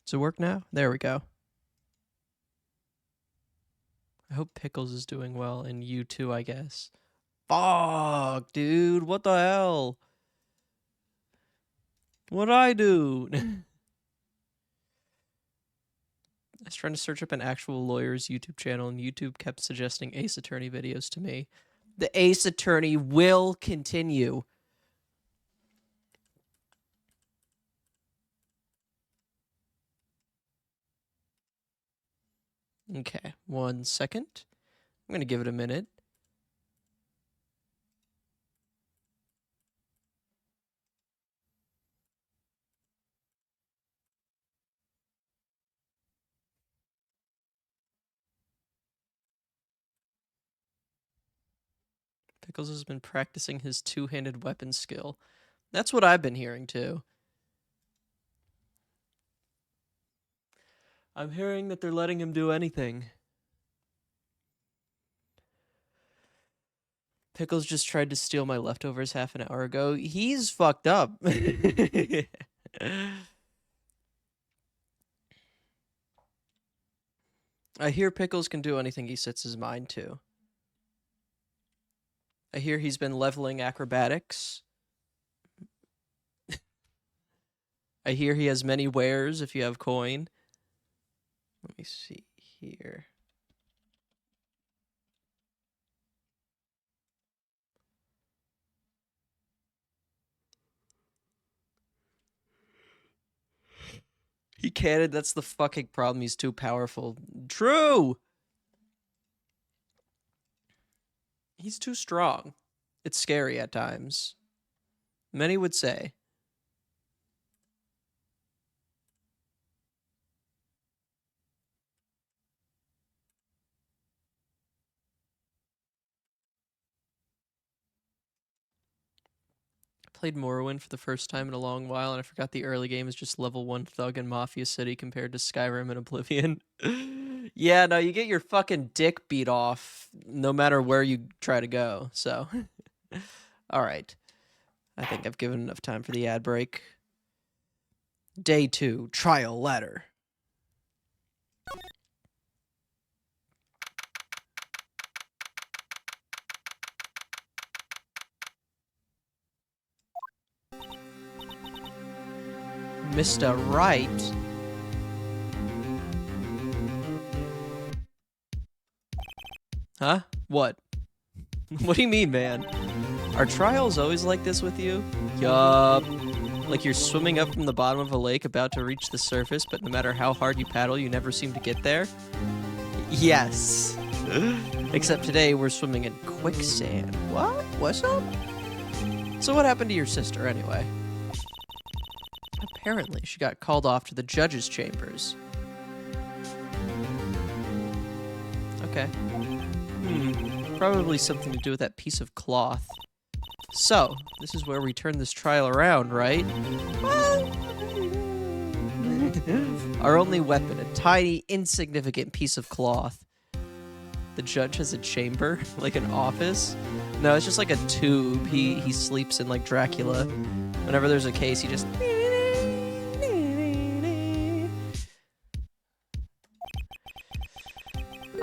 Does it work now? There we go. I hope Pickles is doing well, and you too, I guess. Fuck, dude. What the hell? What'd I do? I was trying to search up an actual lawyer's YouTube channel, and YouTube kept suggesting Ace Attorney videos to me. The Ace Attorney will continue. Okay, 1 second. I'm gonna give it a minute. Pickles has been practicing his two-handed weapon skill. That's what I've been hearing too. I'm hearing that they're letting him do anything. Pickles just tried to steal my leftovers half an hour ago. He's fucked up. I hear Pickles can do anything he sets his mind to. I hear he's been leveling acrobatics. I hear he has many wares if you have coin. Let me see here. He can't. That's the fucking problem. He's too powerful. True! He's too strong. It's scary at times. Many would say. Played Morrowind for the first time in a long while, and I forgot the early game is just level 1 thug in Mafia City compared to Skyrim and Oblivion. Yeah, no, you get your fucking dick beat off no matter where you try to go, so. Alright. I think I've given enough time for the ad break. Day 2, trial ladder. Mr. Right. Huh? What? What do you mean, man? Are trials always like this with you? Yup. Like you're swimming up from the bottom of a lake about to reach the surface, but no matter how hard you paddle, you never seem to get there? Yes. Except today we're swimming in quicksand. What? What's up? So what happened to your sister anyway? Apparently she got called off to the judge's chambers. Okay. Probably something to do with that piece of cloth. So, this is where we turn this trial around, right? Our only weapon, a tiny, insignificant piece of cloth. The judge has a chamber, like an office. No, it's just like a tube. He sleeps in like Dracula. Whenever there's a case, he just...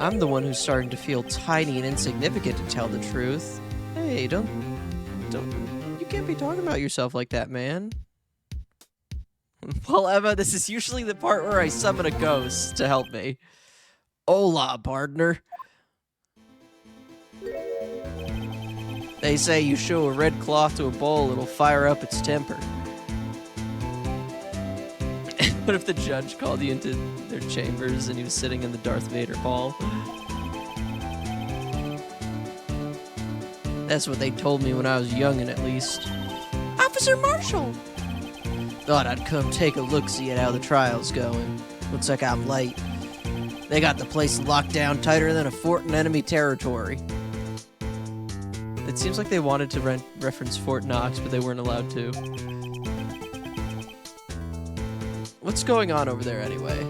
I'm the one who's starting to feel tiny and insignificant, to tell the truth. Hey, don't... You can't be talking about yourself like that, man. Well, Emma, this is usually the part where I summon a ghost to help me. Hola, partner. They say you show a red cloth to a bull, it'll fire up its temper. What if the judge called you into their chambers and he was sitting in the Darth Vader hall? That's what they told me when I was youngin', at least. Officer Marshall! Thought I'd come take a look-see at how the trial's going. Looks like I'm late. They got the place locked down tighter than a fort in enemy territory. It seems like they wanted to reference Fort Knox, but they weren't allowed to. What's going on over there, anyway?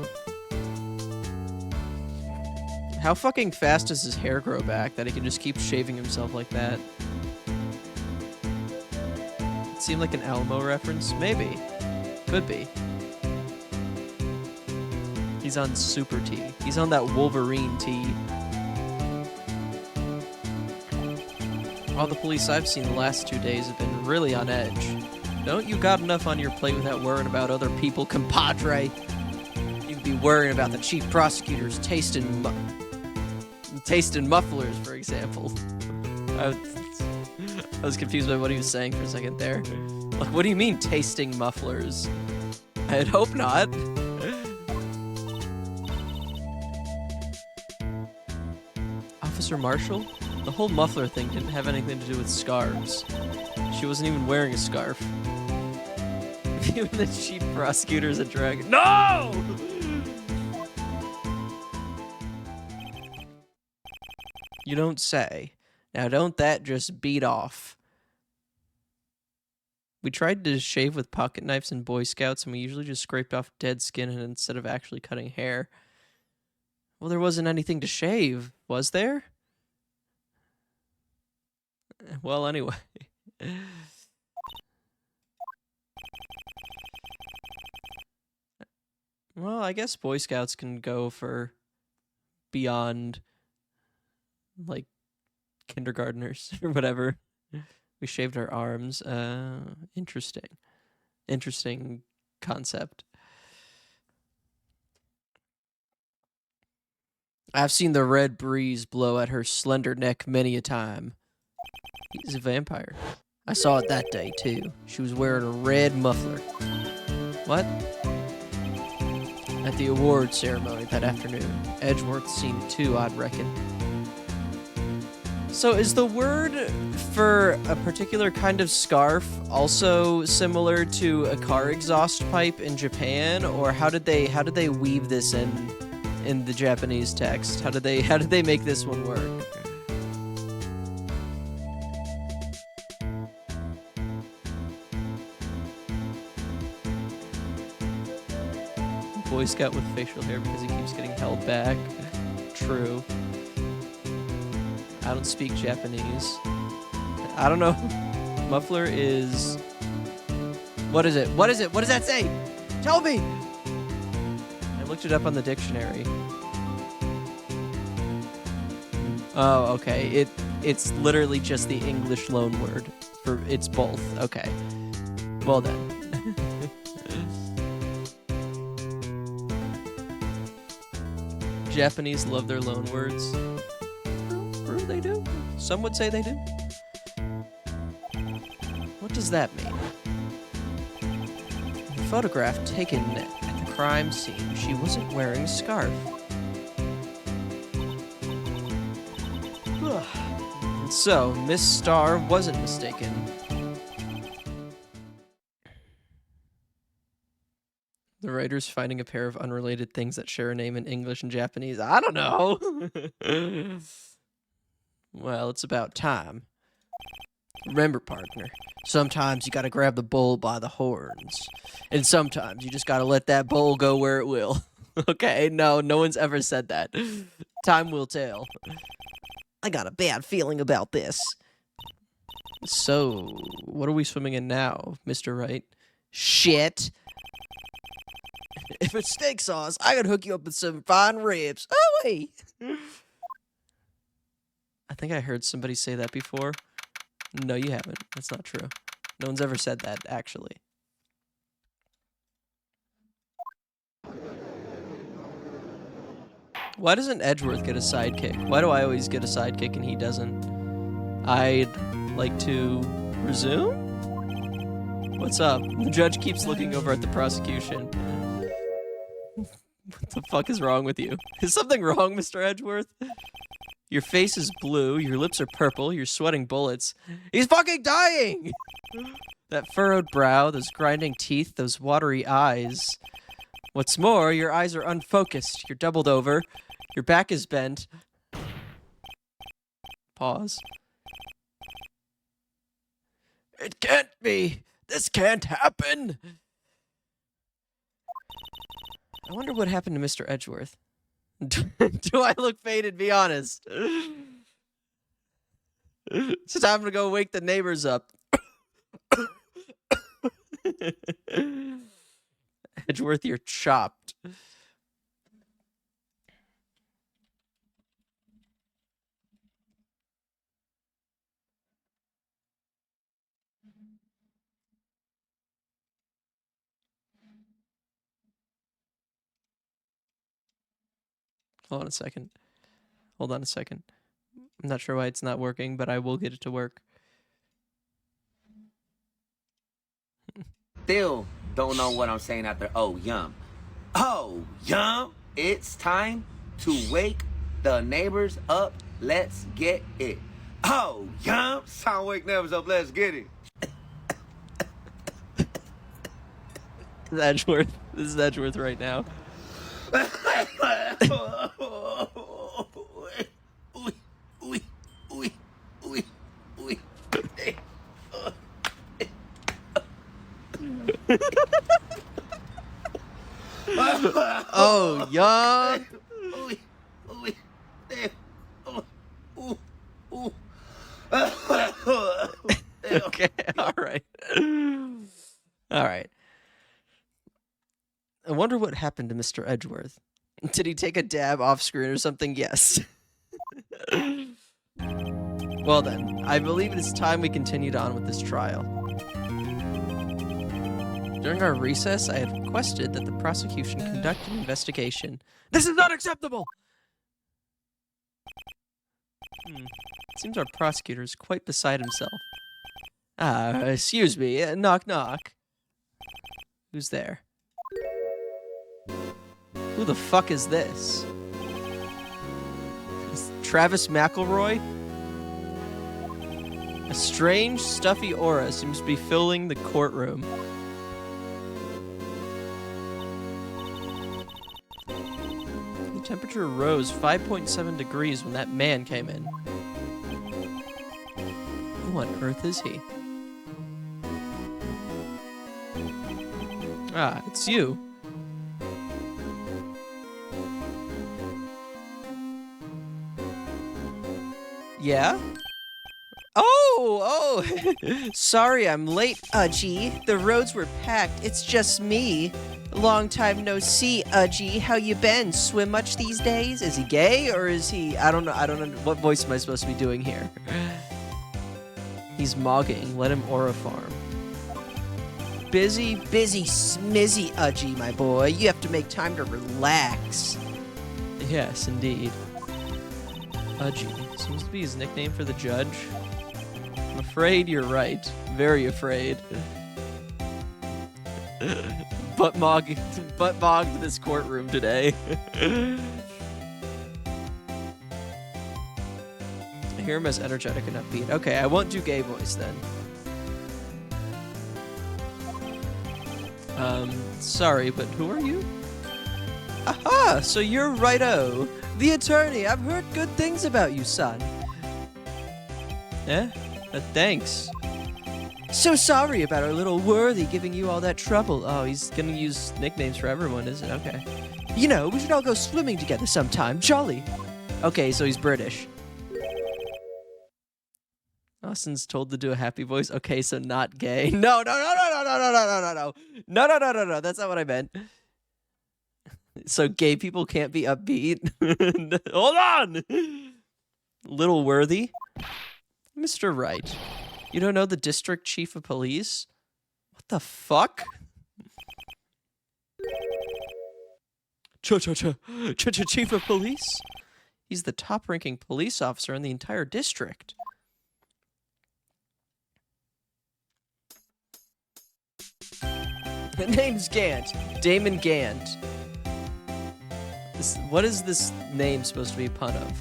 How fucking fast does his hair grow back that he can just keep shaving himself like that? It seemed like an Alamo reference? Maybe. Could be. He's on super tea. He's on that Wolverine tea. All the police I've seen the last 2 days have been really on edge. Don't you got enough on your plate without worrying about other people, compadre? You could be worrying about the chief prosecutors tasting mufflers, for example. I was confused by what he was saying for a second there. Like, what do you mean, tasting mufflers? I'd hope not. Officer Marshall? The whole muffler thing didn't have anything to do with scarves. She wasn't even wearing a scarf. Even the chief prosecutor's a dragon. No! You don't say. Now, don't that just beat off? We tried to shave with pocket knives in Boy Scouts, and we usually just scraped off dead skin instead of actually cutting hair. Well, there wasn't anything to shave, was there? Well, anyway. Well, I guess Boy Scouts can go for beyond, like, kindergartners or whatever. We shaved our arms. Interesting. Interesting concept. I've seen the red breeze blow at her slender neck many a time. He's a vampire. I saw it that day, too. She was wearing a red muffler. What? At the award ceremony that afternoon. Edgeworth seen it too, I'd reckon. So is the word for a particular kind of scarf also similar to a car exhaust pipe in Japan, or how did they weave this in the Japanese text? How did they make this one work? Boy Scout with facial hair because he keeps getting held back. True. I don't speak Japanese. I don't know. Muffler is... What is it? What is it? What does that say? Tell me! I looked it up on the dictionary. Oh, okay. It's literally just the English loan word. It's both. Okay. Well then. Japanese love their loan words. True, they do. Some would say they do. What does that mean? In the photograph taken at the crime scene, she wasn't wearing a scarf. And so, Miss Starr wasn't mistaken. The writer's finding a pair of unrelated things that share a name in English and Japanese. I don't know. Well, it's about time. Remember, partner, sometimes you gotta grab the bull by the horns. And sometimes you just gotta let that bull go where it will. Okay, no one's ever said that. Time will tell. I got a bad feeling about this. So, what are we swimming in now, Mr. Wright? Shit. If it's steak sauce, I could hook you up with some fine ribs. Oh, wait. I think I heard somebody say that before. No, you haven't. That's not true. No one's ever said that, actually. Why doesn't Edgeworth get a sidekick? Why do I always get a sidekick and he doesn't? I'd like to resume? What's up? The judge keeps looking over at the prosecution. What the fuck is wrong with you? Is something wrong, Mr. Edgeworth? Your face is blue, your lips are purple, you're sweating bullets. He's fucking dying! That furrowed brow, those grinding teeth, those watery eyes. What's more, your eyes are unfocused, you're doubled over, your back is bent. Pause. It can't be! This can't happen! I wonder what happened to Mr. Edgeworth. Do I look faded? Be honest. It's time to go wake the neighbors up. Edgeworth, you're chopped. Hold on a second. Hold on a second. I'm not sure why it's not working, but I will get it to work. Still don't know what I'm saying after oh yum. Oh yum, it's time to wake the neighbors up. Let's get it. Oh yum, sound wake neighbors up. Let's get it. Edgeworth. This is Edgeworth right now. Oh, young. Okay, all right. All right. I wonder what happened to Mr. Edgeworth. Did he take a dab off screen or something? Yes. Well then, I believe it is time we continued on with this trial. During our recess, I had requested that the prosecution conduct an investigation. This is not acceptable! It seems our prosecutor is quite beside himself. Excuse me, knock knock. Who's there? Who the fuck is this? Is Travis McElroy? A strange, stuffy aura seems to be filling the courtroom. The temperature rose 5.7 degrees when that man came in. Who on earth is he? Ah, it's you. Yeah? Oh! Sorry I'm late, Udgy. The roads were packed. It's just me. Long time no see, Udgy. How you been? Swim much these days? Is he gay or is he... I don't know. What voice am I supposed to be doing here? He's mogging. Let him aura farm. Busy, smizzy, Udgy, my boy. You have to make time to relax. Yes, indeed. Udgy. Seems to be his nickname for the judge. I'm afraid you're right. Very afraid. Butt mogged this courtroom today. I hear him as energetic and upbeat. Okay, I won't do gay voice then. Sorry, but who are you? Aha! So you're Righto, the attorney. I've heard good things about you, son. Eh? Thanks. So sorry about our little worthy giving you all that trouble. Oh, he's gonna use nicknames for everyone, isn't it? Okay. You know, we should all go swimming together sometime. Jolly. Okay, so he's British. Austin's told to do a happy voice. Okay, so not gay. No. No. That's not what I meant. So gay people can't be upbeat. Hold on! Little worthy. Mr. Wright. You don't know the district chief of police? What the fuck? Chief of police? He's the top-ranking police officer in the entire district. The name's Gant. Damon Gant. What is this name supposed to be a pun of?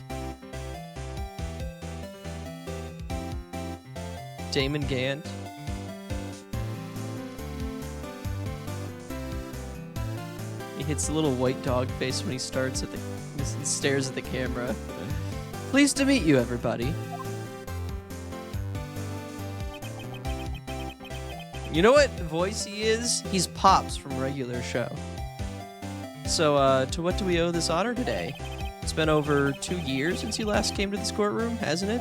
Damon Gant. He hits a little white dog face when he starts at the stares at the camera. Pleased to meet you, everybody. You know what voice he is? He's Pops from Regular Show. So, to what do we owe this honor today? It's been over 2 years since you last came to this courtroom, hasn't it?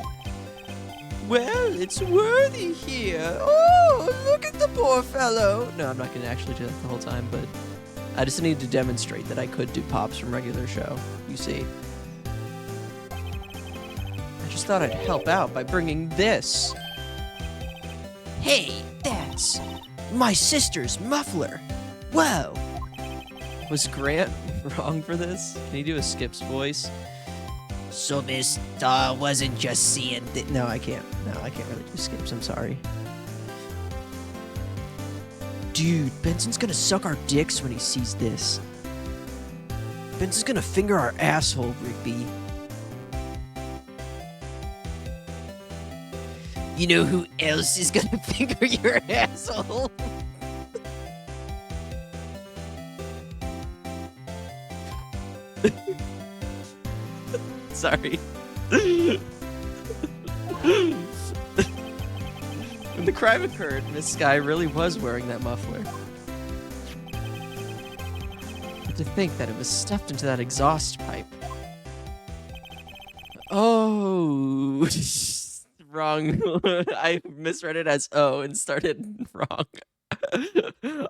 Well, it's Worthy here. Oh, look at the poor fellow. No, I'm not going to actually do that the whole time, but I just needed to demonstrate that I could do Pops from Regular Show, you see. I just thought I'd help out by bringing this. Hey, that's my sister's muffler. Whoa. Was Grant wrong for this? Can you do a Skip's voice? So Miss wasn't just seeing No, I can't. No, I can't really do Skips. I'm sorry. Dude, Benson's gonna suck our dicks when he sees this. Benson's gonna finger our asshole, Rigby. You know who else is gonna finger your asshole? Sorry. When the crime occurred, Miss Sky really was wearing that muffler. But to think that it was stuffed into that exhaust pipe. Oh, wrong. I misread it as O and started wrong.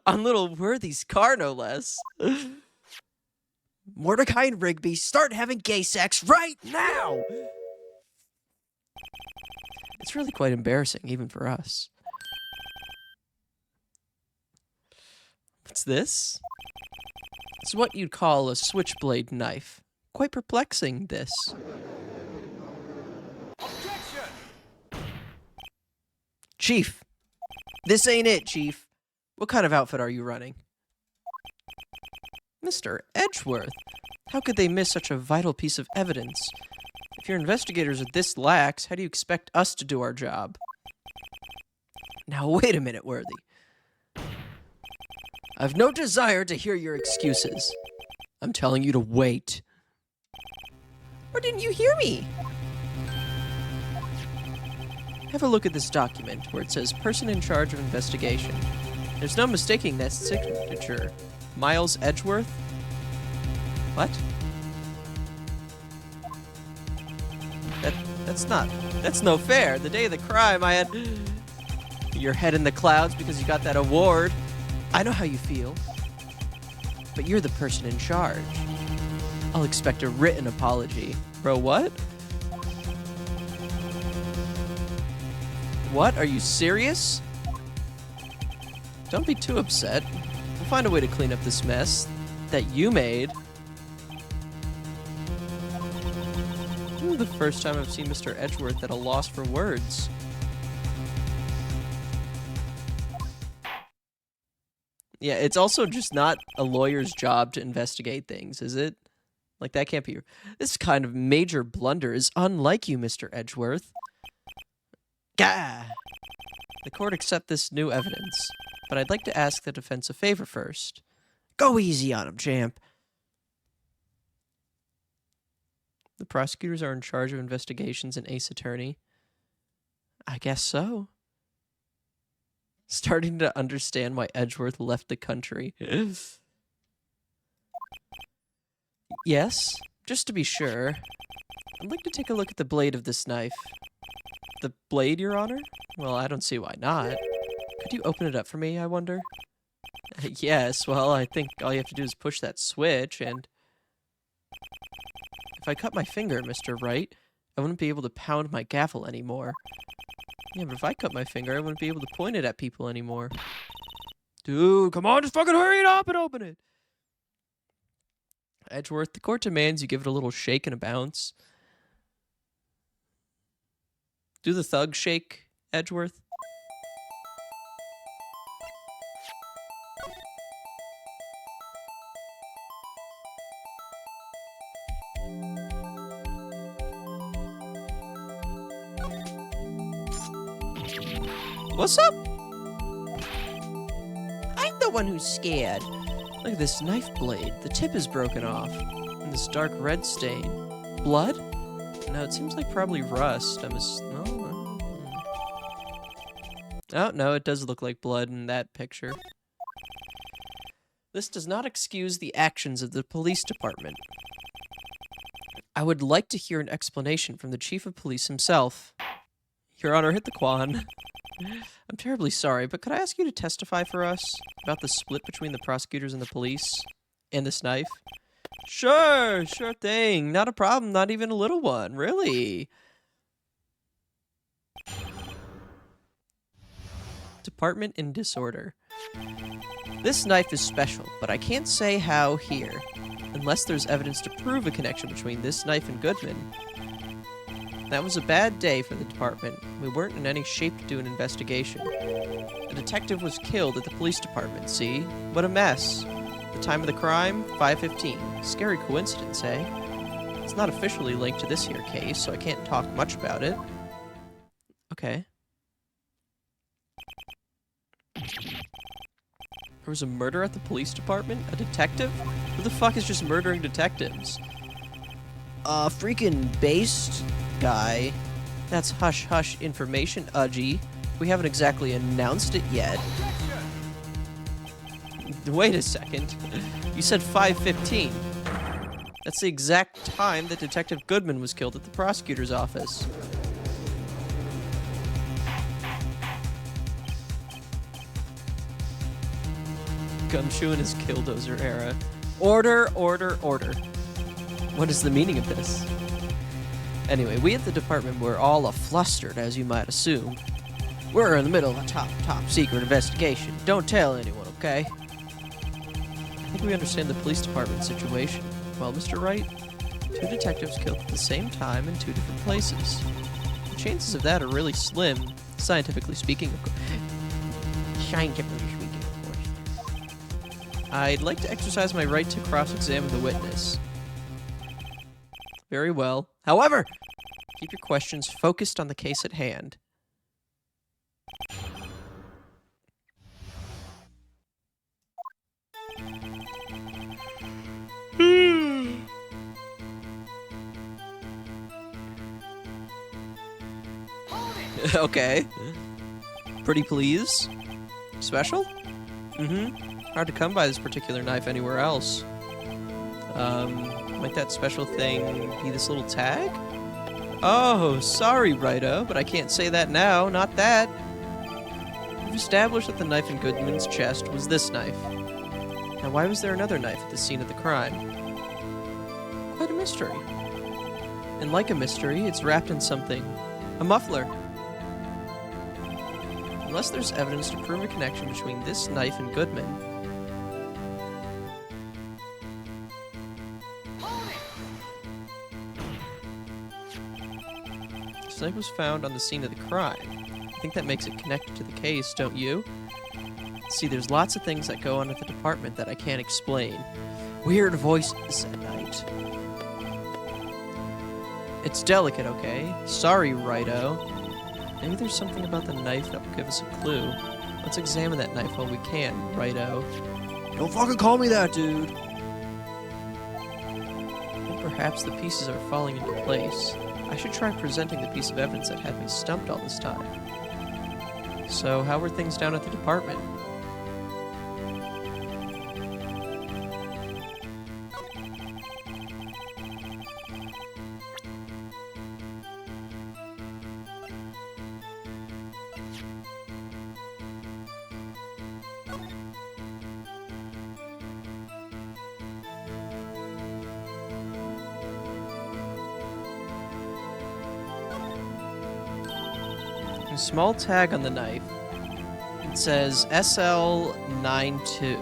On little Worthy's car, no less. Mordecai and Rigby, start having gay sex right now! It's really quite embarrassing, even for us. What's this? It's what you'd call a switchblade knife. Quite perplexing, this. Objection! Chief! This ain't it, Chief. What kind of outfit are you running? Mr. Edgeworth, how could they miss such a vital piece of evidence? If your investigators are this lax, how do you expect us to do our job? Now wait a minute, Worthy. I've no desire to hear your excuses. I'm telling you to wait. Or didn't you hear me? Have a look at this document where it says person in charge of investigation. There's no mistaking that signature. Miles Edgeworth? What? That's no fair. The day of the crime, I had your head in the clouds because you got that award. I know how you feel. But you're the person in charge. I'll expect a written apology. Bro, what? What? Are you serious? Don't be too upset. We'll find a way to clean up this mess that you made. This is the first time I've seen Mr. Edgeworth at a loss for words. Yeah, it's also just not a lawyer's job to investigate things, is it? Like, that can't be... This kind of major blunder is unlike you, Mr. Edgeworth. Gah! The court accept this new evidence, but I'd like to ask the defense a favor first. Go easy on him, champ. The prosecutors are in charge of investigations and Ace Attorney. I guess so. Starting to understand why Edgeworth left the country. Yes, just to be sure. I'd like to take a look at the blade of this knife. The blade, Your Honor? Well, I don't see why not. Could you open it up for me, I wonder? Yes, well, I think all you have to do is push that switch, and... If I cut my finger, Mr. Wright, I wouldn't be able to pound my gavel anymore. Yeah, but if I cut my finger, I wouldn't be able to point it at people anymore. Dude, come on, just fucking hurry it up and open it! Edgeworth, the court demands you give it a little shake and a bounce. Do the thug shake, Edgeworth. What's up? I'm the one who's scared. Look at this knife blade. The tip is broken off. And this dark red stain. Blood? No, it seems like probably rust. Oh, no, it does look like blood in that picture. This does not excuse the actions of the police department. I would like to hear an explanation from the chief of police himself. Your Honor, hit the quan. I'm terribly sorry, but could I ask you to testify for us about the split between the prosecutors and the police and this knife? Sure thing. Not a problem, not even a little one, really. Department in disorder. This knife is special, but I can't say how here, unless there's evidence to prove a connection between this knife and Goodman. That was a bad day for the department. We weren't in any shape to do an investigation. A detective was killed at the police department, see? What a mess. The time of the crime, 5:15. Scary coincidence, eh? It's not officially linked to this here case, so I can't talk much about it. Okay. There was a murder at the police department? A detective? Who the fuck is just murdering detectives? Freaking based guy. That's hush-hush information, Udgy. We haven't exactly announced it yet. Wait a second. You said 5:15. That's the exact time that Detective Goodman was killed at the prosecutor's office. Gumshoe in his Killdozer era. Order, order, order. What is the meaning of this? Anyway, we at the department were all a-flustered, as you might assume. We're in the middle of a top secret investigation. Don't tell anyone, okay? I think we understand the police department situation. Well, Mr. Wright, 2 detectives killed at the same time in 2 different places. The chances of that are really slim, scientifically speaking, of course. Scientifically speaking, of course. I'd like to exercise my right to cross-examine the witness. Very well. However, keep your questions focused on the case at hand. Okay. Pretty please? Special? Mm-hmm. Hard to come by this particular knife anywhere else. Might that special thing be this little tag? Oh, sorry, Righto, but I can't say that now, not that. We've established that the knife in Goodman's chest was this knife. Now, why was there another knife at the scene of the crime? Quite a mystery. And like a mystery, it's wrapped in something. A muffler. Unless there's evidence to prove a connection between this knife and Goodman. This knife was found on the scene of the crime. I think that makes it connected to the case, don't you? See, there's lots of things that go on at the department that I can't explain. Weird voices at night. It's delicate, okay? Sorry, Righto. Maybe there's something about the knife that will give us a clue. Let's examine that knife while we can, Righto. Don't fucking call me that, dude! And perhaps the pieces are falling into place. I should try presenting the piece of evidence that had me stumped all this time. So, how were things down at the department? A small tag on the knife. It says SL92.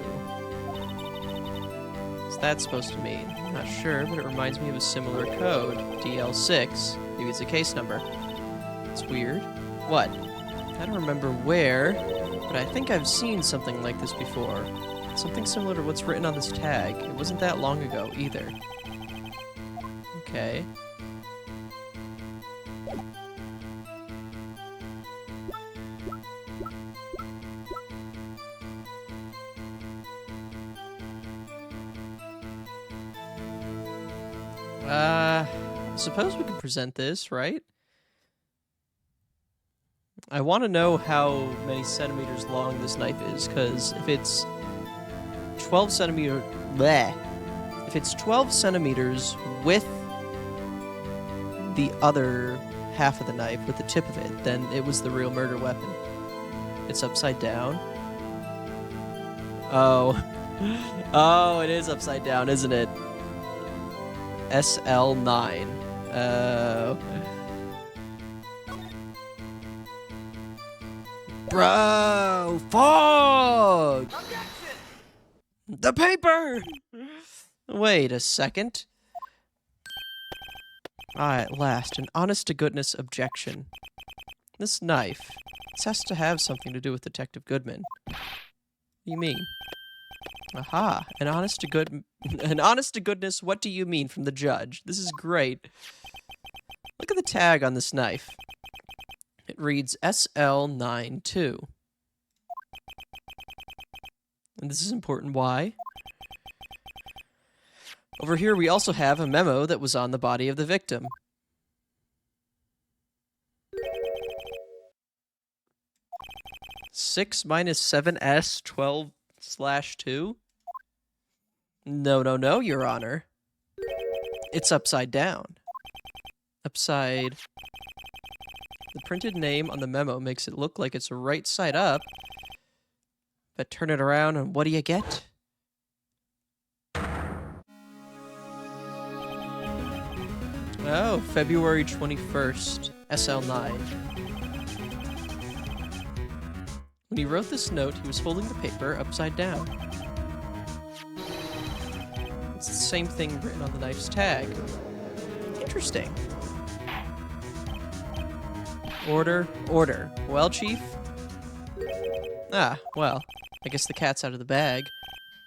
What's that supposed to mean? I'm not sure, but it reminds me of a similar code. DL6. Maybe it's a case number. It's weird. What? I don't remember where, but I think I've seen something like this before. Something similar to what's written on this tag. It wasn't that long ago, either. Okay. Suppose we can present this, right? I want to know how many centimeters long this knife is, because if it's 12 centimeter... bleh. If it's 12 centimeters with the other half of the knife, with the tip of it, then it was the real murder weapon. It's upside down. Oh. Oh, it is upside down, isn't it? SL9. Bro, fuck! The paper! Wait a second. Ah, at last, an honest-to-goodness objection. This knife. This has to have something to do with Detective Goodman. What do you mean? Aha, an honest-to-goodness, what do you mean from the judge? This is great. Look at the tag on this knife. It reads SL92. And this is important. Why? Over here we also have a memo that was on the body of the victim. Six minus 7S 12/2? No, Your Honor. It's upside down. Upside. The printed name on the memo makes it look like it's right side up. But turn it around and what do you get? Oh, February 21st, SL9. When he wrote this note, he was holding the paper upside down. It's the same thing written on the knife's tag. Interesting. Order. Well, Chief? Ah, well, I guess the cat's out of the bag.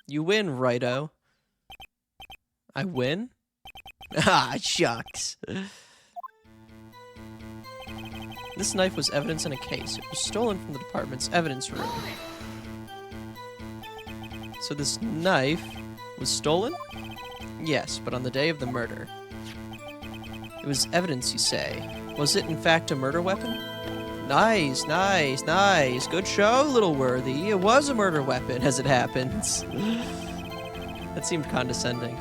You win, righto. I win? Ah, shucks. This knife was evidence in a case. It was stolen from the department's evidence room. So this knife was stolen? Yes, but on the day of the murder. It was evidence, you say. Was it, in fact, a murder weapon? Nice. Good show, little worthy. It was a murder weapon, as it happens. That seemed condescending.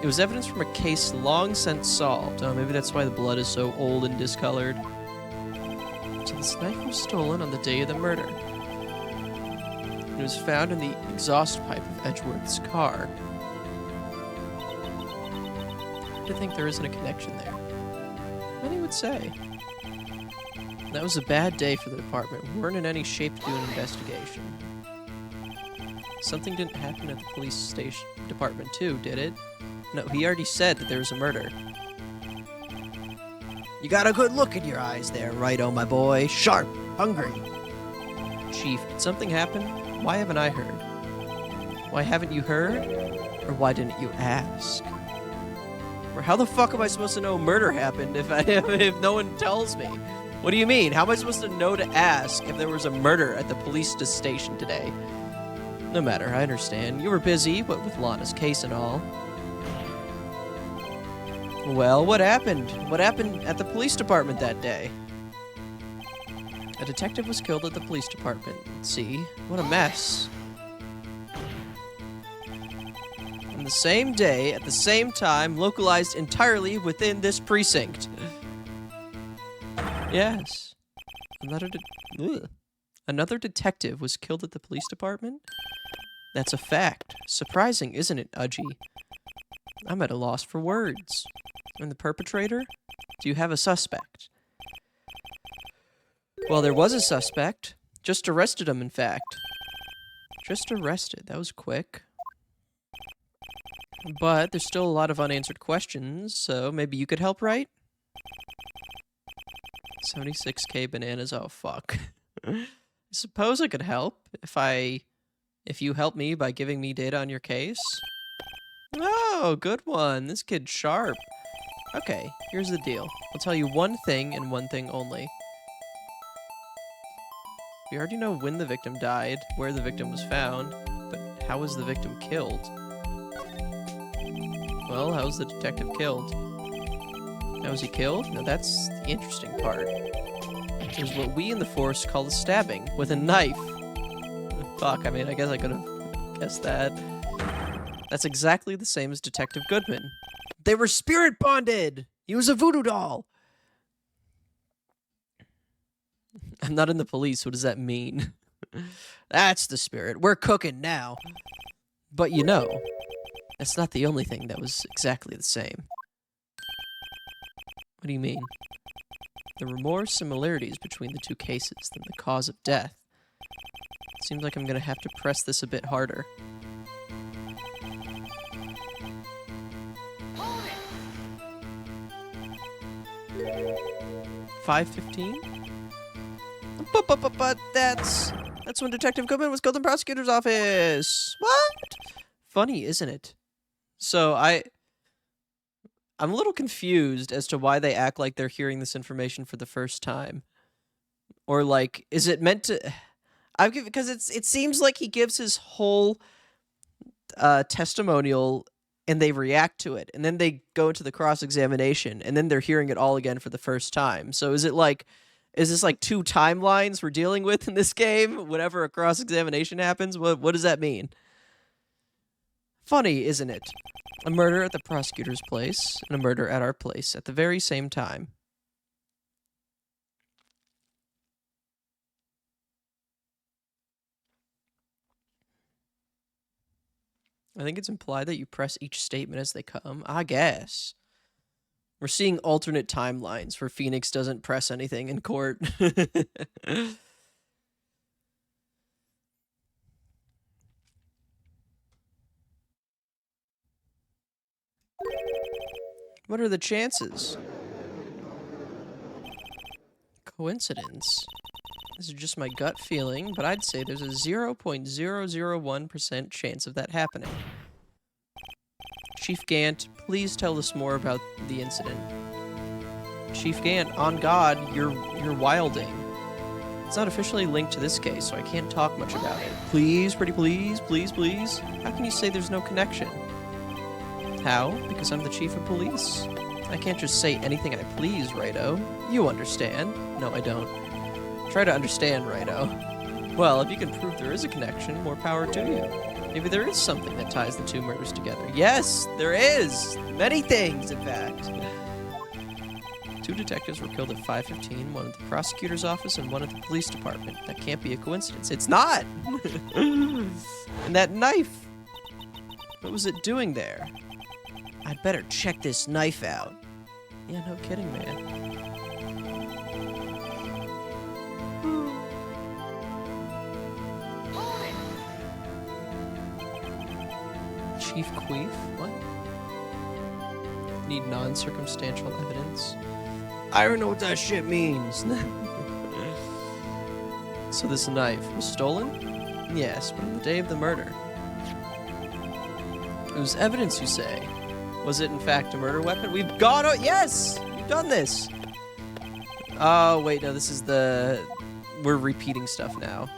It was evidence from a case long since solved. Oh, maybe that's why the blood is so old and discolored. So this knife was stolen on the day of the murder. It was found in the exhaust pipe of Edgeworth's car. I think there isn't a connection there. Many would say. That was a bad day for the department. We weren't in any shape to do an investigation. Something didn't happen at the police station department too, did it? No, he already said that there was a murder. You got a good look in your eyes there, righto, my boy. Sharp, hungry. Chief, did something happen? Why haven't I heard? Why haven't you heard? Or why didn't you ask? Or how the fuck am I supposed to know murder happened if no one tells me? What do you mean? How am I supposed to know to ask if there was a murder at the police station today? No matter, I understand. You were busy, what with Lana's case and all. Well, what happened? What happened at the police department that day? A detective was killed at the police department. See? What a mess. On the same day, at the same time, localized entirely within this precinct. Yes. Another detective was killed at the police department? That's a fact. Surprising, isn't it, Udgy? I'm at a loss for words. And the perpetrator? Do you have a suspect? Well, there was a suspect. Just arrested him, in fact. Just arrested. That was quick. But there's still a lot of unanswered questions, so maybe you could help, right? 76k bananas. Oh, fuck. I suppose I could help if you help me by giving me data on your case. Oh, good one. This kid's sharp. Okay, here's the deal. I'll tell you one thing and one thing only. We already know when the victim died, where the victim was found, but how was the victim killed? Well, how was the detective killed? How was he killed? Now that's the interesting part. It was what we in the force call a stabbing, with a knife. Fuck, I mean, I guess I could have guessed that. That's exactly the same as Detective Goodman. They were spirit bonded! He was a voodoo doll! I'm not in the police, what does that mean? That's the spirit. We're cooking now. But you know, that's not the only thing that was exactly the same. What do you mean? There were more similarities between the two cases than the cause of death. Seems like I'm gonna have to press this a bit harder. 5:15? But that's when Detective Goodman was killed in the prosecutor's office. What? Funny, isn't it? So I'm a little confused as to why they act like they're hearing this information for the first time. Or like, is it meant to? Because it seems like he gives his whole testimonial and they react to it, and then they go into the cross-examination, and then they're hearing it all again for the first time. So is this like 2 timelines we're dealing with in this game? Whenever a cross-examination happens, what does that mean? Funny, isn't it? A murder at the prosecutor's place and a murder at our place at the very same time. I think it's implied that you press each statement as they come. I guess. We're seeing alternate timelines where Phoenix doesn't press anything in court. What are the chances? Coincidence? This is just my gut feeling, but I'd say there's a 0.001% chance of that happening. Chief Gant, please tell us more about the incident. Chief Gant, on God, you're wilding. It's not officially linked to this case, so I can't talk much about it. Please, pretty please, please, please. How can you say there's no connection? How? Because I'm the chief of police. I can't just say anything I please, Righto. You understand. No, I don't. Try to understand, Righto. Well, if you can prove there is a connection, more power to you. Maybe there is something that ties the 2 murders together. Yes, there is! Many things, in fact. 2 detectives were killed at 5:15, one at the prosecutor's office and one at the police department. That can't be a coincidence. It's not! And that knife! What was it doing there? I'd better check this knife out. Yeah, no kidding, man. Chief Queef? What? Need non-circumstantial evidence? I don't know what that shit means. So this knife was stolen? Yes, but on the day of the murder. It was evidence, you say? Was it in fact a murder weapon? We've gone yes! We've done this! Oh, wait, no, this is we're repeating stuff now.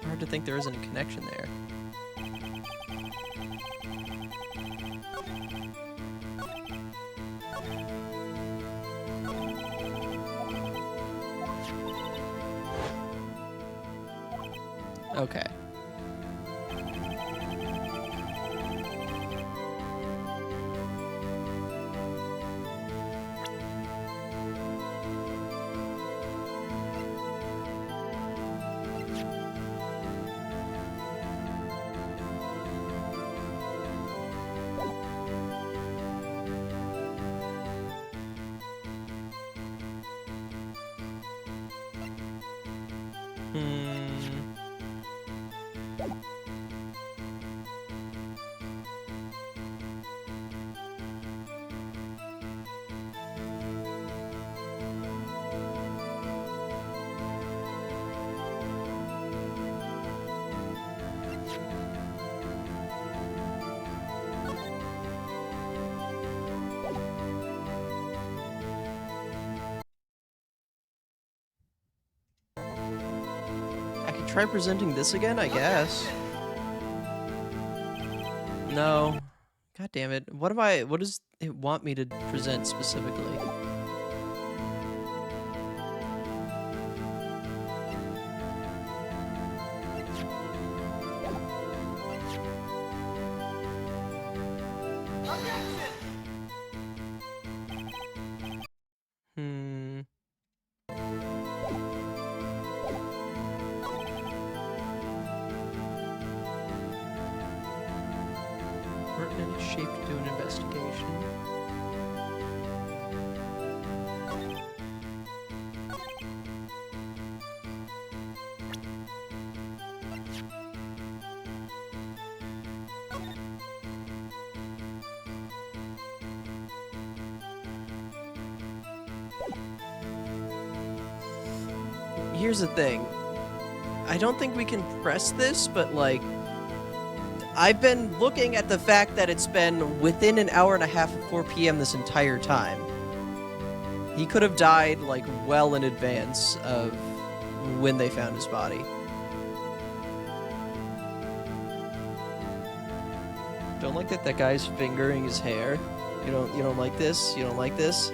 Hard to think there isn't a connection there. Okay. Try presenting this again, I guess. No. God damn it. What does it want me to present specifically? Shape to do an investigation. here's the thing. I don't think we can press this, but, like, I've been looking at the fact that it's been within an hour and a half of 4 p.m. this entire time. He could have died, like, well in advance of when they found his body. Don't like that guy's fingering his hair. You don't like this? You don't like this?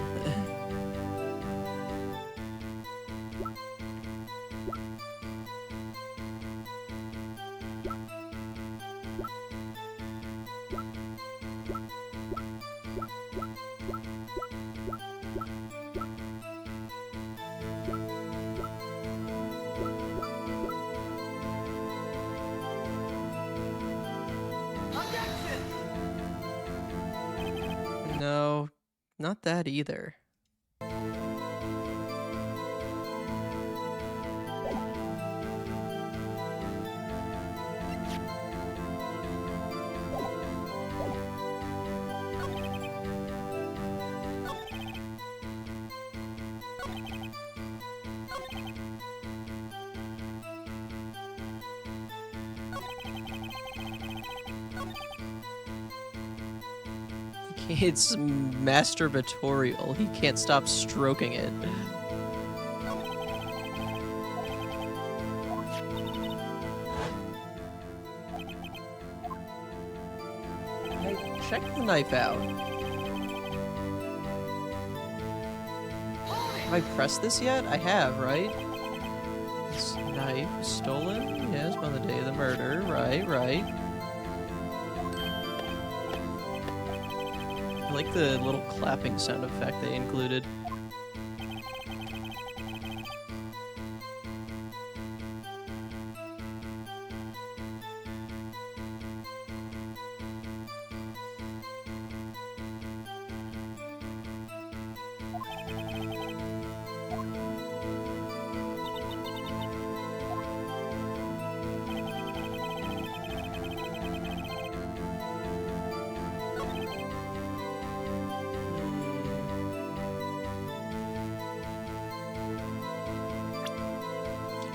No, not that either. It's masturbatorial. He can't stop stroking it. Hey, check the knife out. Have I pressed this yet? I have, right? This knife was stolen? Yes, on the day of the murder. Right. I like the little clapping sound effect they included.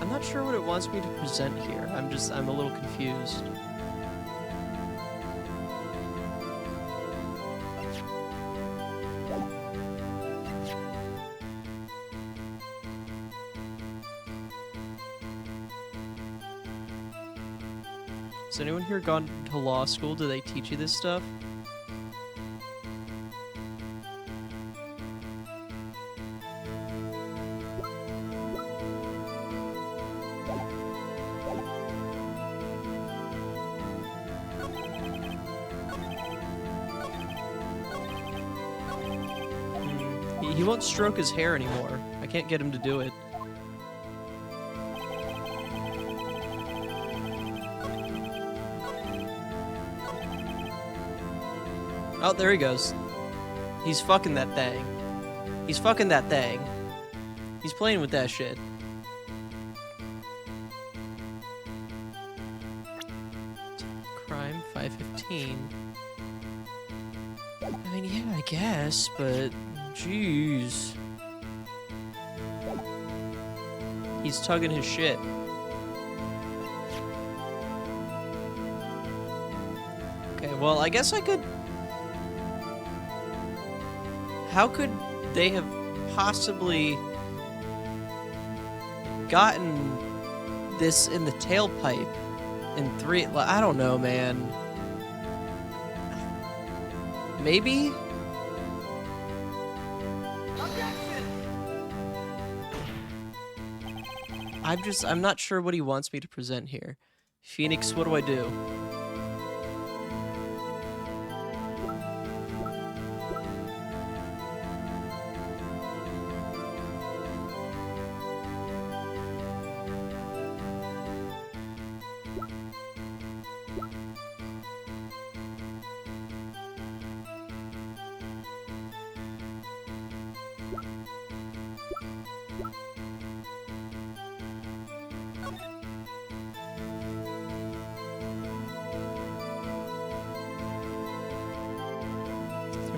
I'm not sure what it wants me to present here. I'm a little confused. Has anyone here gone to law school? Do they teach you this stuff? He won't stroke his hair anymore. I can't get him to do it. Oh, there he goes. He's fucking that thing. He's fucking that thing. He's playing with that shit. Crime 515. I mean, yeah, I guess, but jeez. He's tugging his shit. Okay, well, I guess I could... How could they have possibly gotten this in the tailpipe in 3... I don't know, man. Maybe? I'm not sure what he wants me to present here. Phoenix, what do I do?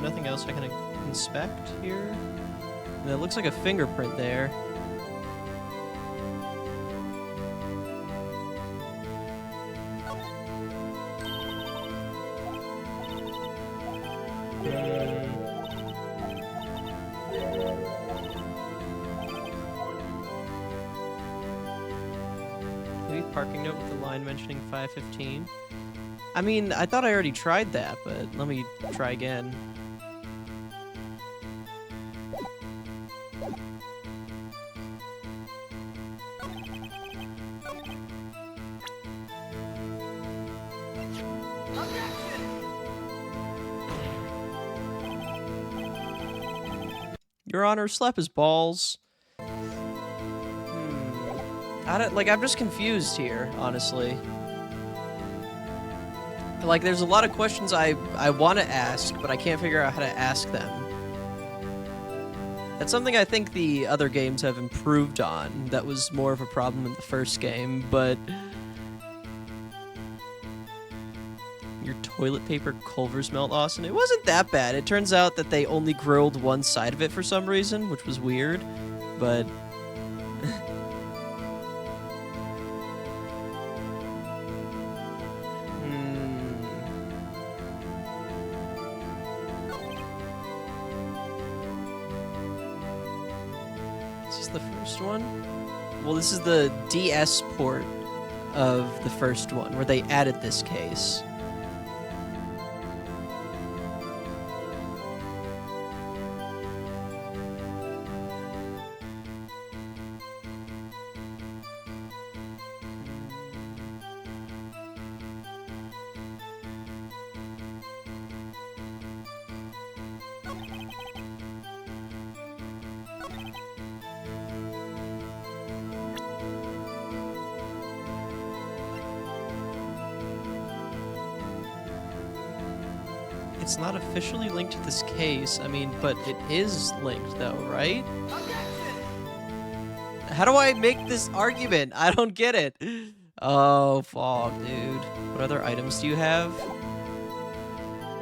Nothing else I can inspect here? And it looks like a fingerprint there. Maybe parking note with the line mentioning 515. I mean, I thought I already tried that, but let me try again. Your Honor, slap his balls. I don't, like, I'm just confused here, honestly. Like, there's a lot of questions I want to ask, but I can't figure out how to ask them. That's something I think the other games have improved on. That was more of a problem in the first game, but... Your toilet paper Culver's melt, Austin? It wasn't that bad. It turns out that they only grilled one side of it for some reason, which was weird, but... Is this the first one? Well, this is the DS port of the first one, where they added this case. It's not officially linked to this case, I mean, but it is linked though, right? How do I make this argument? I don't get it. Oh, fuck, dude. What other items do you have?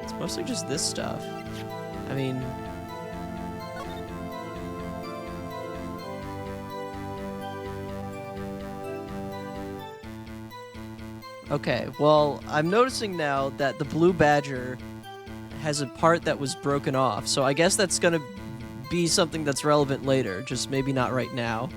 It's mostly just this stuff. I mean... Okay, well, I'm noticing now that the Blue Badger has a part that was broken off, so I guess that's gonna be something that's relevant later, just maybe not right now.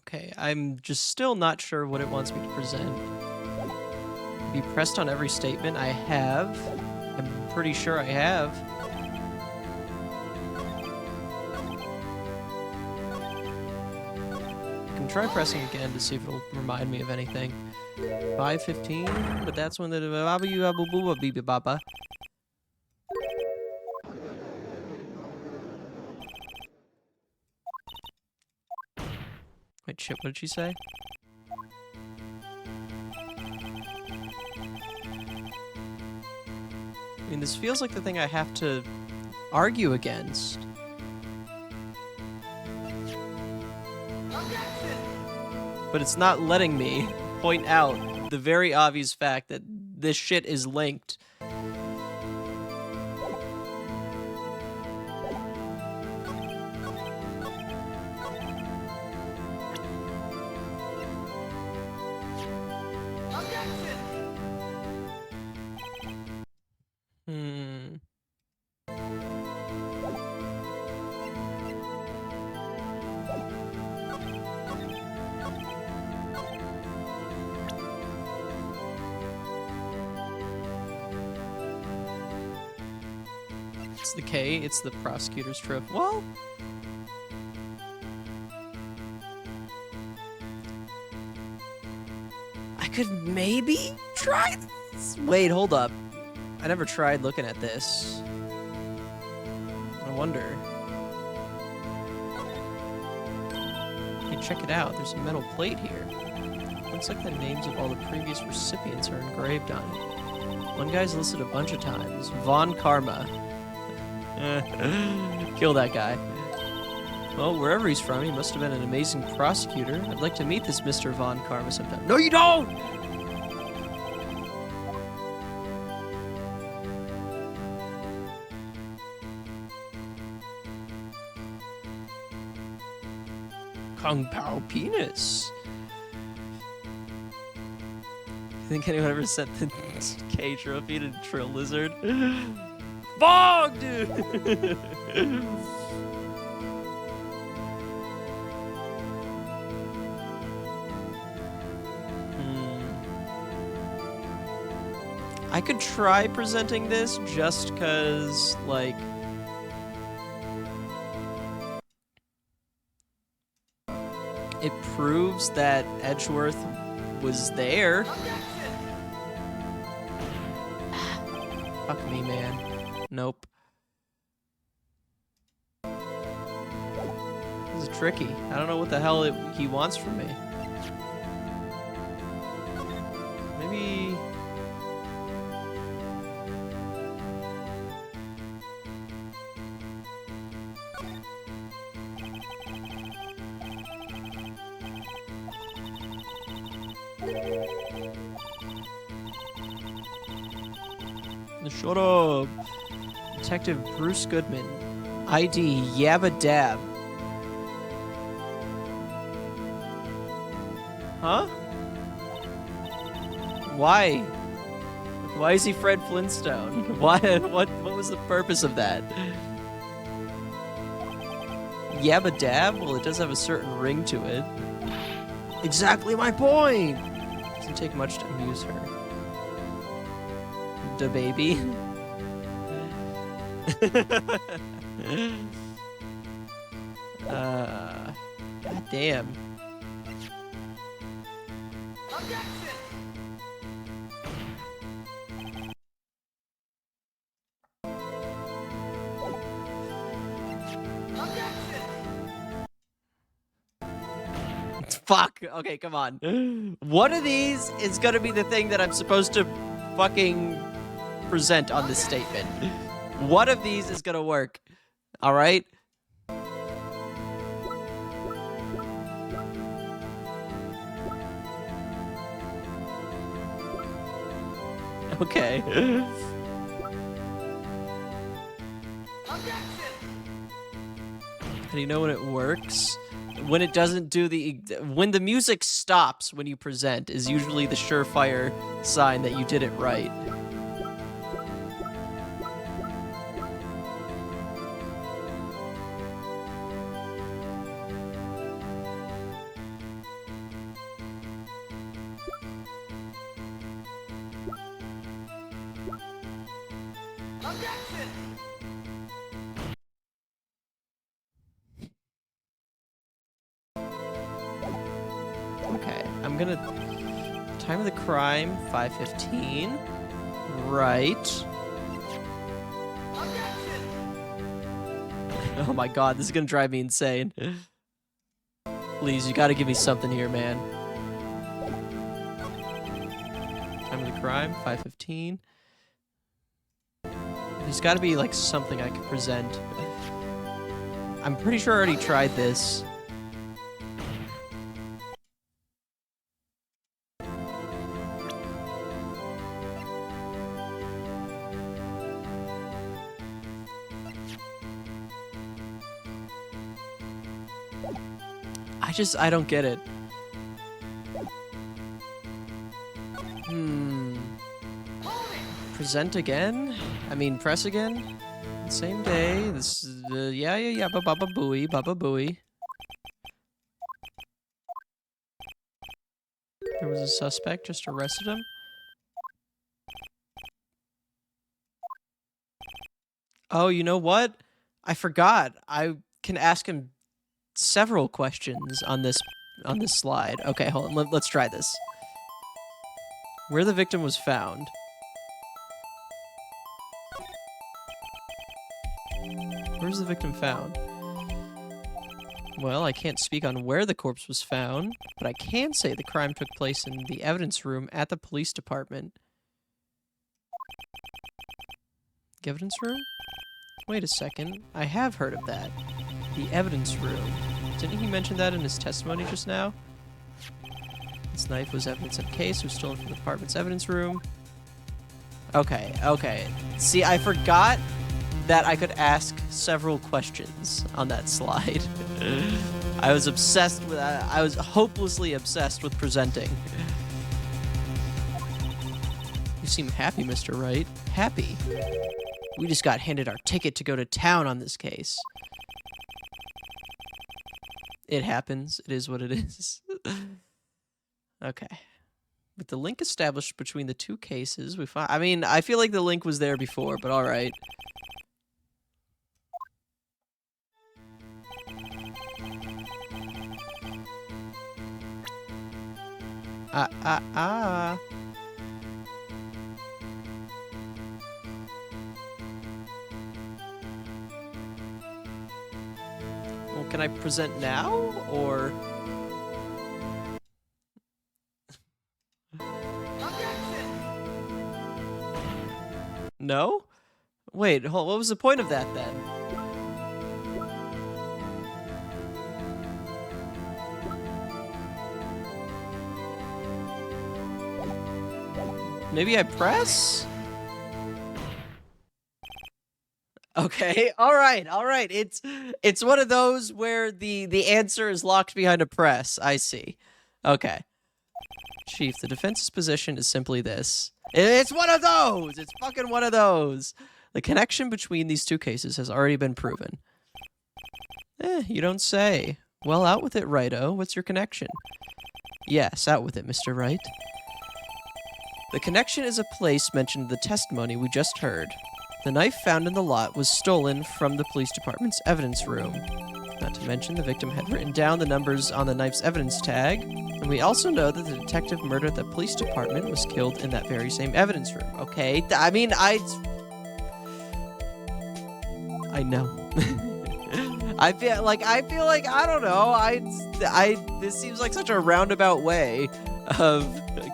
Okay, I'm just still not sure what it wants me to present. Be pressed on every statement. I have. I'm pretty sure I have. I can try pressing again to see if it'll remind me of anything. 515, but that's when the baba. Wait, shit, what did she say? I mean, this feels like the thing I have to argue against. But it's not letting me point out the very obvious fact that this shit is linked. It's the K, it's the prosecutor's trophy. Well... I could maybe try this? Wait, hold up. I never tried looking at this. I wonder. Hey, check it out. There's a metal plate here. Looks like the names of all the previous recipients are engraved on it. One guy's listed a bunch of times. Von Karma. Kill that guy. Well, wherever he's from, he must have been an amazing prosecutor. I'd like to meet this Mr. Von Karma sometime. No, you don't! Kung Pao penis. Think anyone ever sent the K trophy to Trill Lizard? Bog, dude! I could try presenting this just because, like, it proves that Edgeworth was there. Fuck me, man. Nope. This is tricky. I don't know what the hell he wants from me. Maybe... Shut up. Detective Bruce Goodman. ID Yabba Dab. Huh? Why? Why is he Fred Flintstone? Why? What was the purpose of that? Yabba Dab? Well, it does have a certain ring to it. Exactly my point! Doesn't take much to amuse her. Da baby. God damn. Fuck. Okay, come on. One of these is gonna be the thing that I'm supposed to fucking present on this statement. One of these is gonna work. Alright? Okay. How do you know when it works? When it doesn't do the... When the music stops when you present is usually the surefire sign that you did it right. Okay, I'm gonna... Time of the crime, 5:15. Right. Oh my god, this is gonna drive me insane. Please, you gotta give me something here, man. Time of the crime, 5:15. There's gotta be, like, something I could present. I'm pretty sure I already tried this. I don't get it. Present again? I mean, press again? Same day. This is, yeah, baba booey. There was a suspect, just arrested him. Oh, you know what? I forgot. I can ask him several questions on this slide. Okay, hold on. Let's try this. Where the victim was found. Where's the victim found? Well, I can't speak on where the corpse was found, but I can say the crime took place in the evidence room at the police department. The evidence room? Wait a second. I have heard of that. The evidence room. Didn't he mention that in his testimony just now? This knife was evidence in the case. It was stolen from the department's evidence room. Okay, okay. See, I forgot that I could ask several questions on that slide. I was obsessed with I was hopelessly obsessed with presenting. You seem happy, Mr. Wright. Happy? We just got handed our ticket to go to town on this case. It happens. It is what it is. Okay. With the link established between the two cases, we find... I mean, I feel like the link was there before, but alright. Well, can I present now, or... No? Wait, hold, what was the point of that, then? Maybe I press? Okay, alright. It's one of those where the answer is locked behind a press. I see. Okay. Chief, the defense's position is simply this. It's one of those! It's fucking one of those! The connection between these two cases has already been proven. You don't say. Well, out with it, Righto. What's your connection? Yes, out with it, Mr. Wright. The connection is a place mentioned in the testimony we just heard. The knife found in the lot was stolen from the police department's evidence room. Not to mention, the victim had written down the numbers on the knife's evidence tag, and we also know that the detective murdered at the police department was killed in that very same evidence room. Okay, I mean, I know. I feel like, I don't know, this seems like such a roundabout way of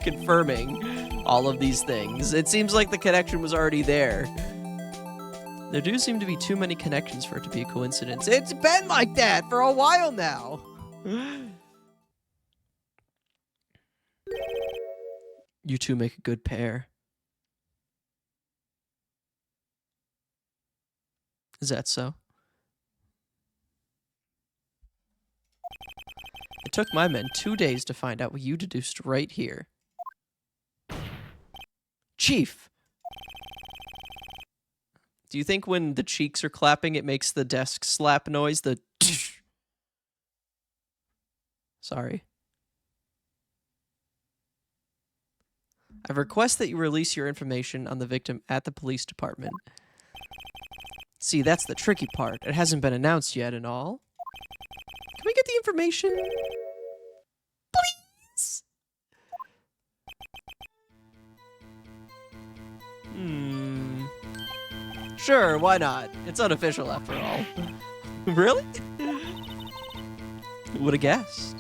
confirming all of these things. It seems like the connection was already there. There do seem to be too many connections for it to be a coincidence. It's been like that for a while now. You two make a good pair. Is that so? It took my men 2 days to find out what you deduced right here. Chief! Do you think when the cheeks are clapping, it makes the desk slap noise? The Sorry. I request that you release your information on the victim at the police department. See, that's the tricky part. It hasn't been announced yet and all. Can we get the information? Please? Sure, why not? It's unofficial after all. Really? Who would have guessed?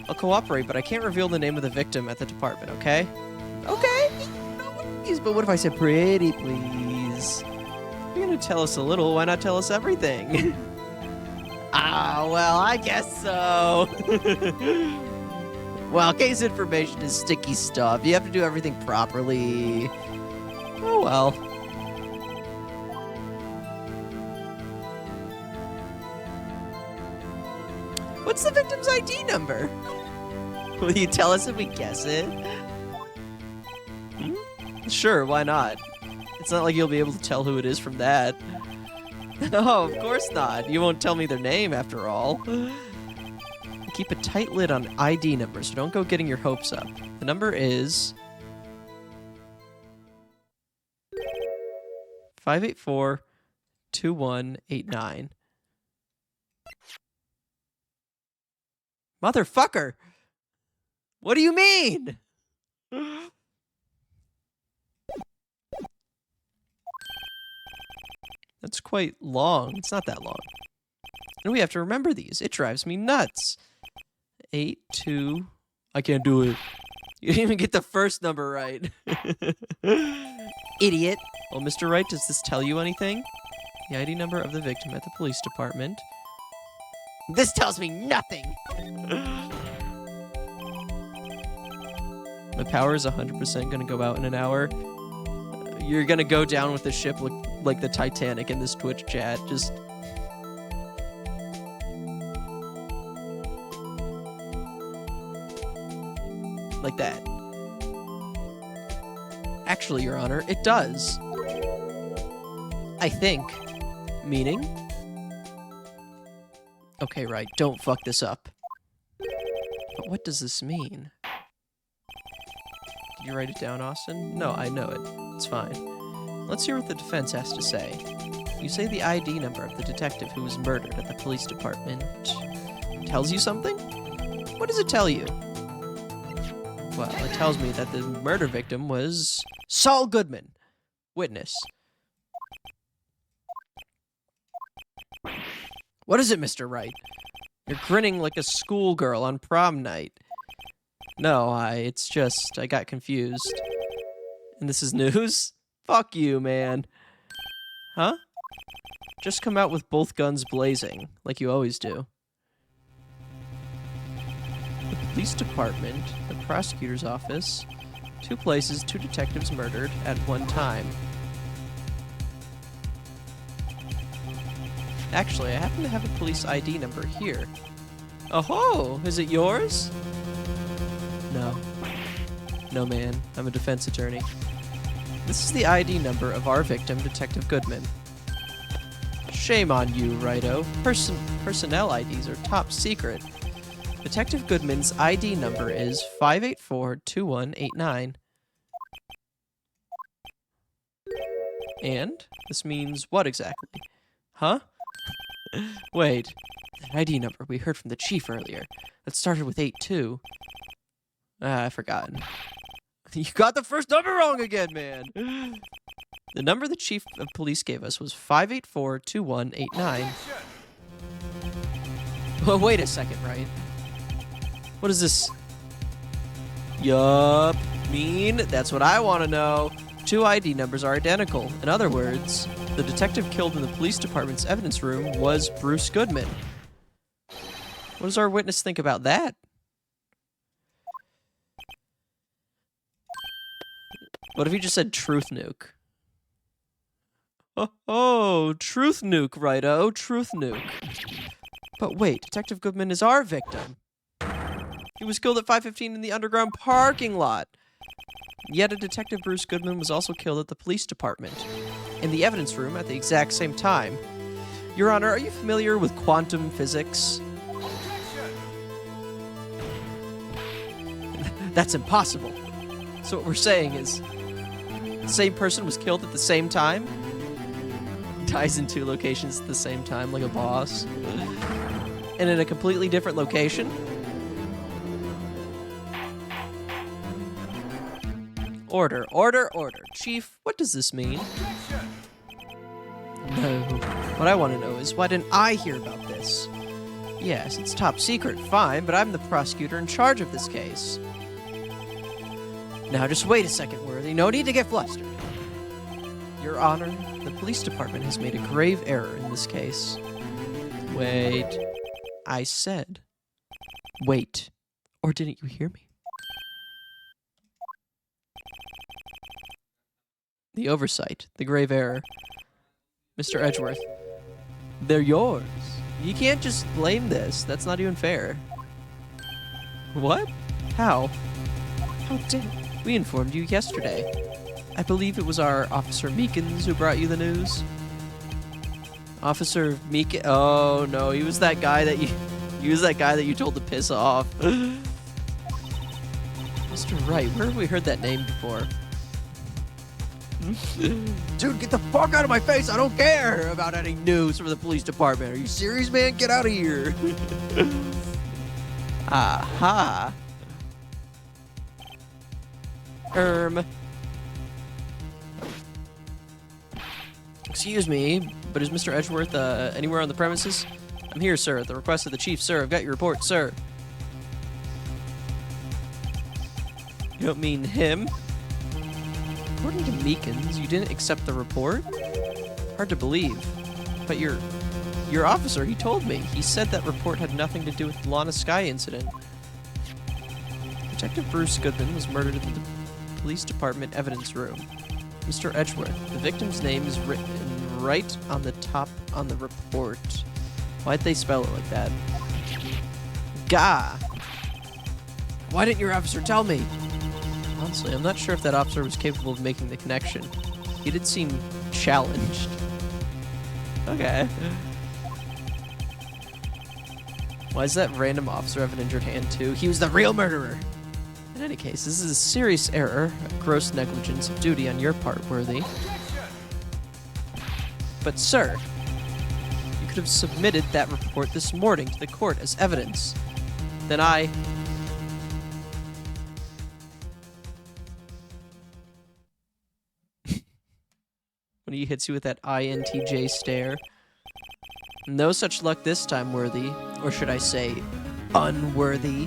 I'll cooperate, but I can't reveal the name of the victim at the department, okay? Okay? No worries, but what if I said pretty please? You're gonna tell us a little, why not tell us everything? Ah, well, I guess so. Well, case information is sticky stuff. You have to do everything properly. Oh, well. What's the victim's ID number? Will you tell us if we guess it? Sure, why not? It's not like you'll be able to tell who it is from that. No, of course not. You won't tell me their name, after all. Keep a tight lid on ID numbers, so don't go getting your hopes up. The number is 584-2189. Motherfucker! What do you mean? That's quite long. It's not that long. And we have to remember these. It drives me nuts. 8, 2... I can't do it. You didn't even get the first number right. Idiot. Well, Mr. Wright, does this tell you anything? The ID number of the victim at the police department. This tells me nothing! My power is 100% gonna go out in an hour. You're gonna go down with the ship like the Titanic in this Twitch chat. Just... like that. Actually, Your Honor, it does. I think. Meaning? Okay, right. Don't fuck this up. But what does this mean? Did you write it down, Austin? No, I know it. It's fine. Let's hear what the defense has to say. You say the ID number of the detective who was murdered at the police department tells you something? What does it tell you? Well, it tells me that the murder victim was Saul Goodman. Witness. What is it, Mr. Wright? You're grinning like a schoolgirl on prom night. No, it's just, I got confused. And this is news? Fuck you, man. Huh? Just come out with both guns blazing, like you always do. The police department, the prosecutor's office, 2 places, 2 detectives murdered at one time. Actually, I happen to have a police ID number here. Oh-ho! Is it yours? No. No, man. I'm a defense attorney. This is the ID number of our victim, Detective Goodman. Shame on you, Righto. Personnel IDs are top secret. Detective Goodman's ID number is 584-2189. And? This means what exactly? Huh? Wait. That ID number we heard from the chief earlier. That started with 82. I've forgotten. You got the first number wrong again, man! The number the chief of police gave us was 584-2189. Well, wait a second, right? What is this? Yup. Mean? That's what I want to know. 2 ID numbers are identical. In other words, the detective killed in the police department's evidence room was Bruce Goodman. What does our witness think about that? What if he just said truth nuke? Oh, truth nuke, righto, truth nuke. But wait, Detective Goodman is our victim. He was killed at 5:15 in the underground parking lot. Yet a Detective Bruce Goodman was also killed at the police department, in the evidence room at the exact same time. Your Honor, are you familiar with quantum physics? That's impossible. So what we're saying is, the same person was killed at the same time? Dies in 2 locations at the same time, like a boss. And in a completely different location? Order, order, order. Chief, what does this mean? No. What I want to know is, why didn't I hear about this? Yes, it's top secret, fine, but I'm the prosecutor in charge of this case. Now just wait a second, Worthy. No need to get flustered. Your Honor, the police department has made a grave error in this case. Wait. I said, wait. Or didn't you hear me? The oversight, the grave error. Mr. Edgeworth, they're yours. You can't just blame this. That's not even fair. What? How? How dare... We informed you yesterday. I believe it was our Officer Meekins who brought you the news. Officer Meekins? Oh no, he was that guy that you... He was that guy that you told to piss off. Mr. Wright, where have we heard that name before? Dude, get the fuck out of my face! I don't care about any news from the police department. Are you serious, man? Get out of here! Aha! Excuse me, but is Mr. Edgeworth anywhere on the premises? I'm here, sir, at the request of the chief, sir. I've got your report, sir. You don't mean him? According to Meekins, you didn't accept the report? Hard to believe. But your officer, he told me. He said that report had nothing to do with the Lana Sky incident. Detective Bruce Goodman was murdered in the police department evidence room. Mr. Edgeworth, the victim's name is written right on the top on the report. Why'd they spell it like that? Gah! Why didn't your officer tell me? Honestly, I'm not sure if that officer was capable of making the connection. He did seem challenged. Okay. Why does that random officer have an injured hand too? He was the real murderer! In any case, this is a serious error, a gross negligence of duty on your part, Worthy. But sir, you could have submitted that report this morning to the court as evidence. Then when he hits you with that INTJ stare. No such luck this time, Worthy. Or should I say, unworthy.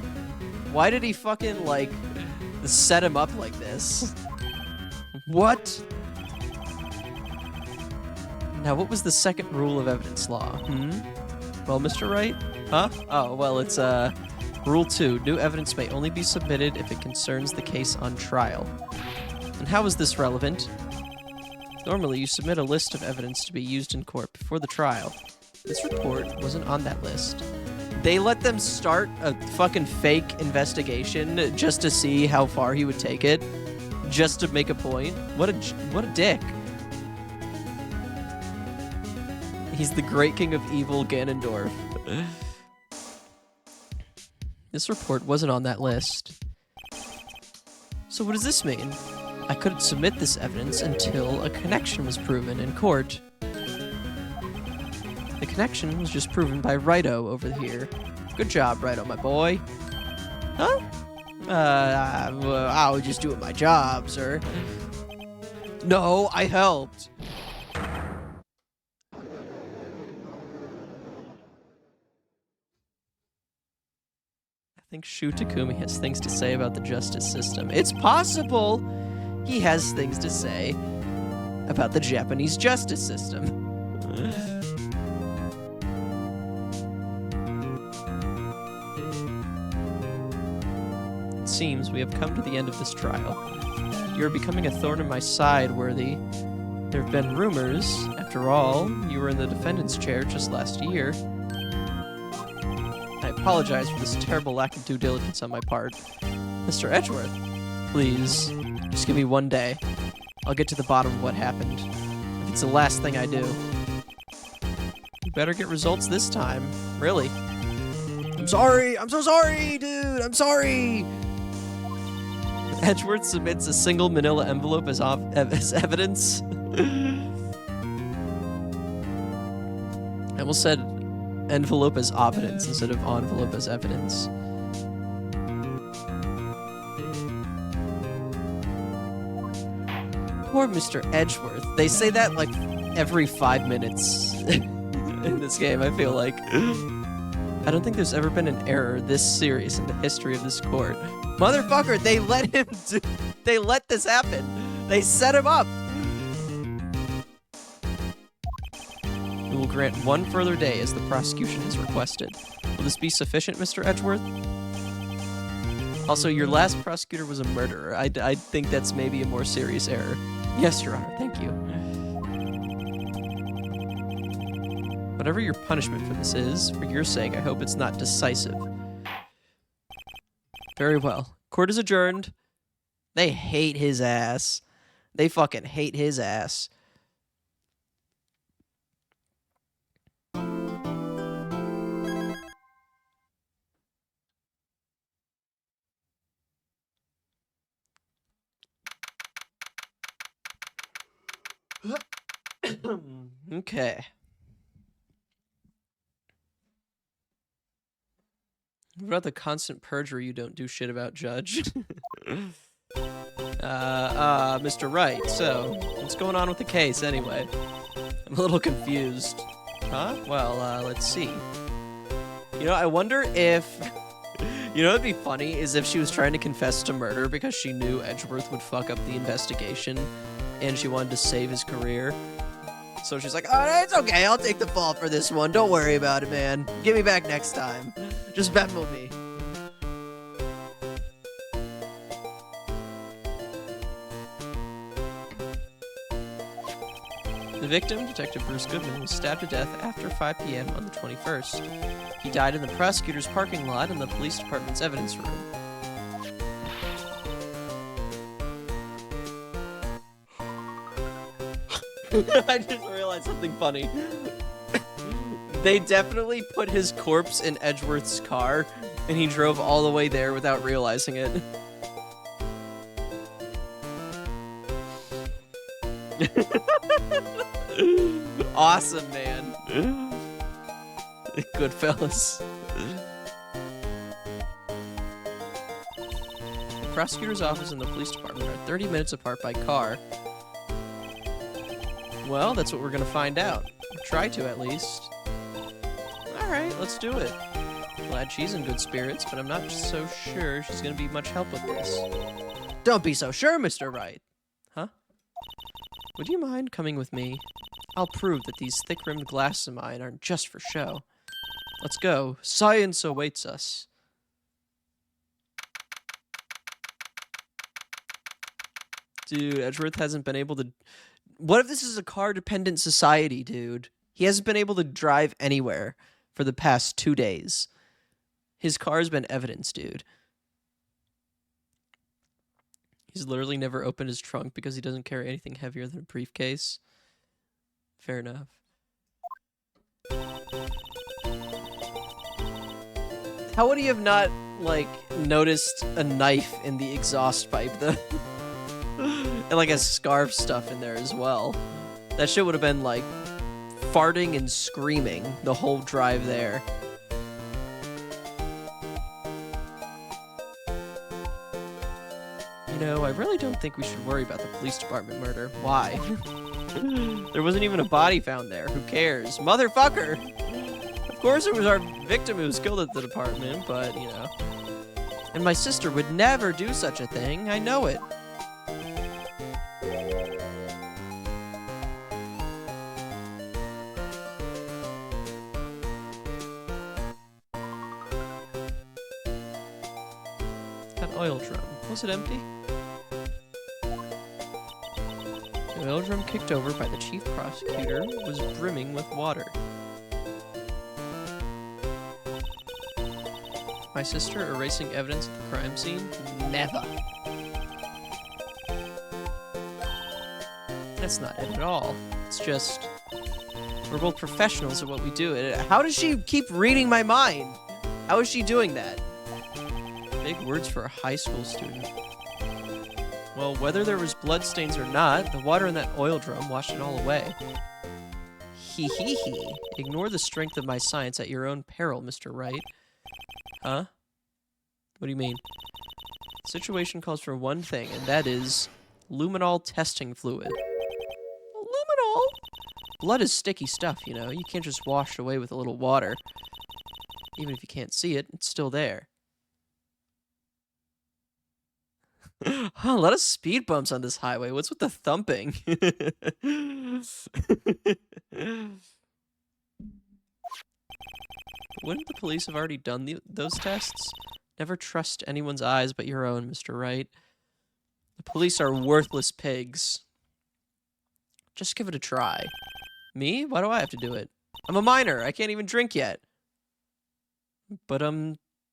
Why did he fucking, like, set him up like this? What? Now, what was the second rule of evidence law? Well, Mr. Wright? Huh? Oh, well, it's, Rule 2. New evidence may only be submitted if it concerns the case on trial. And how is this relevant? Normally, you submit a list of evidence to be used in court before the trial. This report wasn't on that list. They let them start a fucking fake investigation just to see how far he would take it, just to make a point. What a dick. He's the great king of evil, Ganondorf. This report wasn't on that list. So what does this mean? I couldn't submit this evidence until a connection was proven in court. The connection was just proven by Righto over here. Good job, Righto, my boy. Huh? I was just doing my job, sir. No, I helped. I think Shu Takumi has things to say about the justice system. It's possible he has things to say about the Japanese justice system. It seems we have come to the end of this trial. You are becoming a thorn in my side, Worthy. There have been rumors. After all, you were in the defendant's chair just last year. I apologize for this terrible lack of due diligence on my part. Mr. Edgeworth, please, just give me one day. I'll get to the bottom of what happened. If it's the last thing I do. You better get results this time. Really. I'm sorry! I'm so sorry, dude! I'm sorry! Edgeworth submits a single manila envelope as evidence. I almost said envelope as evidence instead of envelope as evidence. Poor Mr. Edgeworth. They say that like every 5 minutes in this game, I feel like. I don't think there's ever been an error this serious in the history of this court. Motherfucker, they let him they let this happen. They set him up. We will grant one further day as the prosecution has requested. Will this be sufficient, Mr. Edgeworth? Also, your last prosecutor was a murderer. I think that's maybe a more serious error. Yes, Your Honor, thank you. Whatever your punishment for this is, for your sake, I hope it's not decisive. Very well. Court is adjourned. They hate his ass. They fucking hate his ass. Okay. What about the constant perjury you don't do shit about, Judge? Mr. Wright, so, what's going on with the case, anyway? I'm a little confused. Huh? Well, let's see. You know, I wonder if... You know what'd be funny is if she was trying to confess to murder because she knew Edgeworth would fuck up the investigation and she wanted to save his career. So she's like, oh, it's okay, I'll take the fall for this one. Don't worry about it, man. Get me back next time. Just Venmo me. The victim, Detective Bruce Goodman, was stabbed to death after 5 p.m. on the 21st. He died in the prosecutor's parking lot in the police department's evidence room. I just realized something funny. They definitely put his corpse in Edgeworth's car, and he drove all the way there without realizing it. Awesome, man. Goodfellas. The prosecutor's office and the police department are 30 minutes apart by car. Well, that's what we're gonna find out. Try to, at least. Alright, let's do it. Glad she's in good spirits, but I'm not so sure she's gonna be much help with this. Don't be so sure, Mr. Wright. Huh? Would you mind coming with me? I'll prove that these thick-rimmed glasses of mine aren't just for show. Let's go. Science awaits us. Dude, Edgeworth hasn't been able to... What if this is a car-dependent society, dude? He hasn't been able to drive anywhere for the past 2 days. His car's been evidence, dude. He's literally never opened his trunk because he doesn't carry anything heavier than a briefcase. Fair enough. How would he have not, like, noticed a knife in the exhaust pipe, though? And, like, a scarf stuff in there as well. That shit would have been, like, farting and screaming the whole drive there. You know, I really don't think we should worry about the police department murder. Why? There wasn't even a body found there. Who cares? Motherfucker! Of course it was our victim who was killed at the department, but, you know. And my sister would never do such a thing. I know it. An oil drum. Was it empty? The oil drum kicked over by the chief prosecutor was brimming with water. My sister erasing evidence at the crime scene? Never. That's not it at all. It's just... we're both professionals at what we do. How does she keep reading my mind? How is she doing that? Big words for a high school student. Well, whether there was bloodstains or not, the water in that oil drum washed it all away. Hee hee hee. Ignore the strength of my science at your own peril, Mr. Wright. Huh? What do you mean? The situation calls for one thing, and that is luminol testing fluid. Luminol? Blood is sticky stuff, you know. You can't just wash it away with a little water. Even if you can't see it, it's still there. A lot of speed bumps on this highway. What's with the thumping? Wouldn't the police have already done those tests? Never trust anyone's eyes but your own, Mr. Wright. The police are worthless pigs. Just give it a try. Me? Why do I have to do it? I'm a minor. I can't even drink yet. But,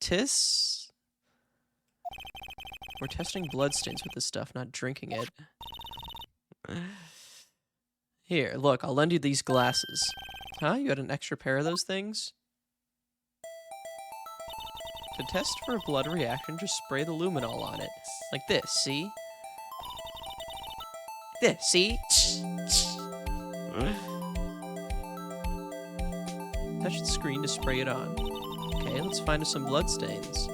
Tiss? We're testing bloodstains with this stuff, not drinking it. Here, look, I'll lend you these glasses. Huh? You had an extra pair of those things? To test for a blood reaction, just spray the luminol on it. Like this, see? This, see? Touch the screen to spray it on. Okay, let's find us some bloodstains.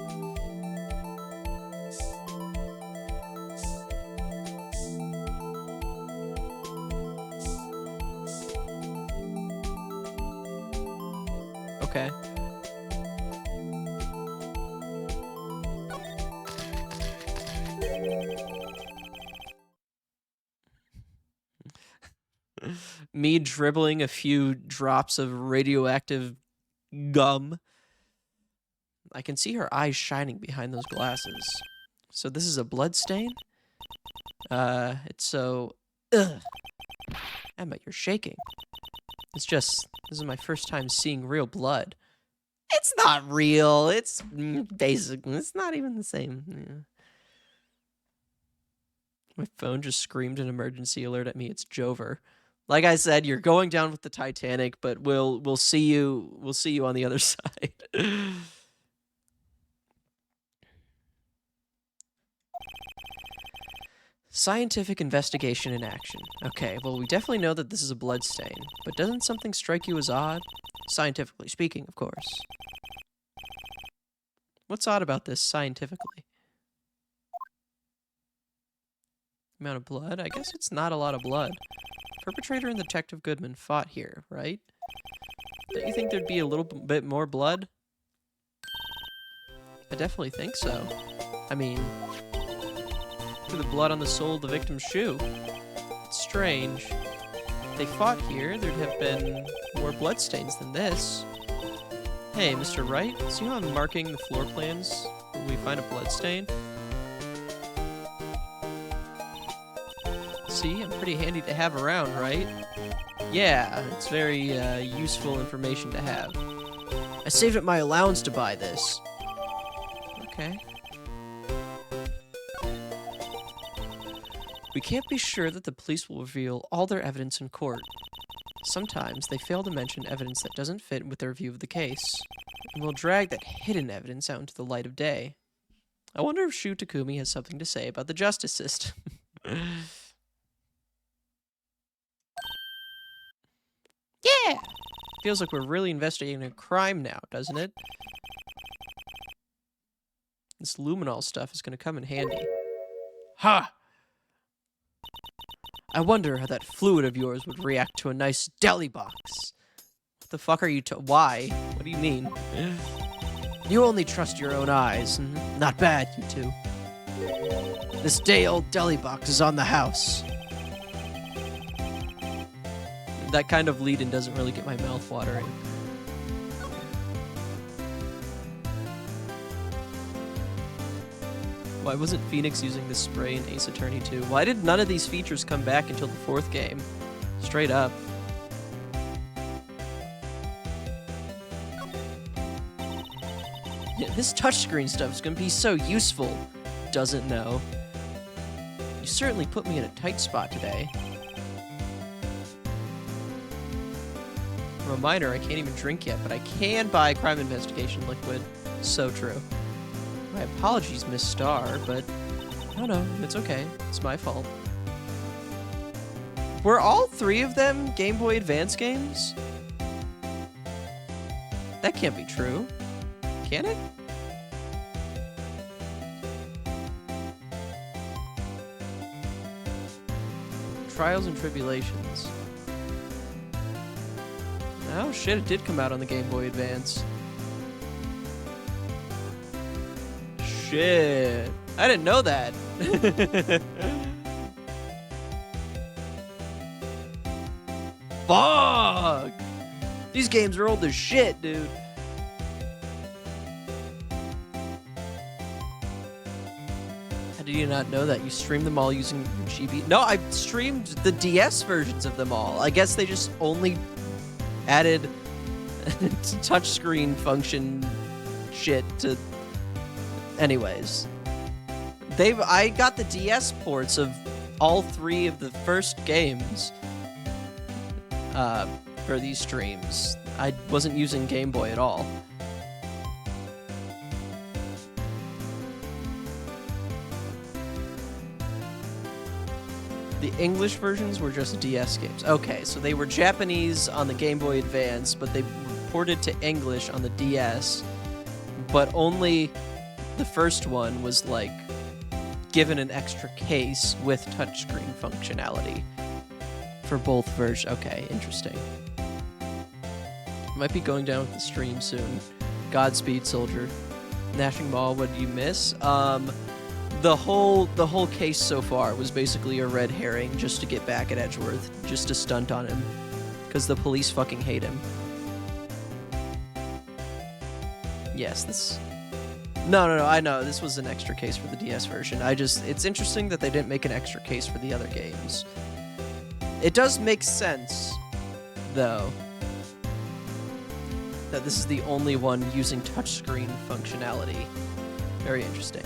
Okay. Me dribbling a few drops of radioactive gum. I can see her eyes shining behind those glasses. So this is a blood stain? It's so... Ugh. Emma, you're shaking. It's just... This is my first time seeing real blood. It's not real. It's basic. It's not even the same. Yeah. My phone just screamed an emergency alert at me. It's Jover. Like I said, you're going down with the Titanic, but we'll see you on the other side. Scientific investigation in action. Okay, well, we definitely know that this is a blood stain, but doesn't something strike you as odd? Scientifically speaking, of course. What's odd about this scientifically? Amount of blood? I guess it's not a lot of blood. Perpetrator and Detective Goodman fought here, right? Don't you think there'd be a little bit more blood? I definitely think so. I mean, look at the blood on the sole of the victim's shoe. It's strange. If they fought here, there'd have been more bloodstains than this. Hey, Mr. Wright, see how I'm marking the floor plans when we find a bloodstain? See, I'm pretty handy to have around, right? Yeah, it's very useful information to have. I saved up my allowance to buy this. Okay. We can't be sure that the police will reveal all their evidence in court. Sometimes they fail to mention evidence that doesn't fit with their view of the case, and will drag that hidden evidence out into the light of day. I wonder if Shu Takumi has something to say about the justice system. Yeah! Feels like we're really investigating a crime now, doesn't it? This luminol stuff is going to come in handy. Ha! I wonder how that fluid of yours would react to a nice deli box. What the fuck are you why? What do you mean? You only trust your own eyes. Not bad, you two. This day-old deli box is on the house. That kind of lead-in doesn't really get my mouth watering. Why wasn't Phoenix using this spray in Ace Attorney 2? Why did none of these features come back until the 4th game? Straight up. Yeah, this touchscreen stuff is gonna be so useful. Doesn't know. You certainly put me in a tight spot today. I'm a minor, I can't even drink yet, but I can buy crime investigation liquid. So true. My apologies, Miss Star, but no, it's okay. It's my fault. Were all 3 of them Game Boy Advance games? That can't be true. Can it? Trials and Tribulations. Oh shit, it did come out on the Game Boy Advance. Shit. I didn't know that. Fuck! These games are old as shit, dude. How did you not know that? You streamed them all using your GB? No, I streamed the DS versions of them all. I guess they just only added touchscreen function shit to... Anyways. I got the DS ports of all 3 of the first games for these streams. I wasn't using Game Boy at all. The English versions were just DS games. Okay, so they were Japanese on the Game Boy Advance, but they ported to English on the DS. But only the first one was, like, given an extra case with touchscreen functionality for both versions. Okay, interesting. Might be going down with the stream soon. Godspeed, soldier. Gnashing Mall, what did you miss? the whole case so far was basically a red herring just to get back at Edgeworth, just to stunt on him, because the police fucking hate him. Yes, this... No, I know, this was an extra case for the DS version. It's interesting that they didn't make an extra case for the other games. It does make sense, though, that this is the only one using touchscreen functionality. Very interesting.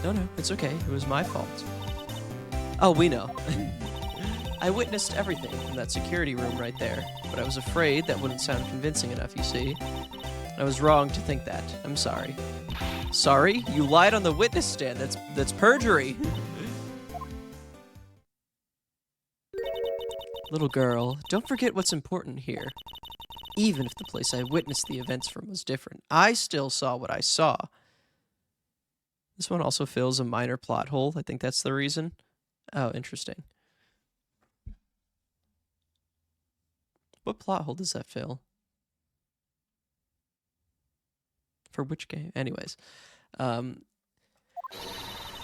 No, it's okay. It was my fault. Oh, we know. I witnessed everything from that security room right there, but I was afraid that wouldn't sound convincing enough, you see. I was wrong to think that. I'm sorry. Sorry? You lied on the witness stand. That's perjury. Little girl, don't forget what's important here. Even if the place I witnessed the events from was different, I still saw what I saw. This one also fills a minor plot hole. I think that's the reason. Oh, interesting. What plot hole does that fill? For which game? Anyways.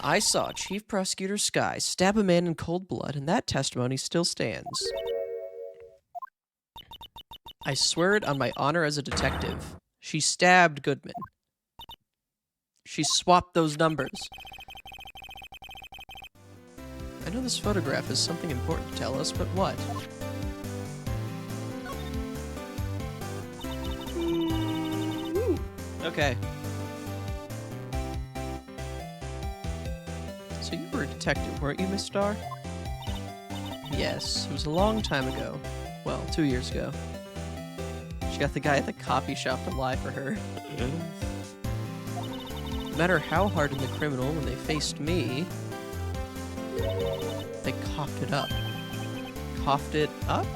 I saw Chief Prosecutor Skye stab a man in cold blood, and that testimony still stands. I swear it on my honor as a detective. She stabbed Goodman. She swapped those numbers. I know this photograph is something important to tell us, but what? Okay. So you were a detective, weren't you, Miss Starr? Yes, it was a long time ago. Well, 2 years ago. She got the guy at the coffee shop to lie for her. No matter how hardened the criminal, when they faced me, they coughed it up. Coughed it up?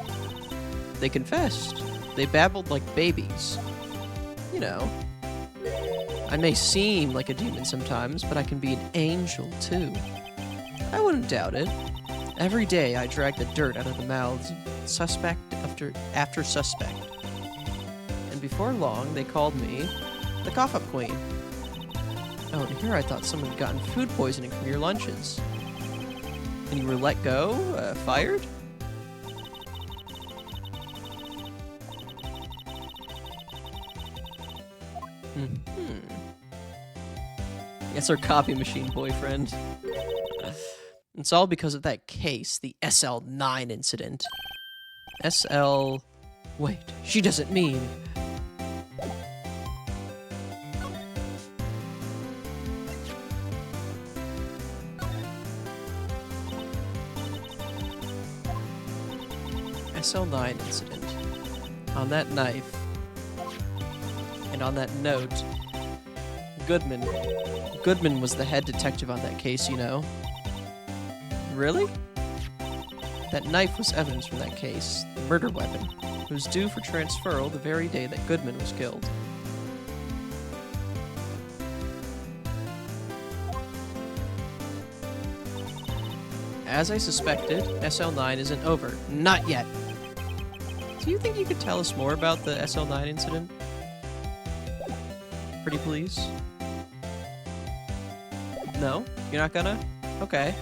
They confessed. They babbled like babies. You know. I may seem like a demon sometimes, but I can be an angel, too. I wouldn't doubt it. Every day I drag the dirt out of the mouths of suspect after suspect. And before long, they called me the Cough-Up Queen. Oh, and here I thought someone had gotten food poisoning from your lunches. And you were let go? Fired? It's our copy machine boyfriend. It's all because of that case, the SL9 incident. SL... Wait, she doesn't mean... SL9 incident. On that knife. And on that note... Goodman was the head detective on that case, you know. Really? That knife was evidence from that case, the murder weapon. It was due for transferal the very day that Goodman was killed. As I suspected, SL9 isn't over. Not yet! Do you think you could tell us more about the SL9 incident? Pretty please? No? You're not gonna? Okay.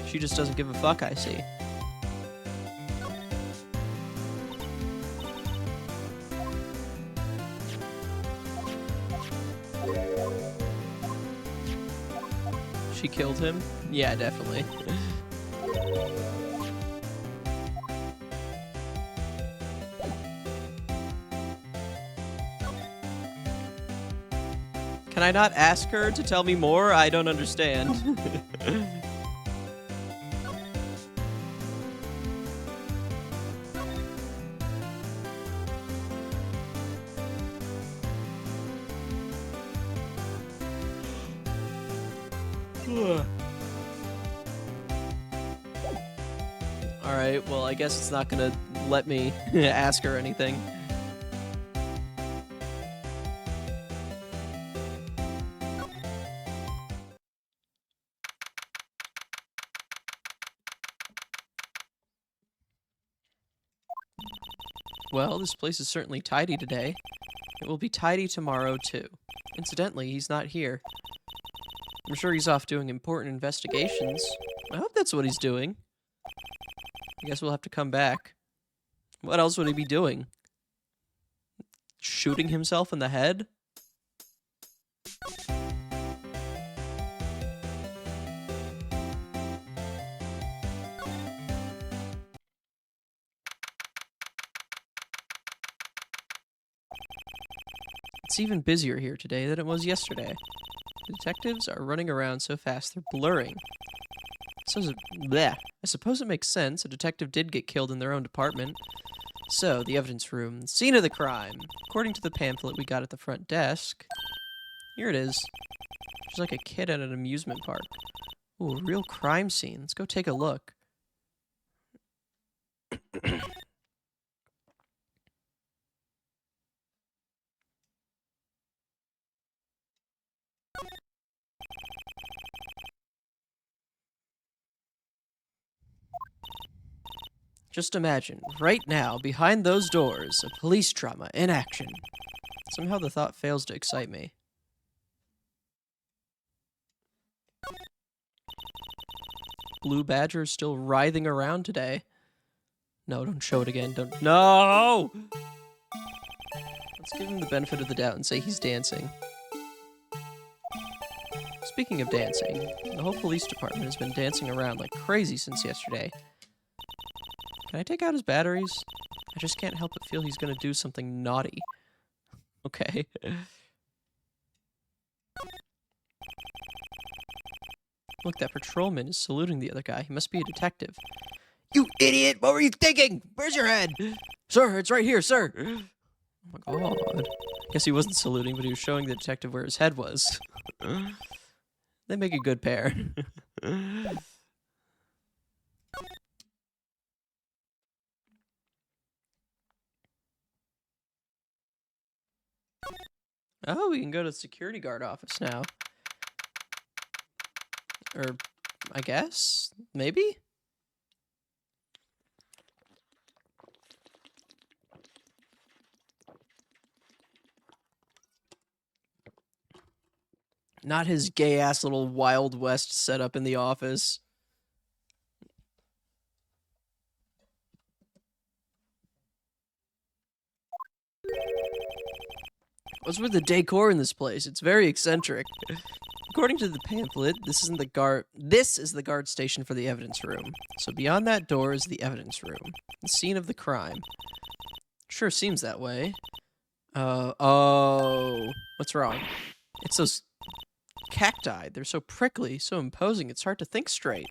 She just doesn't give a fuck, I see. She killed him? Yeah, definitely. Can I not ask her to tell me more? I don't understand. Alright, well, I guess it's not gonna let me ask her anything. Well, this place is certainly tidy today. It will be tidy tomorrow, too. Incidentally, he's not here. I'm sure he's off doing important investigations. I hope that's what he's doing. I guess we'll have to come back. What else would he be doing? Shooting himself in the head? It's even busier here today than it was yesterday. The detectives are running around so fast they're blurring. Bleh. I suppose it makes sense. A detective did get killed in their own department. So, the evidence room. Scene of the crime. According to the pamphlet we got at the front desk. Here it is. She's like a kid at an amusement park. Ooh, a real crime scene. Let's go take a look. Just imagine, right now, behind those doors, a police drama in action. Somehow the thought fails to excite me. Blue Badger is still writhing around today. No, don't show it again. Don't. No! Let's give him the benefit of the doubt and say he's dancing. Speaking of dancing, the whole police department has been dancing around like crazy since yesterday. Can I take out his batteries? I just can't help but feel he's gonna do something naughty. Okay. Look, that patrolman is saluting the other guy. He must be a detective. You idiot! What were you thinking? Where's your head? Sir, it's right here, sir! Oh my god. I guess he wasn't saluting, but he was showing the detective where his head was. They make a good pair. Oh, we can go to the security guard office now. Or, I guess? Maybe? Not his gay-ass little Wild West setup in the office. What's with the decor in this place? It's very eccentric. According to the pamphlet, this is the guard station for the evidence room. So beyond that door is the evidence room, the scene of the crime. Sure seems that way. Oh, what's wrong? It's those cacti. They're so prickly, so imposing, it's hard to think straight.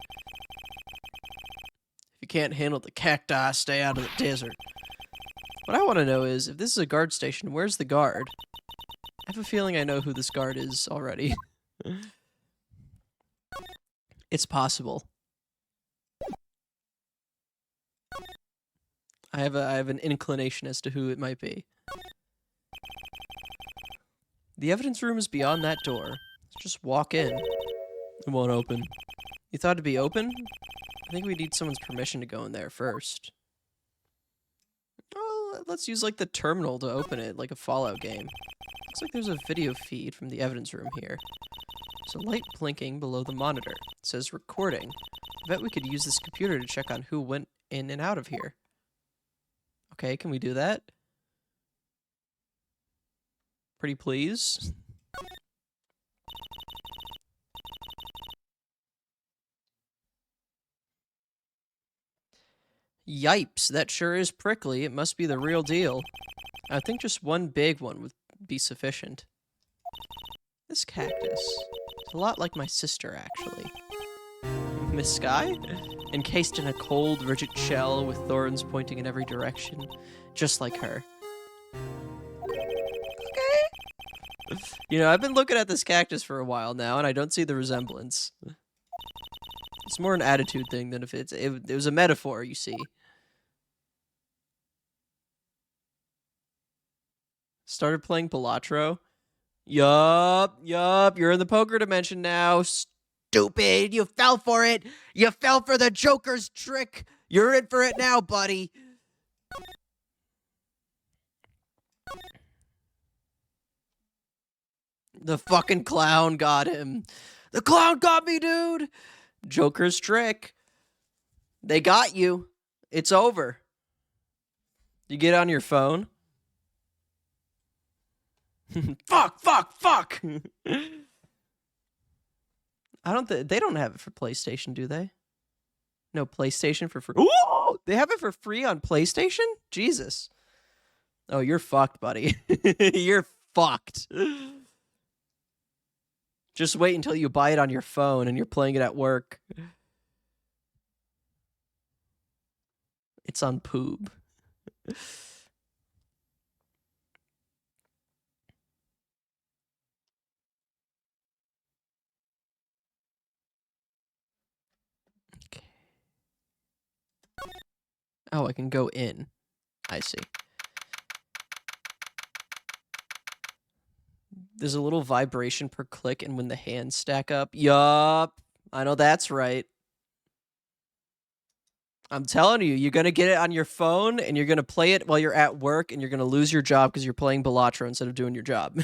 If you can't handle the cacti, stay out of the desert. What I want to know is, if this is a guard station, where's the guard? I have a feeling I know who this guard is already. It's possible. I have an inclination as to who it might be. The evidence room is beyond that door. Let's just walk in. It won't open. You thought it'd be open? I think we need someone's permission to go in there first. Oh, let's use like the terminal to open it, like a Fallout game. Looks like there's a video feed from the evidence room here. There's a light blinking below the monitor. It says recording. I bet we could use this computer to check on who went in and out of here. Okay, can we do that? Pretty please? Yipes, that sure is prickly. It must be the real deal. I think just one big one would be sufficient. This cactus. It's a lot like my sister, actually. Miss Sky? Encased in a cold, rigid shell with thorns pointing in every direction. Just like her. Okay. You know, I've been looking at this cactus for a while now, and I don't see the resemblance. It's more an attitude thing than if it was a metaphor, you see. Started playing Balatro. Yup, you're in the poker dimension now. Stupid, you fell for it. You fell for the Joker's trick. You're in for it now, buddy. The fucking clown got him. The clown got me, dude. Joker's trick. They got you. It's over. You get on your phone. Fuck. I don't think they don't have it for PlayStation, do they? No, PlayStation for free. Ooh, they have it for free on PlayStation? Jesus. Oh, you're fucked, buddy. You're fucked. Just wait until you buy it on your phone and you're playing it at work. It's on Poob. Okay. Oh, I can go in. I see. There's a little vibration per click and when the hands stack up. Yup. I know that's right. I'm telling you, you're going to get it on your phone and you're going to play it while you're at work and you're going to lose your job because you're playing Balatro instead of doing your job.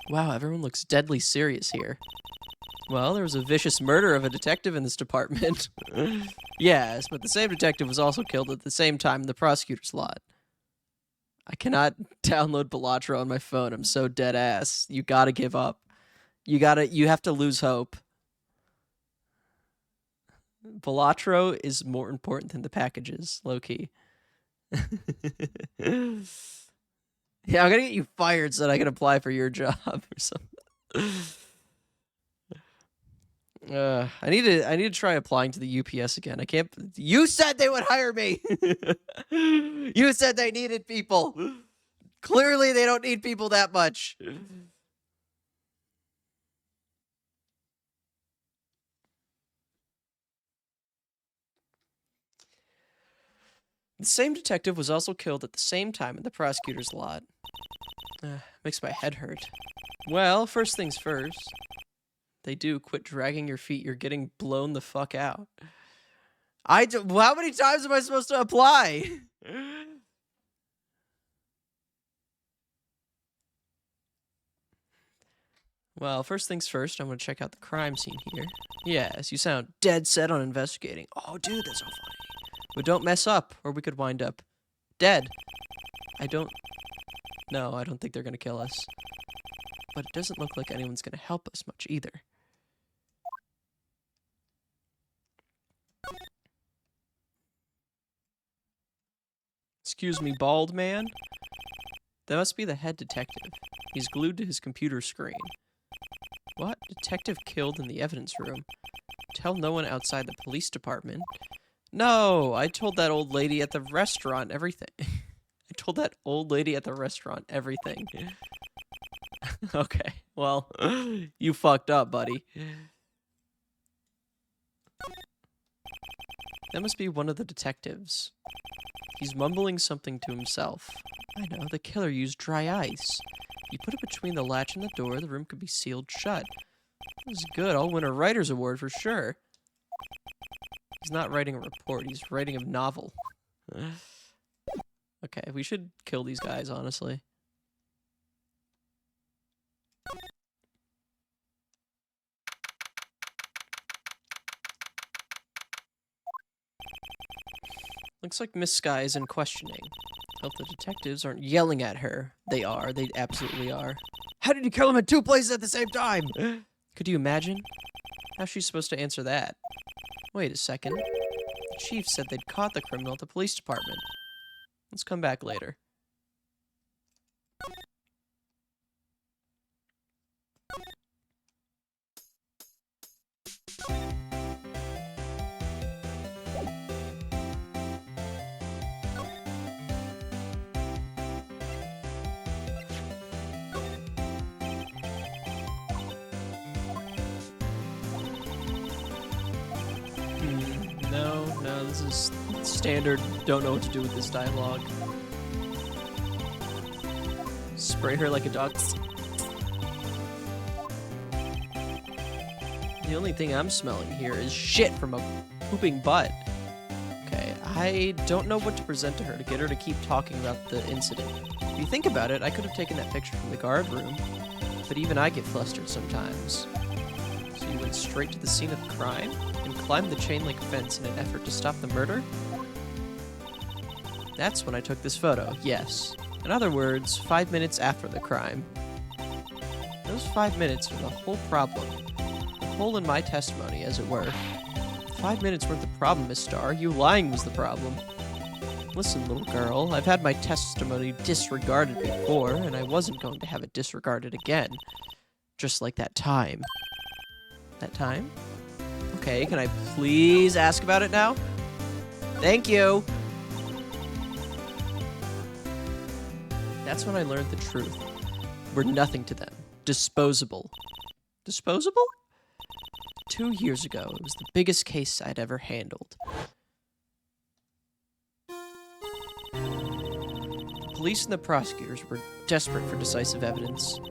Wow, everyone looks deadly serious here. Well, there was a vicious murder of a detective in this department. Yes, but the same detective was also killed at the same time in the prosecutor's lot. I cannot download Balatro on my phone. I'm so dead ass. You gotta give up. You have to lose hope. Balatro is more important than the packages, low-key. Yeah, I'm gonna get you fired so that I can apply for your job or something. I need to try applying to the UPS again. I can't. You said they would hire me. You said they needed people. Clearly, they don't need people that much. The same detective was also killed at the same time in the prosecutor's lot. Makes my head hurt. Well, first things first. They do. Quit dragging your feet. You're getting blown the fuck out. How many times am I supposed to apply? Well, first things first, I'm going to check out the crime scene here. Yes, you sound dead set on investigating. Oh, dude, that's so funny. But don't mess up, or we could wind up dead. No, I don't think they're going to kill us. But it doesn't look like anyone's going to help us much either. Excuse me, bald man? That must be the head detective. He's glued to his computer screen. What? Detective killed in the evidence room. Tell no one outside the police department. No, I told that old lady at the restaurant everything. I told that old lady at the restaurant everything. Okay, well, you fucked up, buddy. That must be one of the detectives. He's mumbling something to himself. I know, the killer used dry ice. You put it between the latch and the door, the room could be sealed shut. This is good, I'll win a writer's award for sure. He's not writing a report, he's writing a novel. Okay, we should kill these guys, honestly. Looks like Miss Sky is in questioning. Hope the detectives aren't yelling at her. They are. They absolutely are. How did you kill him in 2 places at the same time? Could you imagine? How's she supposed to answer that? Wait a second. The chief said they'd caught the criminal at the police department. Let's come back later. No, this is standard, don't know what to do with this dialogue. Spray her like a dog. The only thing I'm smelling here is shit from a pooping butt. Okay, I don't know what to present to her to get her to keep talking about the incident. If you think about it, I could have taken that picture from the guard room, but even I get flustered sometimes. So you went straight to the scene of the crime and climbed the chain link fence in an effort to stop the murder? That's when I took this photo, yes. In other words, 5 minutes after the crime. Those 5 minutes are the whole problem. The hole in my testimony, as it were. 5 minutes weren't the problem, Miss Starr. You lying was the problem. Listen, little girl, I've had my testimony disregarded before, and I wasn't going to have it disregarded again. Just like that time. That time? Okay, can I please ask about it now? Thank you! That's when I learned the truth. We're nothing to them. Disposable. Disposable? 2 years ago, it was the biggest case I'd ever handled. The police and the prosecutors were desperate for decisive evidence.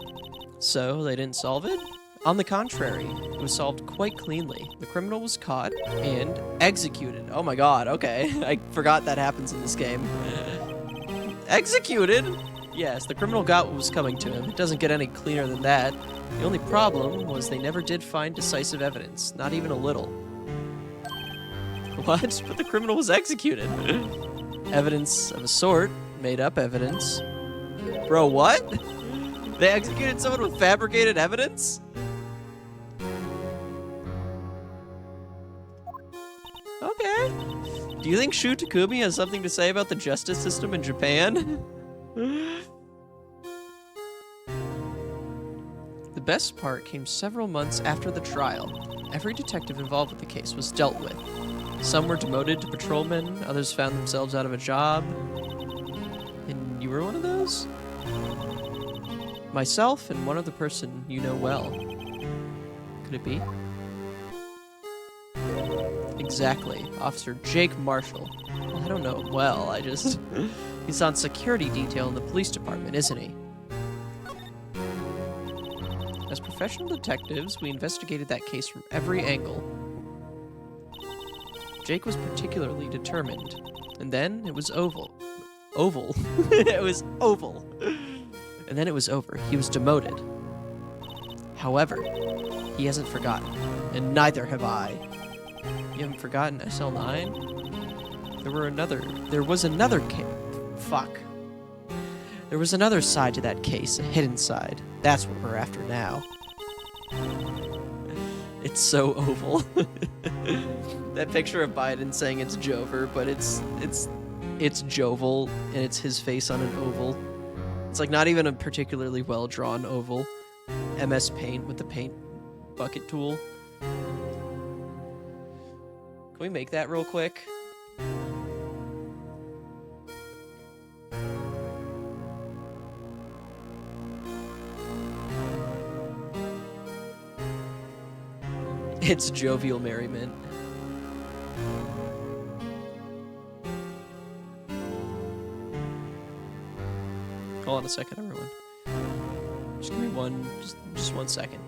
So, they didn't solve it? On the contrary, it was solved quite cleanly. The criminal was caught and executed. Oh my god, okay. I forgot that happens in this game. Executed? Yes, the criminal got what was coming to him. It doesn't get any cleaner than that. The only problem was they never did find decisive evidence, not even a little. What? But the criminal was executed. Evidence of a sort, made up evidence. Bro, what? They executed someone with fabricated evidence? Okay. Do you think Shu Takumi has something to say about the justice system in Japan? The best part came several months after the trial. Every detective involved with the case was dealt with. Some were demoted to patrolmen, others found themselves out of a job. And you were one of those? Myself and one other person you know well. Could it be? Exactly. Officer Jake Marshall. Well, I don't know him well, he's on security detail in the police department, isn't he? As professional detectives, we investigated that case from every angle. Jake was particularly determined. And then it was oval. It was oval. And then it was over. He was demoted. However, he hasn't forgotten. And neither have I. You haven't forgotten SL9? There was another case. Fuck. There was another side to that case, a hidden side. That's what we're after now. It's so oval. That picture of Biden saying it's Jover, but it's Jovel, and it's his face on an oval. It's like not even a particularly well-drawn oval. MS Paint with the paint bucket tool. Can we make that real quick? It's jovial merriment. Hold on a second, everyone. Just give me just 1 second.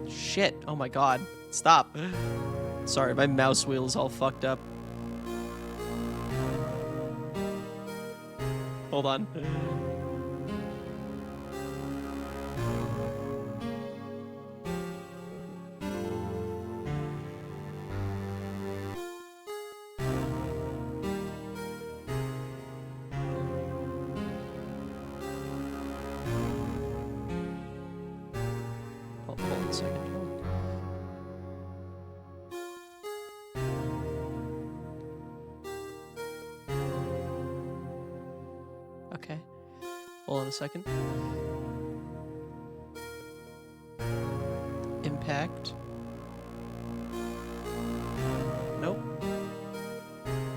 Shit. Oh my god. Stop. Sorry, my mouse wheel is all fucked up. Hold on. Hold on a second. Okay. Hold on a second. Impact. Nope.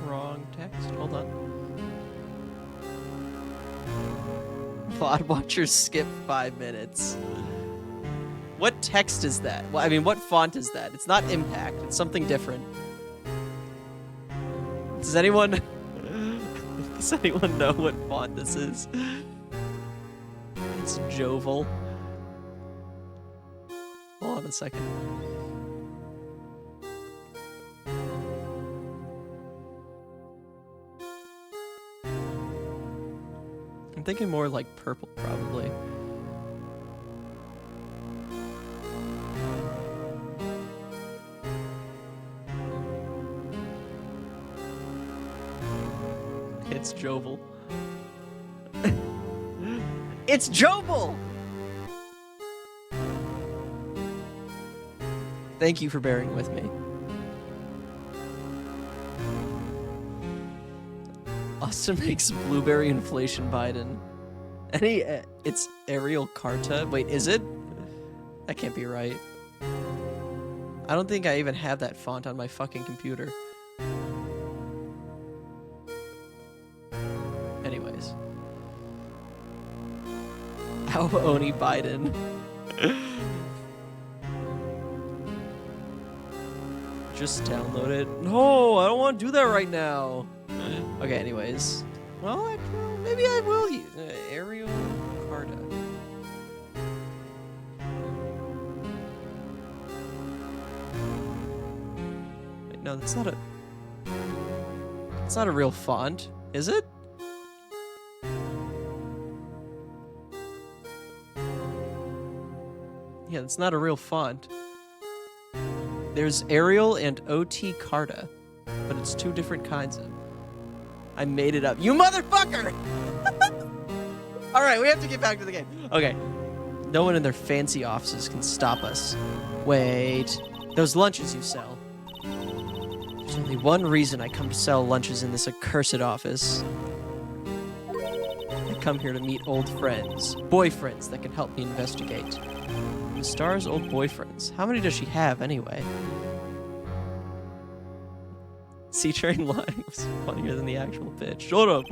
Wrong text. Hold on. VOD watchers skip 5 minutes. What text is that? Well, I mean, what font is that? It's not Impact. It's something different. Does anyone... Does anyone know what font this is? It's Jovel. Hold on a second. I'm thinking more like purple, probably. It's Jovel. It's Jovel! Thank you for bearing with me. Austin makes blueberry inflation Biden. Any, it's Arial Carta. Wait, is it? That can't be right. I don't think I even have that font on my fucking computer. Anyways. How Oni Biden. Just download it. No, I don't want to do that right now. Okay, anyways. Well, maybe I will use Arial Carta. Wait, no, that's not a... It's not a real font, is it? Yeah, it's not a real font. There's Arial and OT Carta, but it's two different kinds of... I made it up. You motherfucker! Alright, we have to get back to the game. Okay. No one in their fancy offices can stop us. Wait. Those lunches you sell. There's only one reason I come to sell lunches in this accursed office. I come here to meet old friends. Boyfriends that can help me investigate. The Star's old boyfriends. How many does she have, anyway? C-Train line was funnier than the actual pitch. Shut up!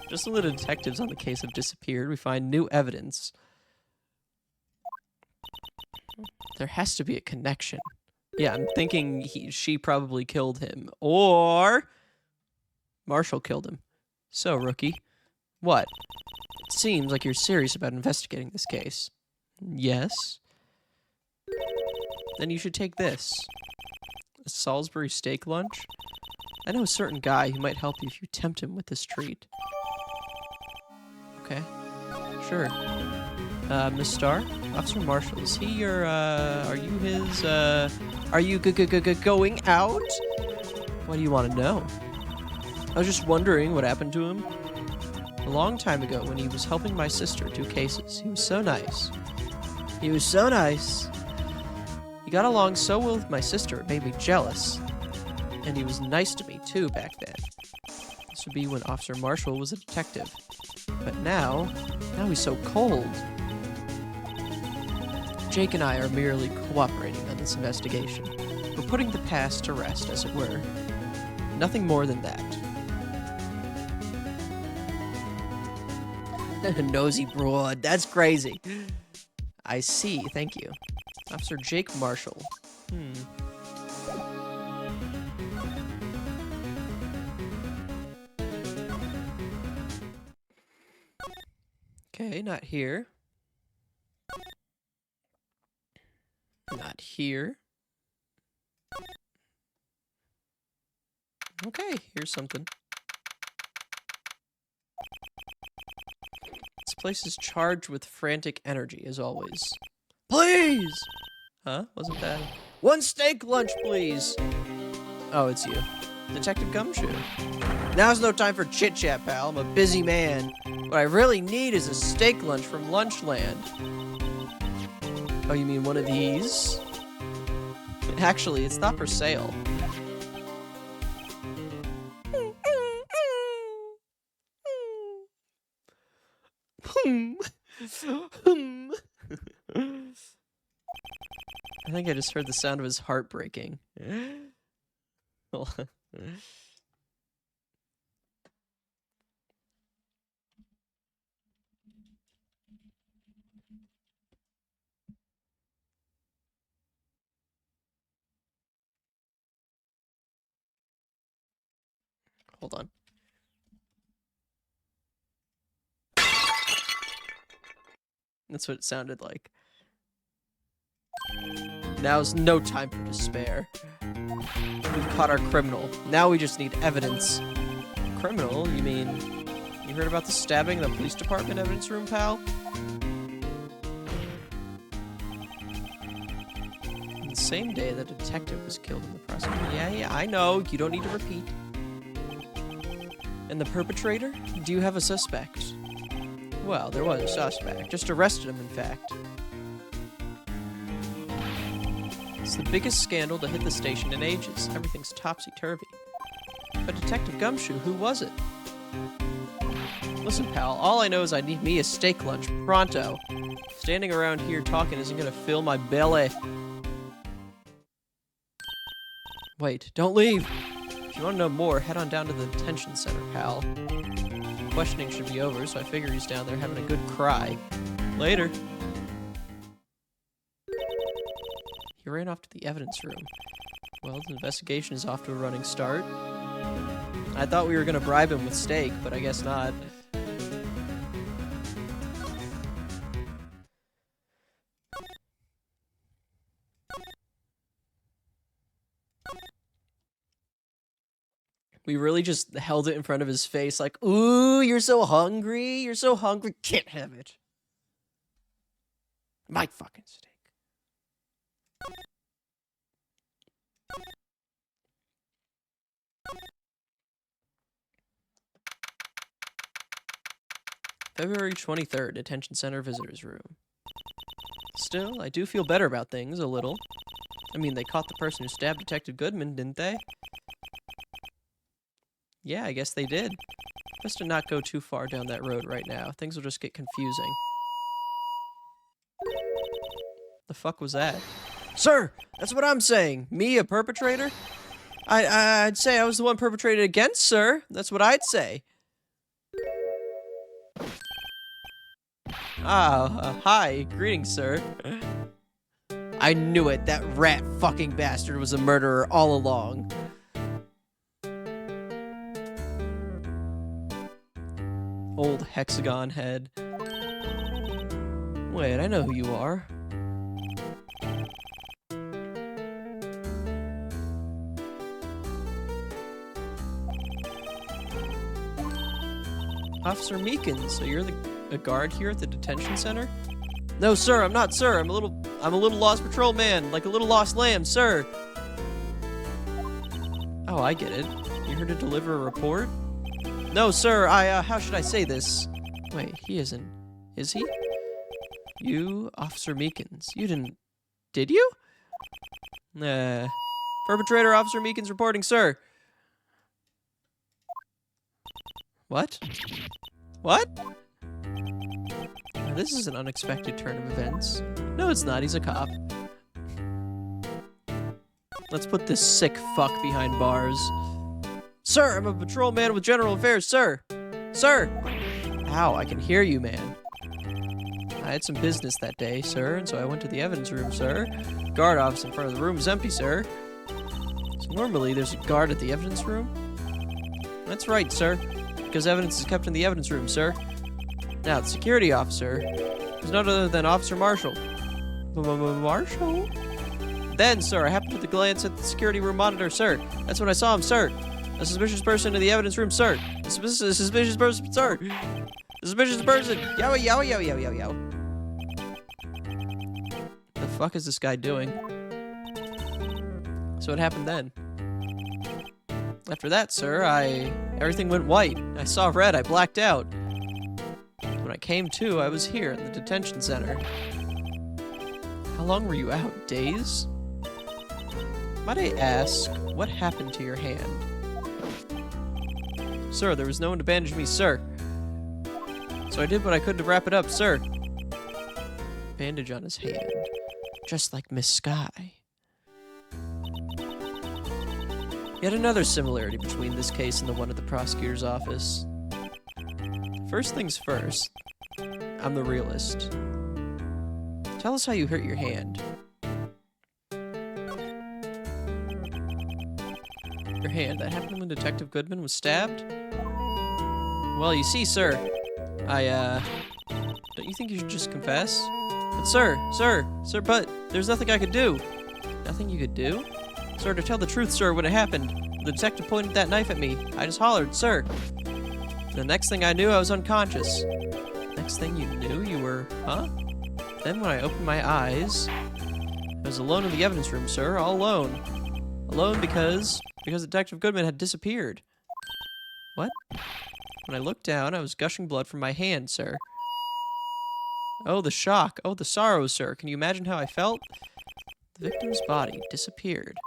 Just when the detectives on the case have disappeared, we find new evidence. There has to be a connection. Yeah, I'm thinking she probably killed him. Or... Marshall killed him. So, rookie. What? It seems like you're serious about investigating this case. Yes? Then you should take this. A Salisbury steak lunch? I know a certain guy who might help you if you tempt him with this treat. Okay. Sure. Miss Starr? Officer Marshall, is he your, are you his, are you going out? What do you want to know? I was just wondering what happened to him. A long time ago when he was helping my sister do cases, he was so nice. He was so nice. He got along so well with my sister, it made me jealous. And he was nice to me, too, back then. This would be when Officer Marshall was a detective. But now he's so cold. Jake and I are merely cooperating on this investigation. We're putting the past to rest, as it were. Nothing more than that. Nosy broad, that's crazy. I see, thank you. Officer Jake Marshall. Okay, not here. Not here. Okay, here's something. This place is charged with frantic energy, as always. Please! Huh? Wasn't that? One steak lunch, please! Oh, it's you. Detective Gumshoe. Now's no time for chit-chat, pal. I'm a busy man. What I really need is a steak lunch from Lunchland. Oh, you mean one of these? Actually, it's not for sale. I think I just heard the sound of his heart breaking. Hold on. That's what it sounded like. Now's no time for despair. We've caught our criminal. Now we just need evidence. Criminal? You mean... You heard about the stabbing in the police department evidence room, pal? On the same day, the detective was killed in the prosecution. Yeah, I know. You don't need to repeat. And the perpetrator? Do you have a suspect? Well, there was a suspect. Just arrested him, in fact. It's the biggest scandal to hit the station in ages. Everything's topsy-turvy. But Detective Gumshoe, who was it? Listen, pal, all I know is I need me a steak lunch, pronto. Standing around here talking isn't gonna fill my belly. Wait, don't leave! If you want to know more, head on down to the detention center, pal. Questioning should be over, so I figure he's down there having a good cry. Later. He ran off to the evidence room. Well, the investigation is off to a running start. I thought we were gonna bribe him with steak, but I guess not. We really just held it in front of his face like, ooh, you're so hungry. You're so hungry. Can't have it. My fucking steak. February 23rd, Detention Center Visitors Room. Still, I do feel better about things, a little. I mean, they caught the person who stabbed Detective Goodman, didn't they? Yeah, I guess they did. Best to not go too far down that road right now. Things will just get confusing. The fuck was that? Sir! That's what I'm saying! Me, a perpetrator? I'd say I was the one perpetrated against, sir! That's what I'd say. Hi. Greetings, sir. I knew it! That rat fucking bastard was a murderer all along. Old hexagon head. Wait, I know who you are. Officer Meekins, so you're a guard here at the detention center? No, sir, I'm not, sir. I'm a little lost patrol man, like a little lost lamb, sir. Oh, I get it. You here to deliver a report? No, sir, how should I say this? Wait, he isn't. Is he? You, Officer Meekins. You didn't... Did you? Perpetrator, Officer Meekins reporting, sir. What? What? This is an unexpected turn of events. No, it's not. He's a cop. Let's put this sick fuck behind bars. Sir, I'm a patrolman with general affairs, sir! Sir! Ow, I can hear you, man. I had some business that day, sir, and so I went to the evidence room, sir. Guard office in front of the room is empty, sir. So normally there's a guard at the evidence room? That's right, sir. Because evidence is kept in the evidence room, sir. Now, the security officer is none other than Officer Marshall. Marshall? Then, sir, I happened to glance at the security room monitor, sir. That's when I saw him, sir. A suspicious person in the evidence room, sir. A suspicious person, sir. A suspicious person. Yowie, yowie, yowie, yowie, yowie. The fuck is this guy doing? So what happened then? After that, sir, everything went white. I saw red. I blacked out. When I came to, I was here in the detention center. How long were you out? Days? Might I ask, what happened to your hand? Sir, there was no one to bandage me, sir. So I did what I could to wrap it up, sir. Bandage on his hand. Just like Miss Sky. Yet another similarity between this case and the one at the prosecutor's office. First things first. I'm the realist. Tell us how you hurt your hand. your hand. That happened when Detective Goodman was stabbed? Well, you see, sir, don't you think you should just confess? But sir, but there's nothing I could do. Nothing you could do? Sir, to tell the truth, sir, when it happened, the detective pointed that knife at me. I just hollered, sir. The next thing I knew, I was unconscious. Next thing you knew, you were, huh? Then when I opened my eyes, I was alone in the evidence room, sir, all alone. Alone because Detective Goodman had disappeared. What? When I looked down, I was gushing blood from my hand, sir. Oh, the shock. Oh, the sorrow, sir. Can you imagine how I felt? The victim's body disappeared.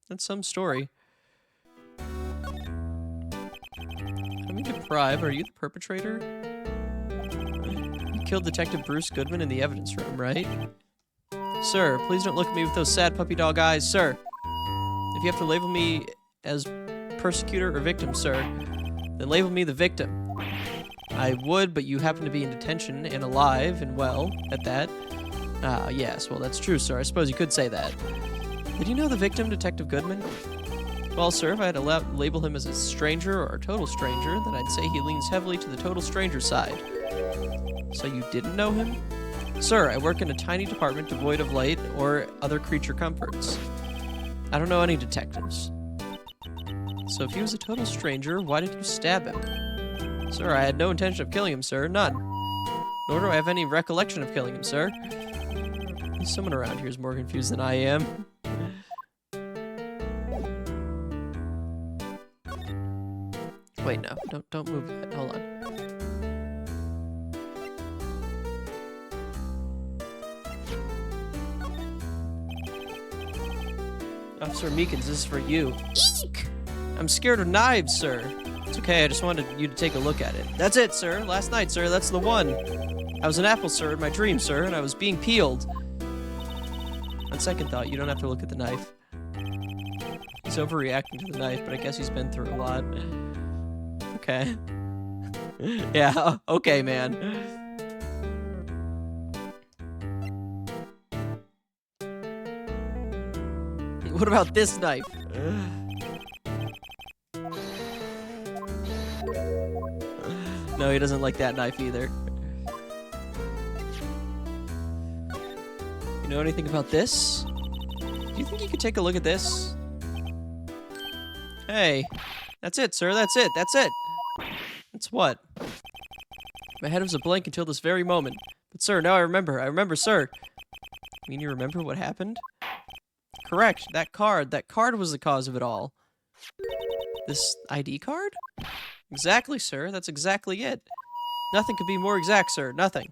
That's some story. I mean to pry, but are you the perpetrator? You killed Detective Bruce Goodman in the evidence room, right? Sir, please don't look at me with those sad puppy dog eyes, sir. If you have to label me as persecutor or victim, sir, then label me the victim. I would, but you happen to be in detention and alive and well at that. Ah, yes, well, that's true, sir. I suppose you could say that. Did you know the victim, Detective Goodman? Well, sir, if I had to label him as a stranger or a total stranger, then I'd say he leans heavily to the total stranger side. So you didn't know him? Sir, I work in a tiny department devoid of light or other creature comforts. I don't know any detectives. So if he was a total stranger, why did you stab him? Sir, I had no intention of killing him, sir. None. Nor do I have any recollection of killing him, sir. Someone around here is more confused than I am. Wait, no. Don't move yet. Hold on. Officer Meekins, this is for you. Eek! I'm scared of knives, sir. It's okay, I just wanted you to take a look at it. That's it, sir. Last night, sir. That's the one. I was an apple, sir, in my dream, sir, and I was being peeled. On second thought, you don't have to look at the knife. He's overreacting to the knife, but I guess he's been through a lot. Okay. Yeah, okay, man. What about this knife? No, he doesn't like that knife either. You know anything about this? Do you think you could take a look at this? Hey, that's it, sir. That's it. That's it. That's what? My head was a blank until this very moment. But sir, now I remember. I remember, sir. You mean you remember what happened? Correct. That card. That card was the cause of it all. This ID card? Exactly, sir. That's exactly it. Nothing could be more exact, sir. Nothing.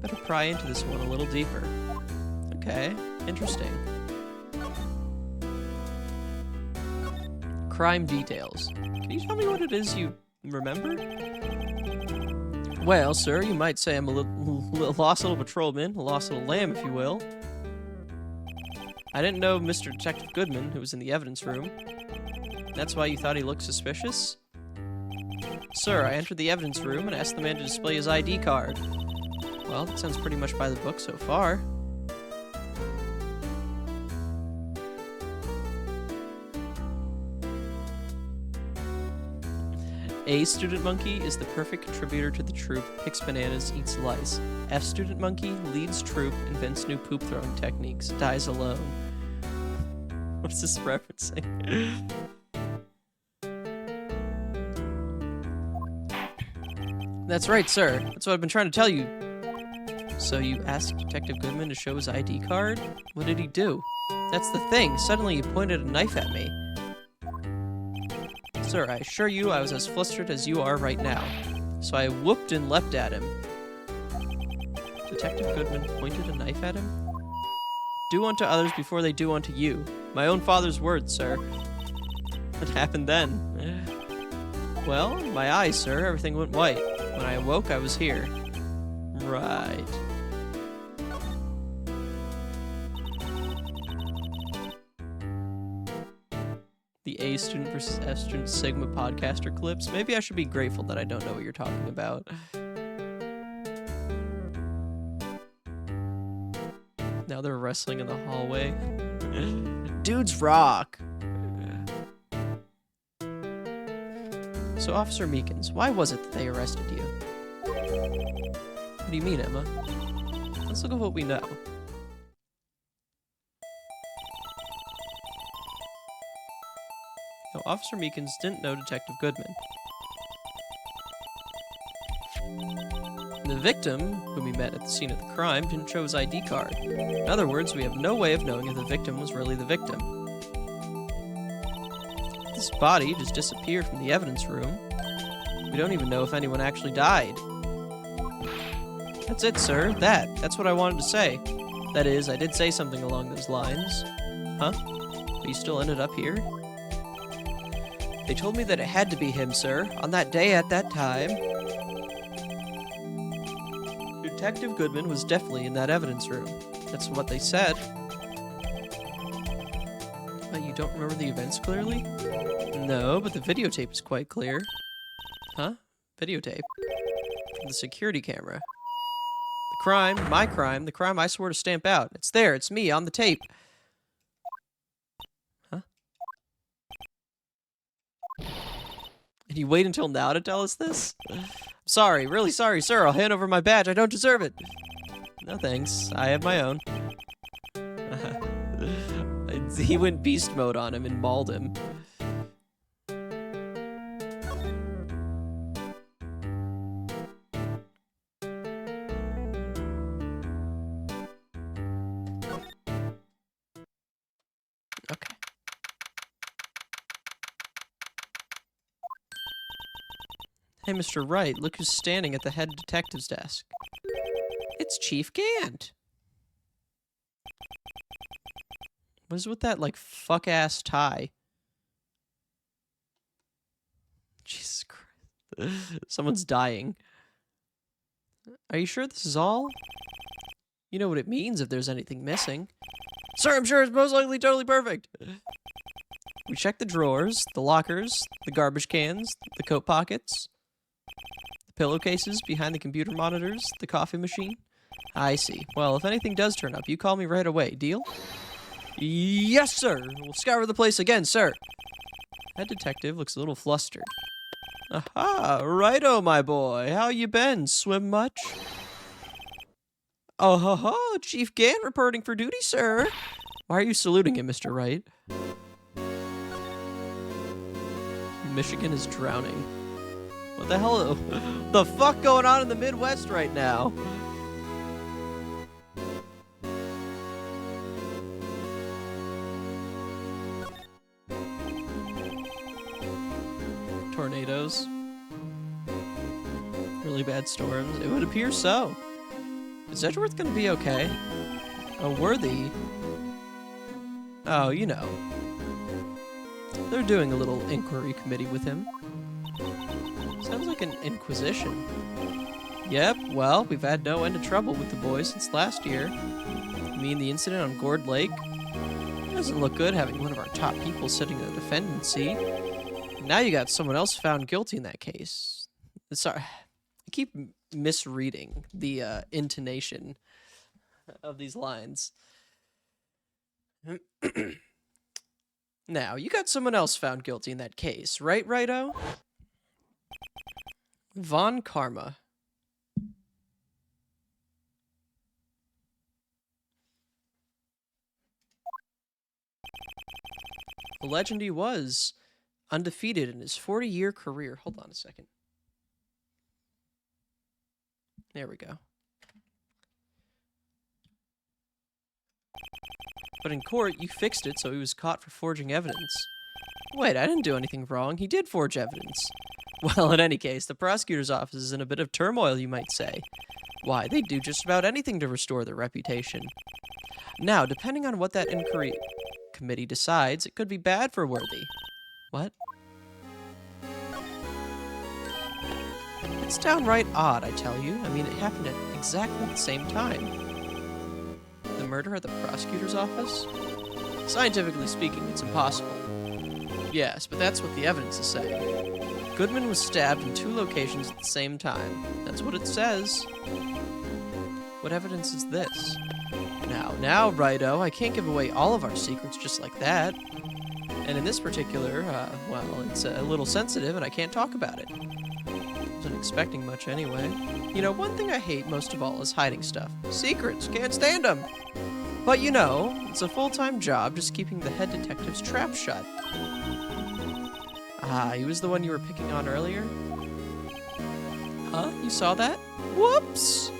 Better pry into this one a little deeper. Okay. Interesting. Crime details. Can you tell me what it is you remember? Well, sir, you might say I'm a lost little patrolman, a lost little lamb, if you will. I didn't know Mr. Detective Goodman, who was in the evidence room. That's why you thought he looked suspicious? Sir, I entered the evidence room and asked the man to display his ID card. Well, that sounds pretty much by the book so far. A student monkey is the perfect contributor to the troop, picks bananas, eats lice. F student monkey leads troop, invents new poop throwing techniques, dies alone. What is this referencing? That's right, sir. That's what I've been trying to tell you. So you asked Detective Goodman to show his ID card? What did he do? That's the thing. Suddenly he pointed a knife at me. Sir, I assure you I was as flustered as you are right now. So I whooped and leapt at him. Detective Goodman pointed a knife at him? Do unto others before they do unto you. My own father's words, sir. What happened then? Well, my eyes, sir. Everything went white. When I awoke, I was here. Right. The A student versus F student Sigma podcaster clips. Maybe I should be grateful that I don't know what you're talking about. Now they're wrestling in the hallway. dudes rock. So, Officer Meekins, why was it that they arrested you? What do you mean, Emma? Let's look at what we know. No, Officer Meekins didn't know Detective Goodman. The victim, whom we met at the scene of the crime, didn't show his ID card. In other words, we have no way of knowing if the victim was really the victim. This body just disappeared from the evidence room. We don't even know if anyone actually died. That's it, sir. That's what I wanted to say. That is, I did say something along those lines. Huh? But you still ended up here? They told me that it had to be him, sir, on that day at that time. Detective Goodman was definitely in that evidence room. That's what they said. But you don't remember the events clearly? No, but the videotape is quite clear. Huh? Videotape? From the security camera. The crime, my crime, the crime I swore to stamp out. It's there, it's me, on the tape. Huh? And you wait until now to tell us this? Sorry, really sorry, sir. I'll hand over my badge. I don't deserve it. No thanks. I have my own. He went beast mode on him and mauled him. Okay. Hey, Mr. Wright, look who's standing at the head detective's desk. It's Chief Gant. What is with that, like, fuck-ass tie? Jesus Christ. Someone's dying. Are you sure this is all? You know what it means if there's anything missing. Sir, I'm sure it's most likely totally perfect. We checked the drawers, the lockers, the garbage cans, the coat pockets, the pillowcases behind the computer monitors, the coffee machine. I see. Well, if anything does turn up, you call me right away. Deal? Yes, sir. We'll scour the place again, sir. That detective looks a little flustered. Aha, righto, my boy. How you been? Swim much? Oh, ho, ho, Chief Gant reporting for duty, sir. Why are you saluting him, Mr. Wright? Michigan is drowning. What the hell? The fuck going on in the Midwest right now? Tornadoes. Really bad storms. It would appear so. Is Edgeworth gonna be okay? Oh, Worthy. Oh, you know. They're doing a little inquiry committee with him. Sounds like an inquisition. Yep, well, we've had no end of trouble with the boys since last year. You mean the incident on Gourd Lake? It doesn't look good having one of our top people sitting in the defendant's seat. Now you got someone else found guilty in that case. Sorry, I keep misreading the intonation of these lines. Now, you got someone else found guilty in that case, right, Righto? Von Karma. The legend he was, undefeated in his 40-year career. Hold on a second. There we go. But in court, you fixed it so he was caught for forging evidence. Wait, I didn't do anything wrong. He did forge evidence. Well, in any case, the prosecutor's office is in a bit of turmoil, you might say. Why, they'd do just about anything to restore their reputation. Now, depending on what that inquiry committee decides, it could be bad for Worthy. What? It's downright odd, I tell you. I mean, it happened at exactly the same time. The murder at the prosecutor's office? Scientifically speaking, it's impossible. Yes, but that's what the evidence is saying. Goodman was stabbed in 2 locations at the same time. That's what it says. What evidence is this? Now, Righto, I can't give away all of our secrets just like that. And in this particular, well, it's a little sensitive and I can't talk about it. Wasn't expecting much anyway. You know, one thing I hate most of all is hiding stuff. Secrets, can't stand them. But you know, it's a full-time job just keeping the head detective's trap shut. Ah, he was the one you were picking on earlier? Huh? You saw that? Whoops!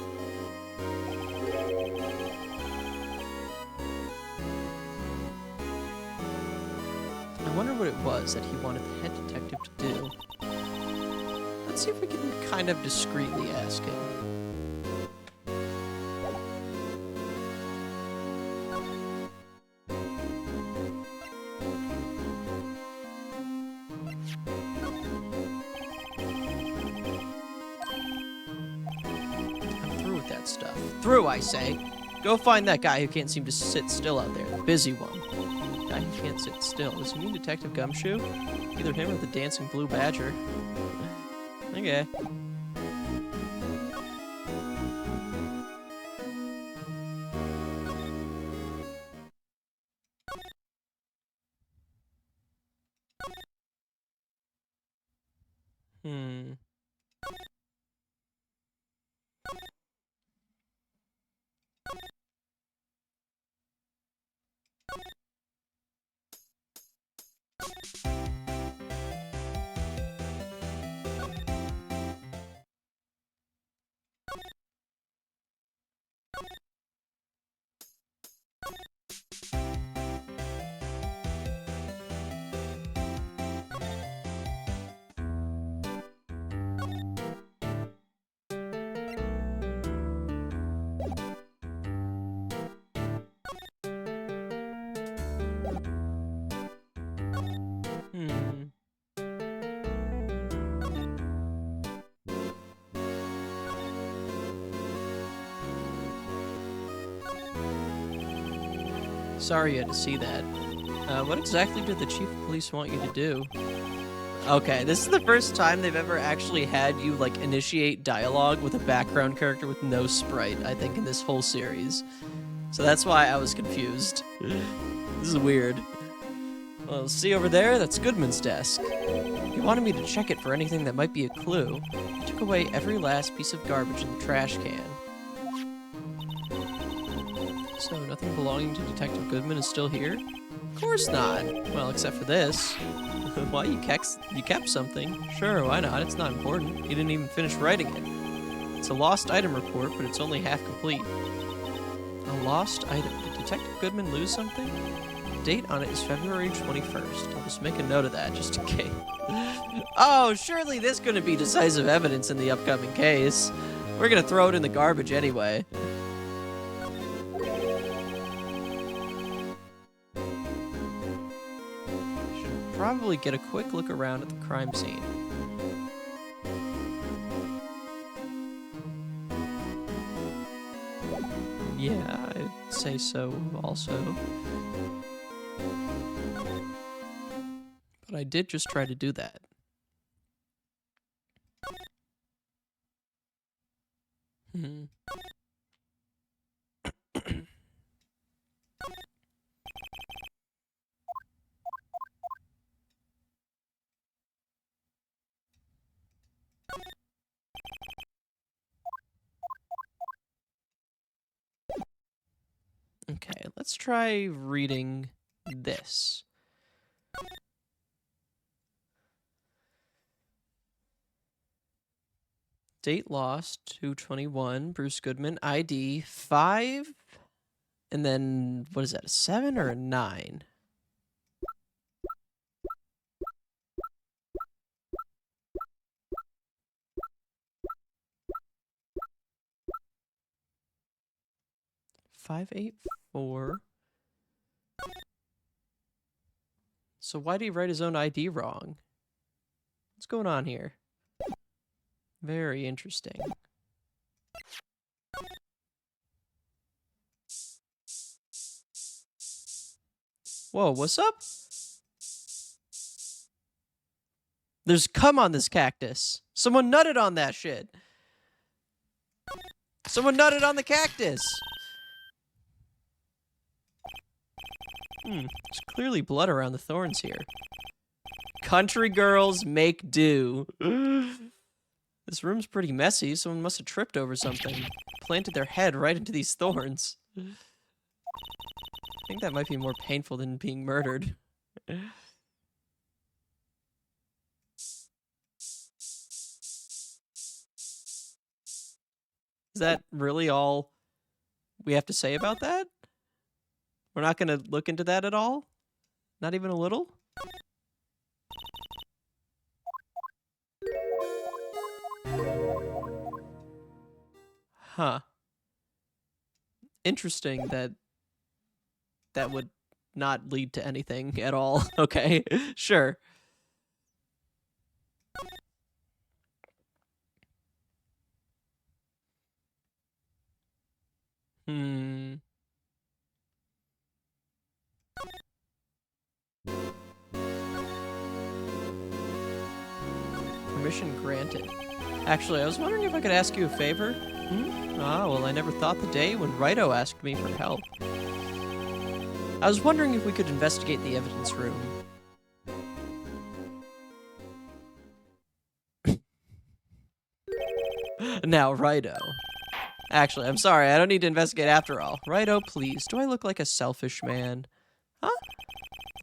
I wonder what it was that he wanted the head detective to do. Let's see if we can kind of discreetly ask him. I'm through with that stuff. Through, I say! Go find that guy who can't seem to sit still out there, the busy one. Guy who can't sit still. Does he mean Detective Gumshoe? Either him or the dancing blue badger. Okay. Hmm. Hmm. Sorry you had to see that. What exactly did the chief of police want you to do? Okay, this is the first time they've ever actually had you, like, initiate dialogue with a background character with no sprite, I think, in this whole series. So that's why I was confused. This is weird. Well, see over there? That's Goodman's desk. He wanted me to check it for anything that might be a clue. He took away every last piece of garbage in the trash can. So, nothing belonging to Detective Goodman is still here? Of course not. Well, except for this. Why, you kept something. Sure, why not? It's not important. You didn't even finish writing it. It's a lost item report, but it's only half complete. A lost item? Did Detective Goodman lose something? The date on it is February 21st. I'll just make a note of that, just in case. Oh, surely this couldn't be decisive evidence in the upcoming case. We're gonna throw it in the garbage anyway. Probably get a quick look around at the crime scene. Yeah, I'd say so also. But I did just try to do that. Hmm. Okay, let's try reading this. Date lost, 2/21, Bruce Goodman, ID 5, and then, what is that, a 7 or a 9? Five, 8, 4. So why did he write his own ID wrong? What's going on here? Very interesting. Whoa, what's up? There's cum on this cactus. Someone nutted on that shit. Someone nutted on the cactus. There's clearly blood around the thorns here. Country girls make do. This room's pretty messy. Someone must have tripped over something. Planted their head right into these thorns. I think that might be more painful than being murdered. Is that really all we have to say about that? We're not going to look into that at all? Not even a little? Huh. Interesting that that would not lead to anything at all. Okay, sure. Permission granted. Actually, I was wondering if I could ask you a favor. Ah, well, I never thought the day when Rido asked me for help. I was wondering if we could investigate the evidence room. Now, Rido. Actually, I'm sorry, I don't need to investigate after all. Rido, please, do I look like a selfish man? Huh?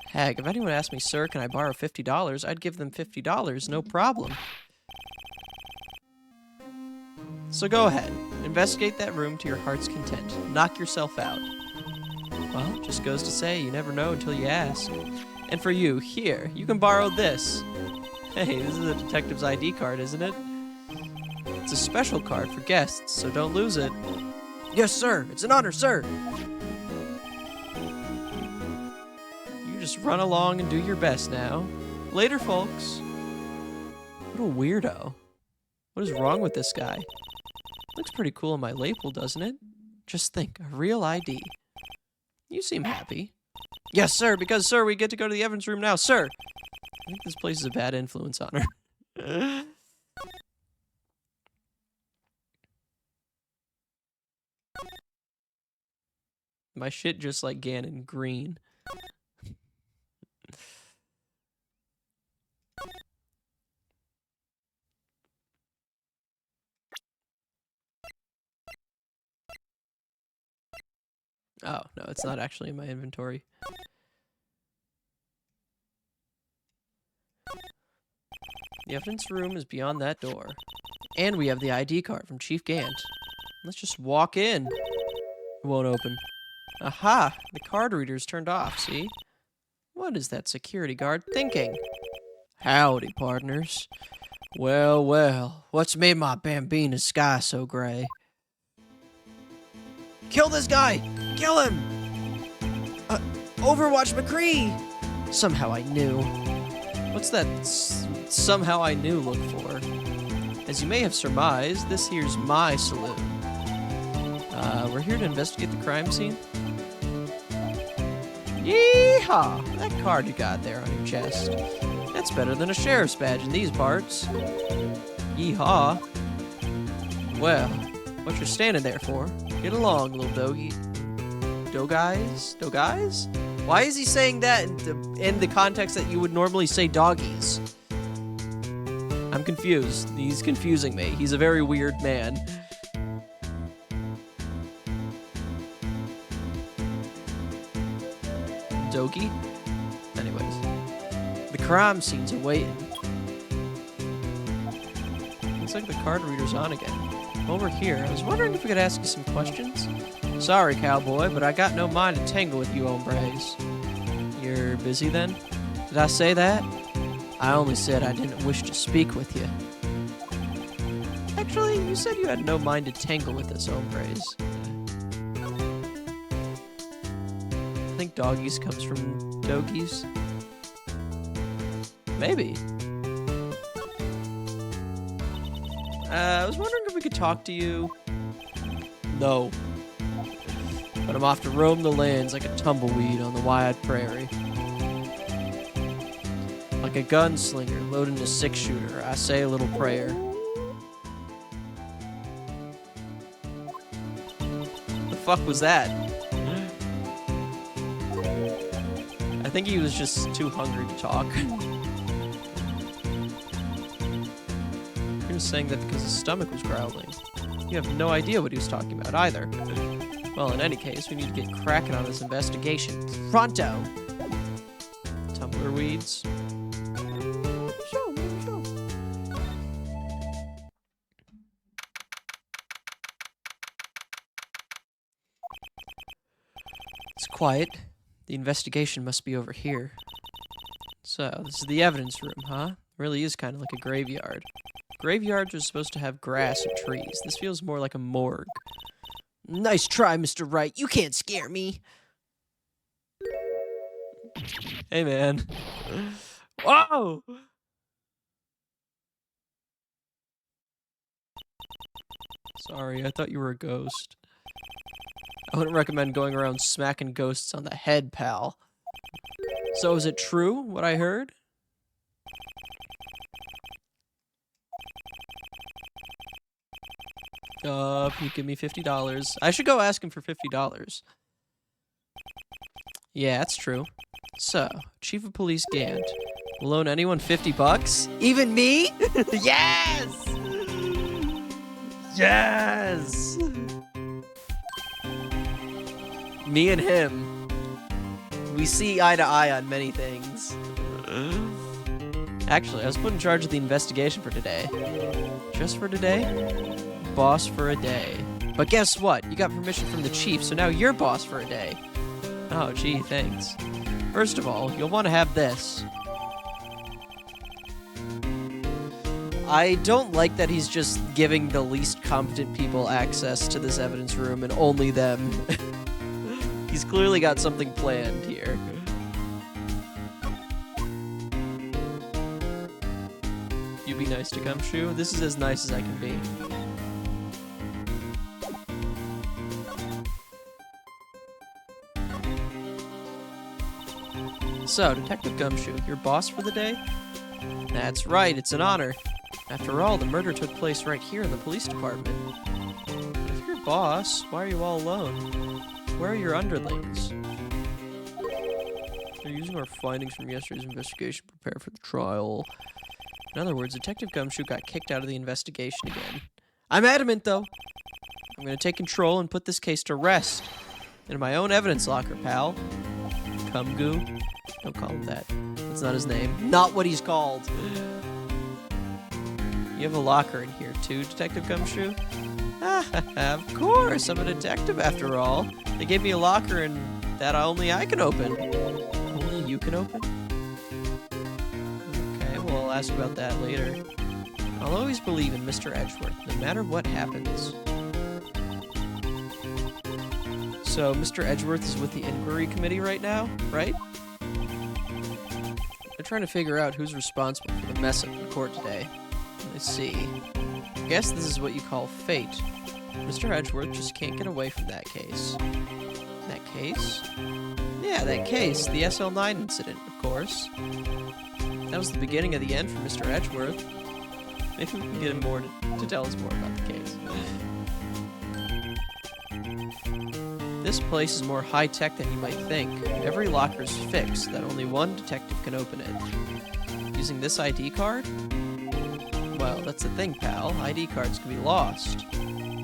Heck, if anyone asked me, sir, can I borrow $50, I'd give them $50, no problem. So go ahead, investigate that room to your heart's content. Knock yourself out. Well, just goes to say, you never know until you ask. And for you, here, you can borrow this. Hey, this is a detective's ID card, isn't it? It's a special card for guests, so don't lose it. Yes, sir. It's an honor, sir. You just run along and do your best now. Later, folks. What a weirdo. What is wrong with this guy? Looks pretty cool on my label, doesn't it? Just think, a real ID. You seem happy. Yes, sir, because, sir, we get to go to the evidence room now, sir. I think this place is a bad influence on her. My shit just like Ganon, green. Oh, no, it's not actually in my inventory. The evidence room is beyond that door. And we have the ID card from Chief Gant. Let's just walk in. It won't open. Aha! The card reader's turned off, see? What is that security guard thinking? Howdy, partners. Well, well, what's made my Bambina sky so gray? Kill this guy! Kill him! Overwatch McCree! Somehow I knew. What's that somehow I knew look for? As you may have surmised, this here's my saloon. We're here to investigate the crime scene. Yeehaw! That card you got there on your chest. That's better than a sheriff's badge in these parts. Yeehaw. Well, what you're standing there for? Get along, little doggy. Doguys? Doguys? Why is he saying that in the context that you would normally say doggies? I'm confused. He's confusing me. He's a very weird man. Dogi? Anyways. The crime scene's awaiting. Looks like the card reader's on again. Over here, I was wondering if we could ask you some questions. Sorry, cowboy, but I got no mind to tangle with you hombres. You're busy then? Did I say that? I only said I didn't wish to speak with you. Actually, you said you had no mind to tangle with us hombres. I think doggies comes from dogies. Maybe. I was wondering if we could talk to you. No. But I'm off to roam the lands like a tumbleweed on the wide prairie. Like a gunslinger loading a 6-shooter, I say a little prayer. The fuck was that? think he was just too hungry to talk. He was saying that because his stomach was growling. You have no idea what he was talking about either. Well, in any case, we need to get cracking on this investigation. Pronto! Tumblerweeds. Show. It's quiet. The investigation must be over here. So, this is the evidence room, huh? Really is kind of like a graveyard. Graveyards are supposed to have grass and trees. This feels more like a morgue. Nice try, Mr. Wright. You can't scare me. Hey, man. Whoa! Sorry, I thought you were a ghost. I wouldn't recommend going around smacking ghosts on the head, pal. So is it true, what I heard? You give me $50. I should go ask him for $50. Yeah, that's true. So, Chief of Police Gant will loan anyone $50? Even me? Yes! Yes! Me and him, we see eye to eye on many things. Actually, I was put in charge of the investigation for today. Just for today? Boss for a day. But guess what? You got permission from the chief, so now you're boss for a day. Oh, gee, thanks. First of all, you'll want to have this. I don't like that he's just giving the least competent people access to this evidence room and only them. He's clearly got something planned here. You be nice to Gumshoe? This is as nice as I can be. So, Detective Gumshoe, your boss for the day? That's right, it's an honor. After all, the murder took place right here in the police department. If you're boss, why are you all alone? Where are your underlings? They're using our findings from yesterday's investigation to prepare for the trial. In other words, Detective Gumshoe got kicked out of the investigation again. I'm adamant, though. I'm going to take control and put this case to rest. In my own evidence locker, pal. Cumgoo? Don't call him that. That's not his name. Not what he's called. You have a locker in here, too, Detective Gumshoe? Of course, I'm a detective after all. They gave me a locker and that only I can open. Only you can open? Okay, well, I'll ask about that later. I'll always believe in Mr. Edgeworth, no matter what happens. So, Mr. Edgeworth is with the inquiry committee right now, right? They're trying to figure out who's responsible for the mess up in court today. Let's see. I guess this is what you call fate. Mr. Edgeworth just can't get away from that case. That case? Yeah, that case. The SL9 incident, of course. That was the beginning of the end for Mr. Edgeworth. Maybe we can get him more to tell us more about the case. This place is more high-tech than you might think. Every locker is fixed, that only one detective can open it. Using this ID card? Well, that's the thing, pal. ID cards can be lost.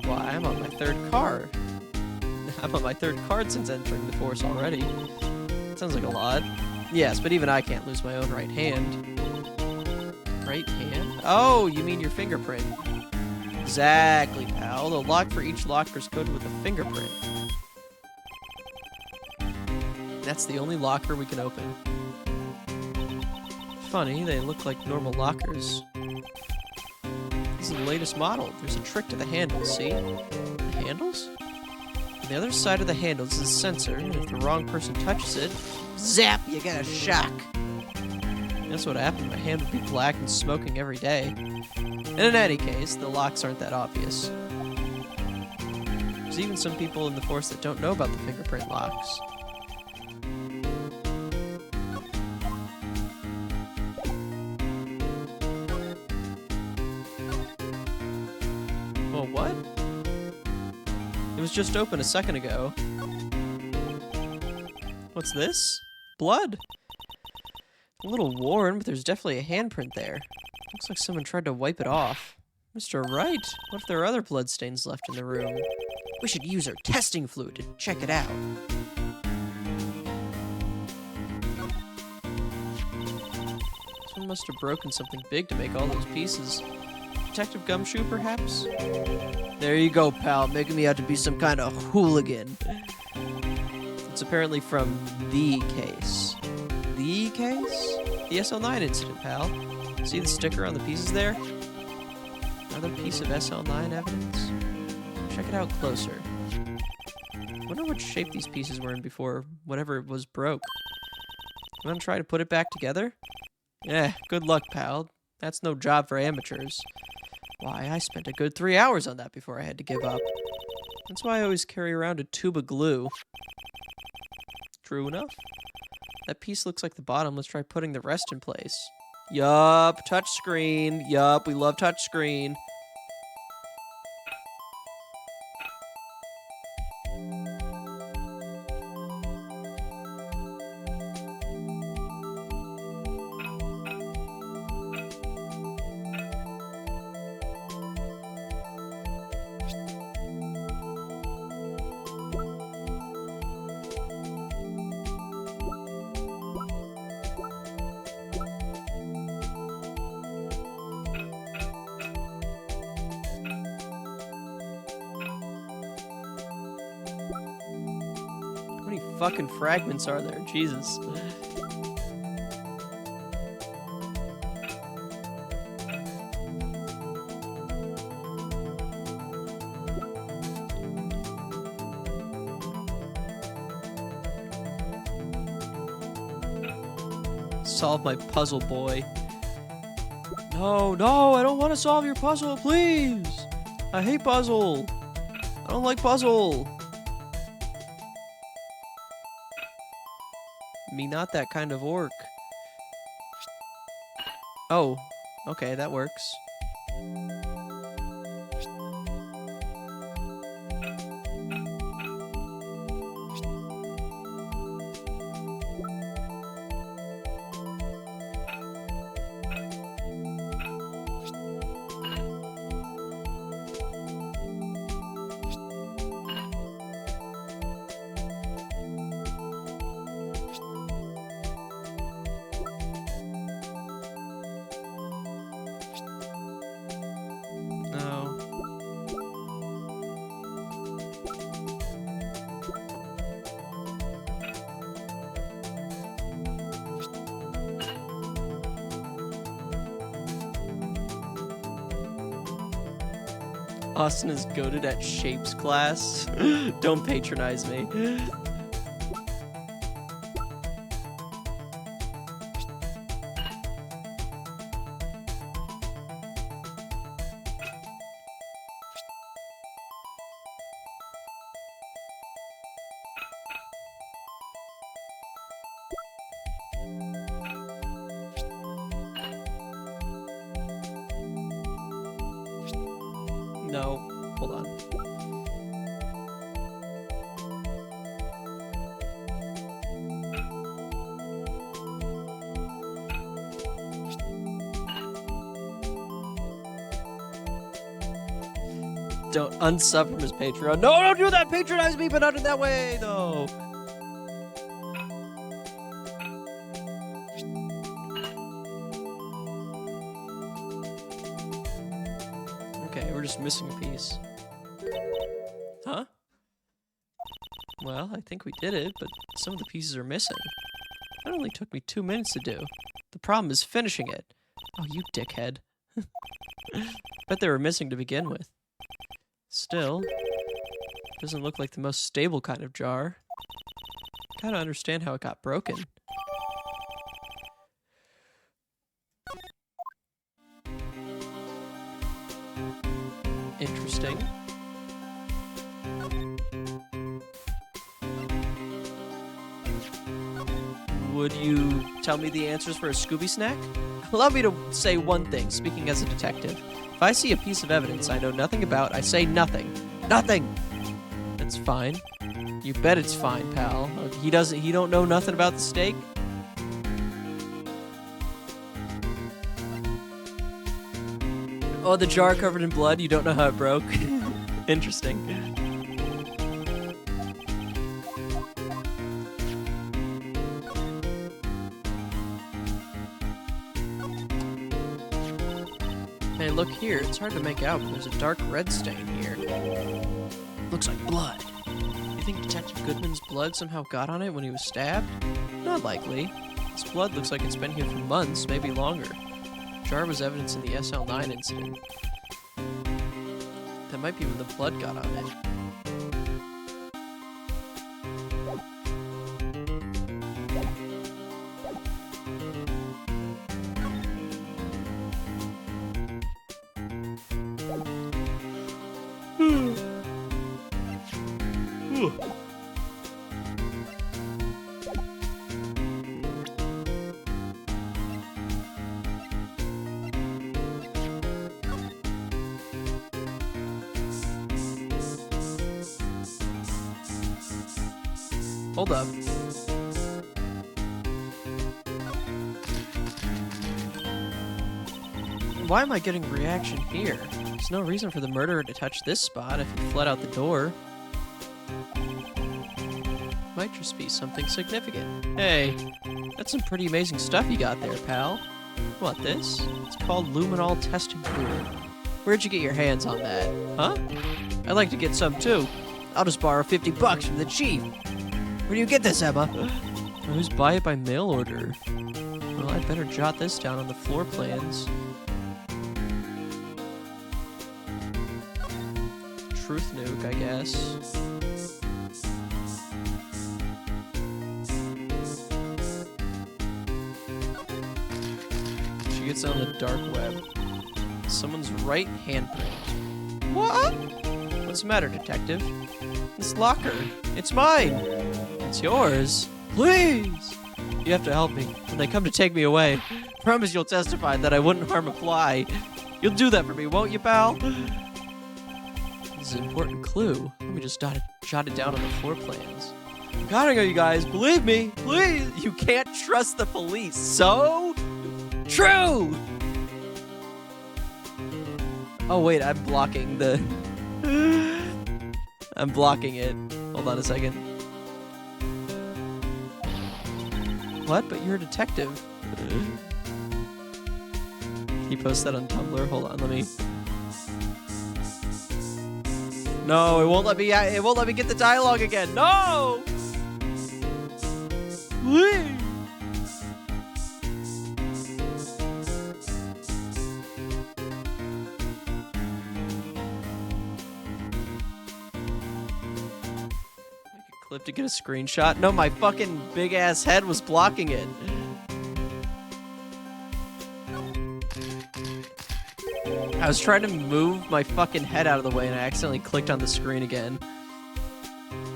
Why, I'm on my third card. I'm on my third card since entering the force already. Sounds like a lot. Yes, but even I can't lose my own right hand. Right hand? Oh, you mean your fingerprint. Exactly, pal. The lock for each locker is coded with a fingerprint. That's the only locker we can open. Funny, they look like normal lockers. This is the latest model. There's a trick to the handles, see? The handles? On the other side of the handles is a sensor, and if the wrong person touches it, zap, you get a shock. That's what happened. My hand would be black and smoking every day. And in any case, the locks aren't that obvious. There's even some people in the force that don't know about the fingerprint locks. Well, what? It was just open a second ago. What's this? Blood. A little worn, but there's definitely a handprint there. Looks like someone tried to wipe it off. Mr. Wright, what if there are other bloodstains left in the room? We should use our testing fluid to check it out. Someone must have broken something big to make all those pieces. Detective Gumshoe, perhaps? There you go, pal, making me out to be some kind of hooligan. It's apparently from the case. The case? The SL9 incident, pal. See the sticker on the pieces there? Another piece of SL9 evidence? Check it out closer. Wonder what shape these pieces were in before whatever was broke. You wanna try to put it back together? Eh, good luck, pal. That's no job for amateurs. Why, I spent a good 3 hours on that before I had to give up. That's why I always carry around a tube of glue. True enough. That piece looks like the bottom. Let's try putting the rest in place. Yup, touch screen. Yup, we love touch screen. How many fucking fragments are there? Jesus. Solve my puzzle, boy. No, no, I don't want to solve your puzzle, please. I hate puzzle. I don't like puzzle. Me not that kind of orc. Oh, okay, that works. No. Austin is goated at shapes class. Don't patronize me. No, hold on. Don't unsub from his Patreon. No, don't do that! Patronize me, but not in that way, though. Okay, we're just missing a piece. Huh? Well, I think we did it, but some of the pieces are missing. That only took me 2 minutes to do. The problem is finishing it. Oh, you dickhead. Bet they were missing to begin with. Still, doesn't look like the most stable kind of jar. Kinda understand how it got broken. Interesting. Would you tell me the answers for a Scooby snack? Allow me to say one thing, speaking as a detective. If I see a piece of evidence I know nothing about, I say nothing. Nothing! That's fine. You bet it's fine, pal. He don't know nothing about the steak? Oh, the jar covered in blood. You don't know how it broke. Interesting. Hey, look here. It's hard to make out, but there's a dark red stain here. Looks like blood. You think Detective Goodman's blood somehow got on it when he was stabbed? Not likely. This blood looks like it's been here for months, maybe longer. Jar was evidence in the SL9 incident. That might be when the blood got on it. Hold up. Why am I getting reaction here? There's no reason for the murderer to touch this spot if he fled out the door. Might just be something significant. Hey, that's some pretty amazing stuff you got there, pal. What, this? It's called luminol testing tool. Where'd you get your hands on that? Huh? I'd like to get some too. I'll just borrow $50 from the chief. Where do you get this, Emma? I always buy it by mail order. Well, I'd better jot this down on the floor plans. Truth nuke, I guess. She gets on the dark web. Someone's right handprint. What? What's the matter, detective? This locker. It's mine. It's yours. Please. You have to help me when they come to take me away. Promise you'll testify that I wouldn't harm a fly. You'll do that for me, won't you, pal? This is an important clue. Let me just jot it down on the floor plans. I'm counting on you guys. Believe me, please. You can't trust the police. So true. Oh wait, I'm blocking the. I'm blocking it. Hold on a second. What? But you're a detective. He posted that on Tumblr. Hold on, let me. No, it won't let me. It won't let me get the dialogue again. No. Please. Clip to get a screenshot. No, my fucking big ass head was blocking it. I was trying to move my fucking head out of the way and I accidentally clicked on the screen again.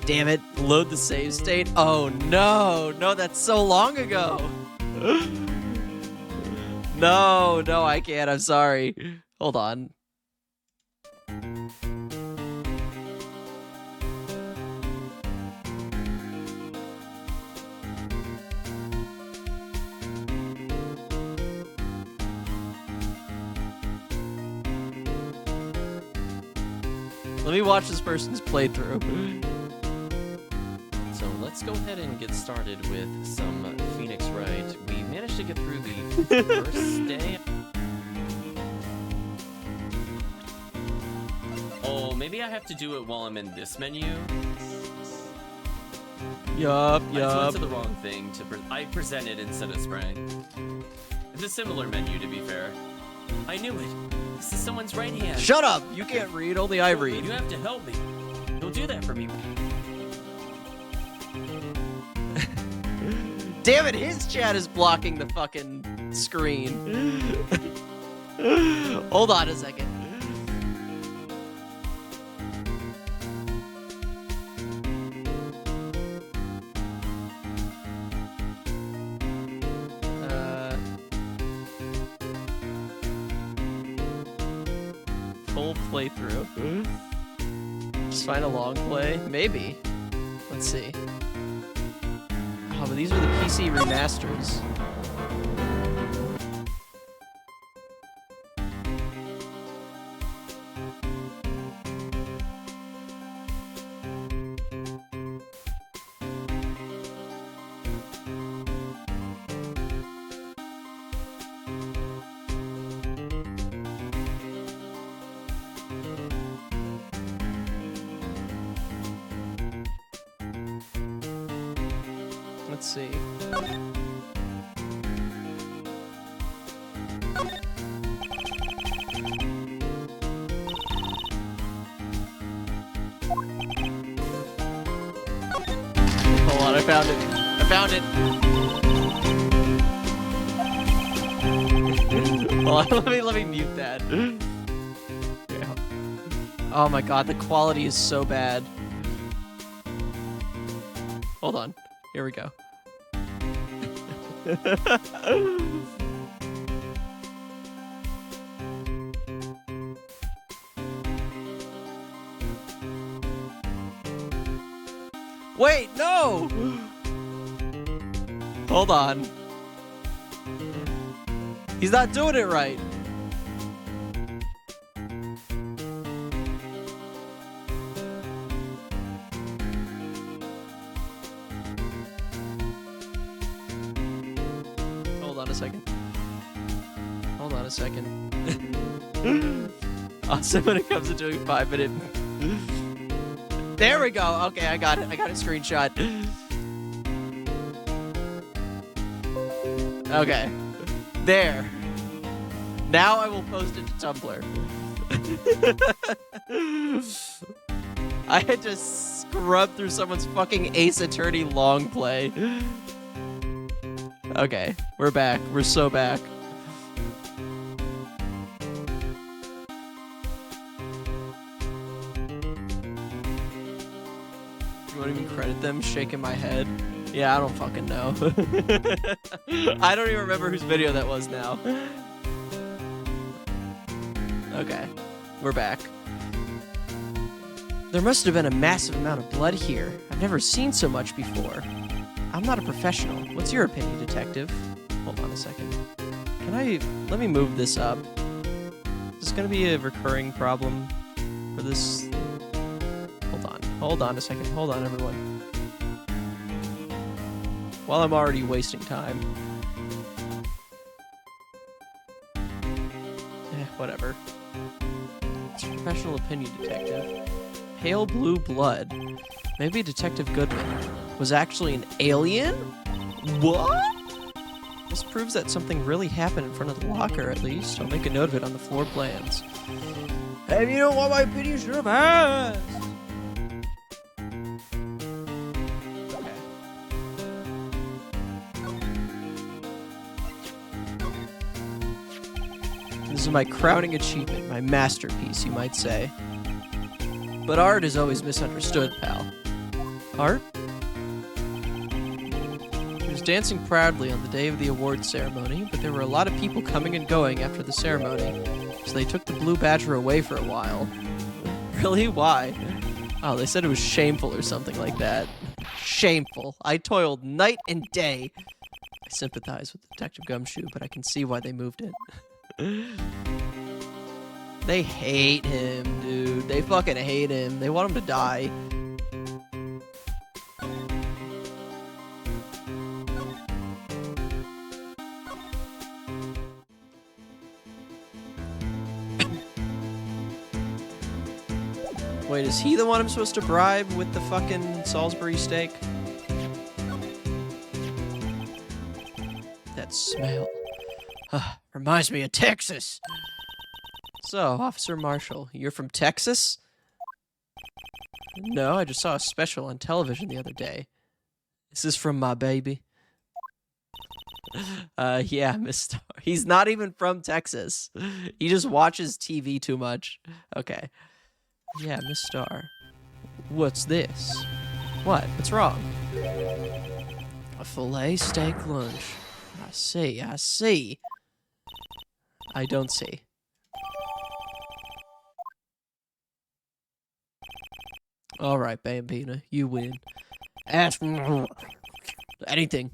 Damn it. Load the save state. Oh no. No, that's so long ago. No, I can't. I'm sorry. Hold on. Let me watch this person's playthrough. So let's go ahead and get started with some Phoenix Wright. We managed to get through the first day. Oh, maybe I have to do it while I'm in this menu. Yup. I just went to the wrong thing. I presented instead of sprang. It's a similar menu, to be fair. I knew it. This is someone's right hand. Shut up! You can't read, only I read. You have to help me. You'll do that for me. Damn it, his chat is blocking the fucking screen. Hold on a second. Full playthrough. Just find a long play? Maybe. Let's see. Oh, but these are the PC remasters. Let's see. Hold on, I found it. I found it. Hold on, let me mute that. Yeah. Oh my god, the quality is so bad. Hold on. Here we go. Wait, no! Hold on. He's not doing it right. Hold on a second. Hold on a second. Awesome when it comes to doing 5-minute. There we go. Okay, I got it. I got a screenshot. Okay. There. Now I will post it to Tumblr. I had to scrub through someone's fucking Ace Attorney long play. Okay, we're back. We're so back. You won't even credit them? Shaking my head. Yeah, I don't fucking know. I don't even remember whose video that was now. Okay, we're back. There must have been a massive amount of blood here. I've never seen so much before. I'm not a professional. What's your opinion, detective? Hold on a second. Let me move this up. Is this gonna be a recurring problem for this? Hold on a second. Hold on, everyone. While I'm already wasting time. Whatever. It's a professional opinion, detective. Pale blue blood. Maybe Detective Goodman was actually an alien? What? This proves that something really happened in front of the locker, at least. I'll make a note of it on the floor plans. Hey, if you don't want my opinion, shut up ass! Okay. This is my crowning achievement, my masterpiece, you might say. But art is always misunderstood, pal. Art? He was dancing proudly on the day of the awards ceremony, but there were a lot of people coming and going after the ceremony, so they took the Blue Badger away for a while. Really? Why? Oh, they said it was shameful or something like that. Shameful. I toiled night and day. I sympathize with Detective Gumshoe, but I can see why they moved it. They hate him, dude. They fucking hate him. They want him to die. Wait, is he the one I'm supposed to bribe with the fucking Salisbury steak? That smell. Reminds me of Texas. So, Officer Marshall, you're from Texas? No, I just saw a special on television the other day. Is this from my baby? Yeah, Miss Star. He's not even from Texas. He just watches TV too much. Okay. Yeah, Miss Star. What's this? What? What's wrong? A filet steak lunch. I see, I see. I don't see. Alright, Bambina, you win. Ask me anything.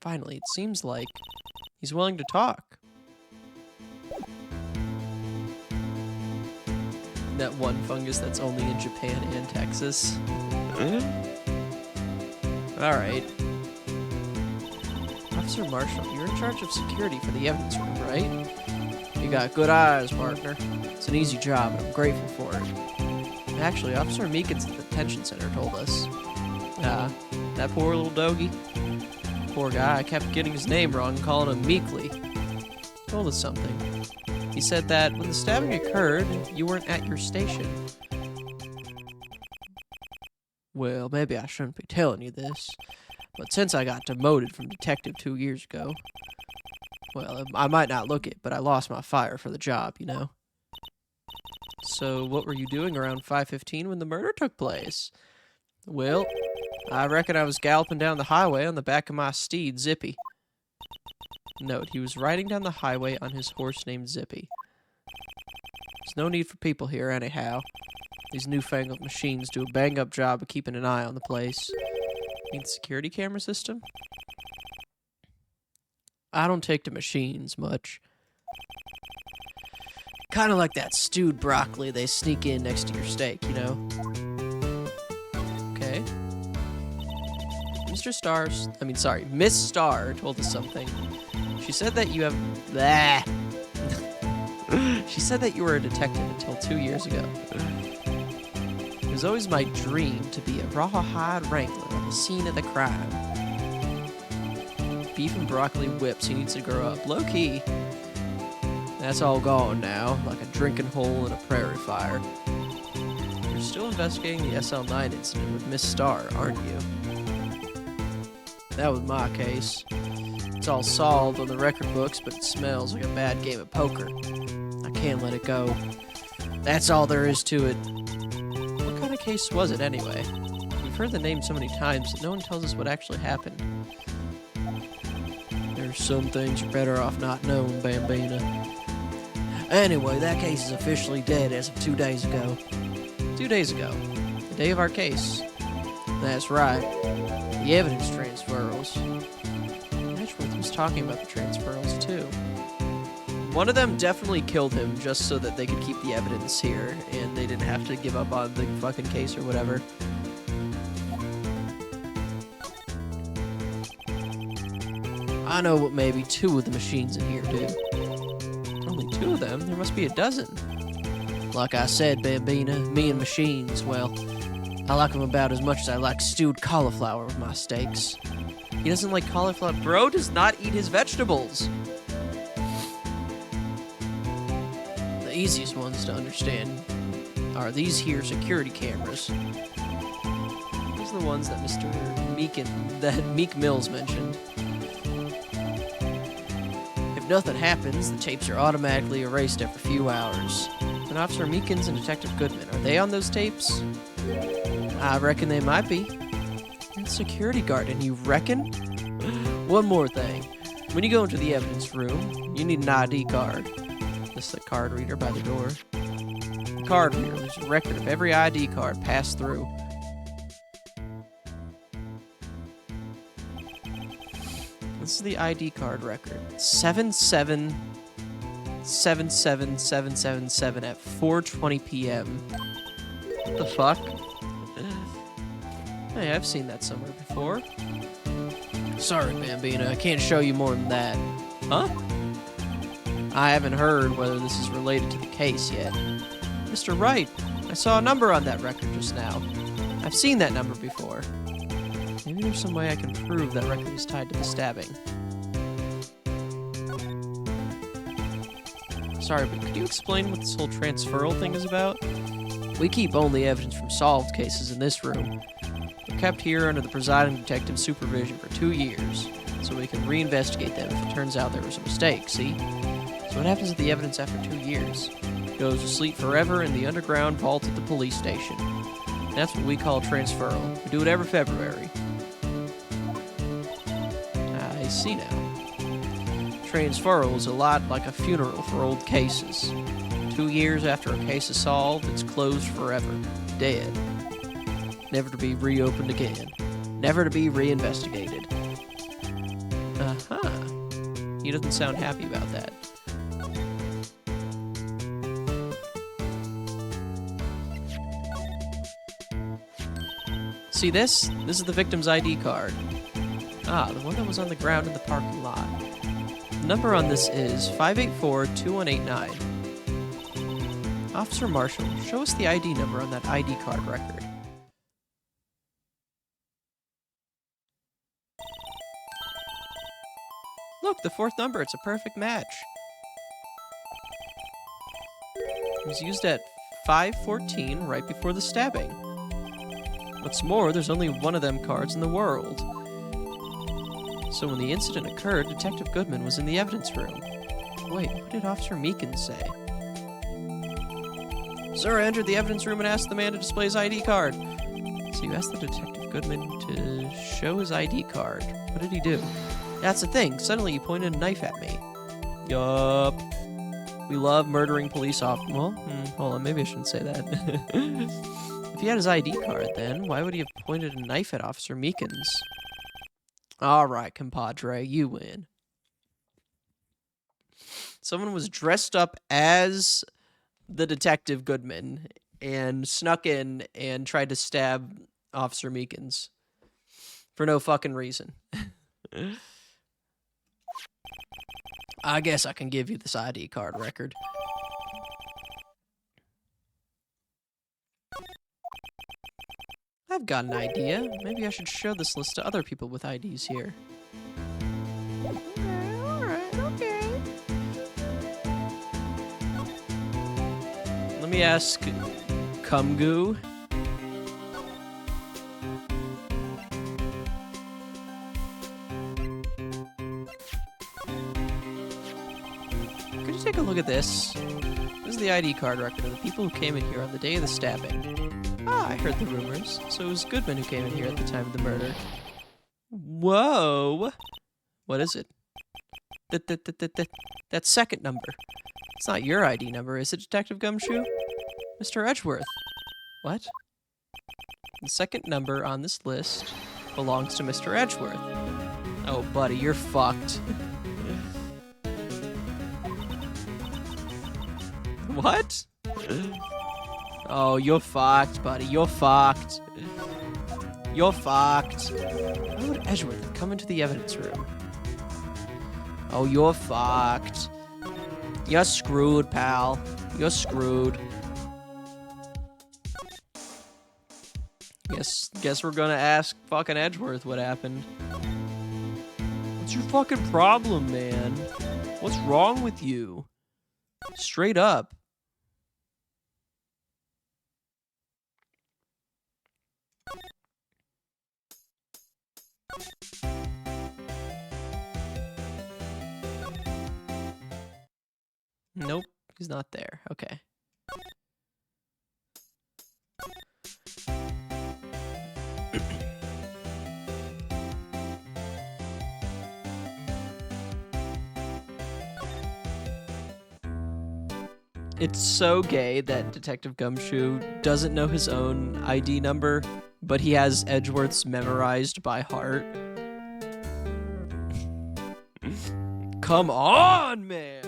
Finally, it seems like he's willing to talk. That one fungus that's only in Japan and Texas. Alright. Officer Marshall, you're in charge of security for the evidence room, right? You got good eyes, partner. It's an easy job, and I'm grateful for it. Actually, Officer Meekins at the detention center told us. That poor little doggy. Poor guy, I kept getting his name wrong and calling him Meekly. Told us something. He said that when the stabbing occurred, you weren't at your station. Well, maybe I shouldn't be telling you this, but since I got demoted from detective 2 years ago, well, I might not look it, but I lost my fire for the job, you know? So what were you doing around 5:15 when the murder took place? Well, I reckon I was galloping down the highway on the back of my steed, Zippy. Note, he was riding down the highway on his horse named Zippy. There's no need for people here anyhow. These newfangled machines do a bang-up job of keeping an eye on the place. Need the security camera system? I don't take to machines much. Kind of like that stewed broccoli they sneak in next to your steak, you know? Okay. Miss Starr told us something. She said that you have... Blah. She said that you were a detective until 2 years ago. It was always my dream to be a rawhide wrangler on the scene of the crime. Beef and broccoli whips, he needs to grow up. Low-key. That's all gone now, like a drinking hole in a prairie fire. You're still investigating the SL9 incident with Miss Starr, aren't you? That was my case. It's all solved on the record books, but it smells like a bad game of poker. I can't let it go. That's all there is to it. What kind of case was it, anyway? We've heard the name so many times that no one tells us what actually happened. There's some things you're better off not knowing, Bambina. Anyway, that case is officially dead as of 2 days ago. 2 days ago. The day of our case. That's right. The evidence transferals. Edgeworth was talking about the transferals, too. One of them definitely killed him just so that they could keep the evidence here, and they didn't have to give up on the fucking case or whatever. I know what maybe 2 of the machines in here do. Only 2 of them? There must be a dozen. Like I said, Bambina, me and machines, well, I like them about as much as I like stewed cauliflower with my steaks. He doesn't like cauliflower. Bro does not eat his vegetables. The easiest ones to understand are these here security cameras. These are the ones that Meek Mills mentioned. If nothing happens, the tapes are automatically erased every few hours. And Officer Meekins and Detective Goodman, are they on those tapes? I reckon they might be. You're the security guard, and you reckon? One more thing. When you go into the evidence room, you need an ID card. This is the card reader by the door. The card reader, there's a record of every ID card passed through. This is the ID card record. 7777777 at 4:20 p.m. What the fuck? Hey, I've seen that somewhere before. Sorry, Bambina, I can't show you more than that. Huh? I haven't heard whether this is related to the case yet. Mr. Wright, I saw a number on that record just now. I've seen that number before. Maybe there's some way I can prove that record is tied to the stabbing. Sorry, but could you explain what this whole transferal thing is about? We keep only evidence from solved cases in this room. They're kept here under the presiding detective's supervision for 2 years, so we can reinvestigate them if it turns out there was a mistake, see? So what happens to the evidence after 2 years? It goes to sleep forever in the underground vault at the police station. That's what we call transferal. We do it every February. I see now. Transferal is a lot like a funeral for old cases. 2 years after a case is solved, it's closed forever. Dead. Never to be reopened again. Never to be reinvestigated. Uh-huh. He doesn't sound happy about that. See this? This is the victim's ID card. Ah, the one that was on the ground in the parking lot. The number on this is 584-2189. Officer Marshall, show us the ID number on that ID card record. Look, the fourth number. It's a perfect match. It was used at 5:14 right before the stabbing. What's more, there's only one of them cards in the world. So when the incident occurred, Detective Goodman was in the evidence room. Wait, what did Officer Meekins say? Sir, I entered the evidence room and asked the man to display his ID card. So you asked the Detective Goodman to show his ID card. What did he do? That's the thing. Suddenly he pointed a knife at me. Yup. We love murdering police officers. Well, hold on, maybe I shouldn't say that. If he had his ID card, then why would he have pointed a knife at Officer Meekins? Alright, compadre, you win. Someone was dressed up as the Detective Goodman and snuck in and tried to stab Officer Meekins for no fucking reason. I guess I can give you this ID card record. I've got an idea. Maybe I should show this list to other people with IDs here. Alright, okay. Let me ask Kumgu. Could you take a look at this? This is the ID card record of the people who came in here on the day of the stabbing. Ah, I heard the rumors. So it was Goodman who came in here at the time of the murder. Whoa! What is it? That second number. It's not your ID number, is it, Detective Gumshoe? Mr. Edgeworth. What? The second number on this list belongs to Mr. Edgeworth. Oh, buddy, you're fucked. What? Oh, you're fucked, buddy. You're fucked. You're fucked. Why would Edgeworth come into the evidence room? Oh, you're fucked. You're screwed, pal. You're screwed. Guess we're gonna ask fucking Edgeworth what happened. What's your fucking problem, man? What's wrong with you? Straight up. Nope, he's not there. Okay. It's so gay that Detective Gumshoe doesn't know his own ID number, but he has Edgeworth's memorized by heart. Come on, man!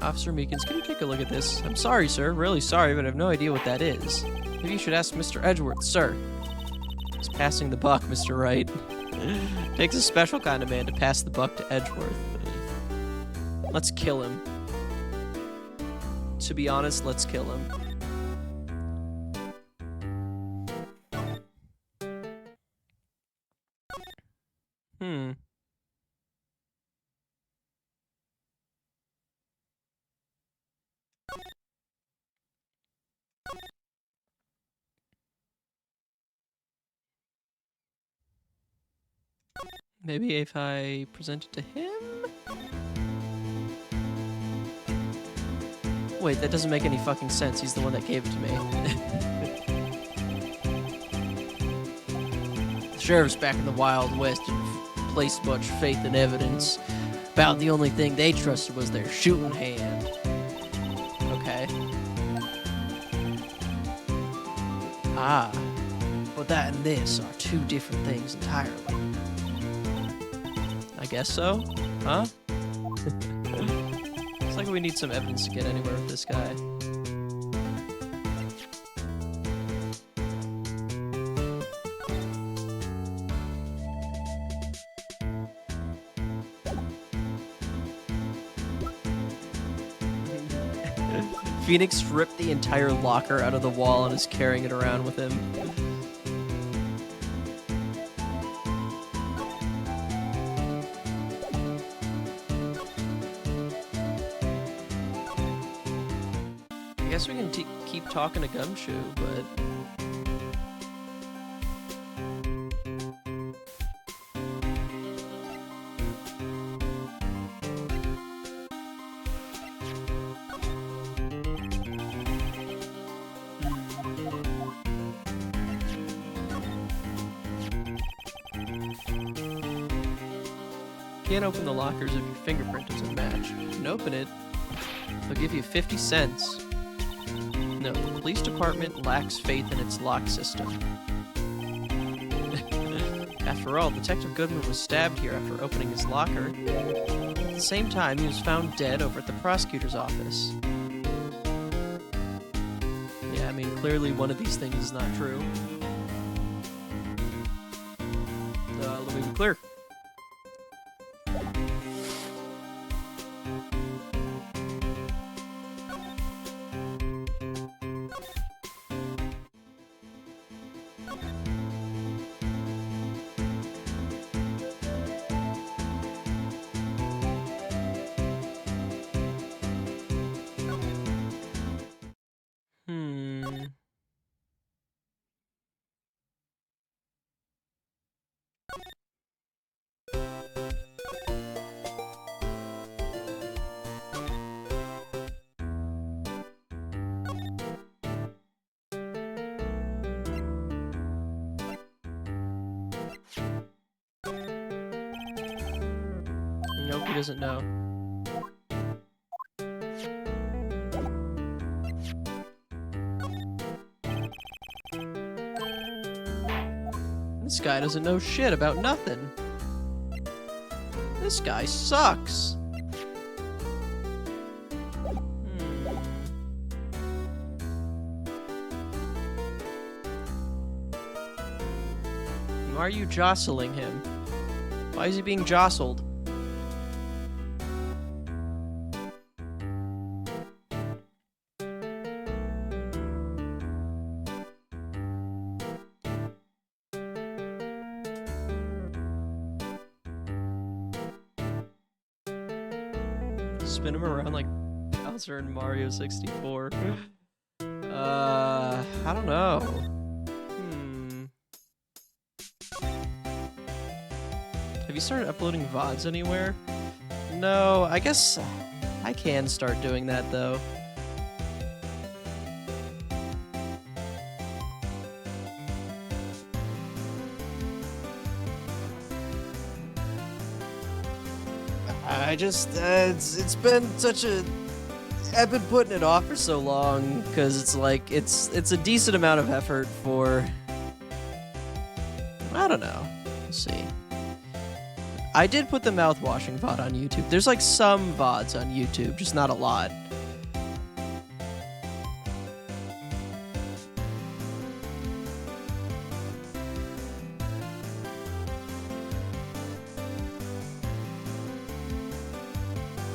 Officer Meekins, can you take a look at this? I'm sorry, sir. Really sorry, but I have no idea what that is. Maybe you should ask Mr. Edgeworth, sir. He's passing the buck, Mr. Wright. Takes a special kind of man to pass the buck to Edgeworth. Let's kill him. To be honest, let's kill him. Maybe if I present it to him? Wait, that doesn't make any fucking sense. He's the one that gave it to me. The sheriff's back in the Wild West and placed much faith in evidence. About the only thing they trusted was their shooting hand. Okay. Ah. But that and this are two different things entirely. I guess so? Huh? Looks like we need some evidence to get anywhere with this guy. Phoenix ripped the entire locker out of the wall and is carrying it around with him. I guess we can keep talking to Gumshoe, but... Can't open the lockers if your fingerprint doesn't match. You can open it, they'll give you 50 cents. No, the police department lacks faith in its lock system. After all, Detective Goodman was stabbed here after opening his locker. At the same time, he was found dead over at the prosecutor's office. Yeah, I mean, clearly one of these things is not true. Let me be clear. Nope, he doesn't know. This guy doesn't know shit about nothing. This guy sucks. Why are you jostling him? Why is he being jostled? Spin him around like Bowser in Mario 64. I don't know. Have you started uploading VODs anywhere? No, I guess I can start doing that though. I just, it's been such a... I've been putting it off for so long, because it's like, it's a decent amount of effort for... I don't know. We'll see. I did put the mouthwashing VOD on YouTube. There's like some VODs on YouTube, just not a lot.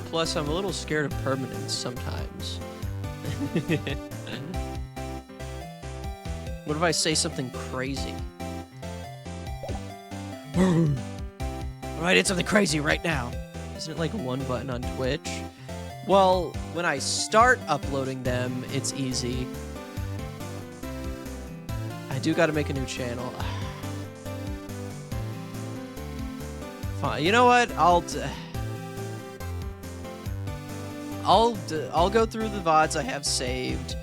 Plus, I'm a little scared of permanence sometimes. What if I say something crazy? What if I did something crazy right now? Isn't it like one button on Twitch? Well, when I start uploading them, it's easy. I do gotta make a new channel. Fine, you know what? I'll go through the VODs I have saved.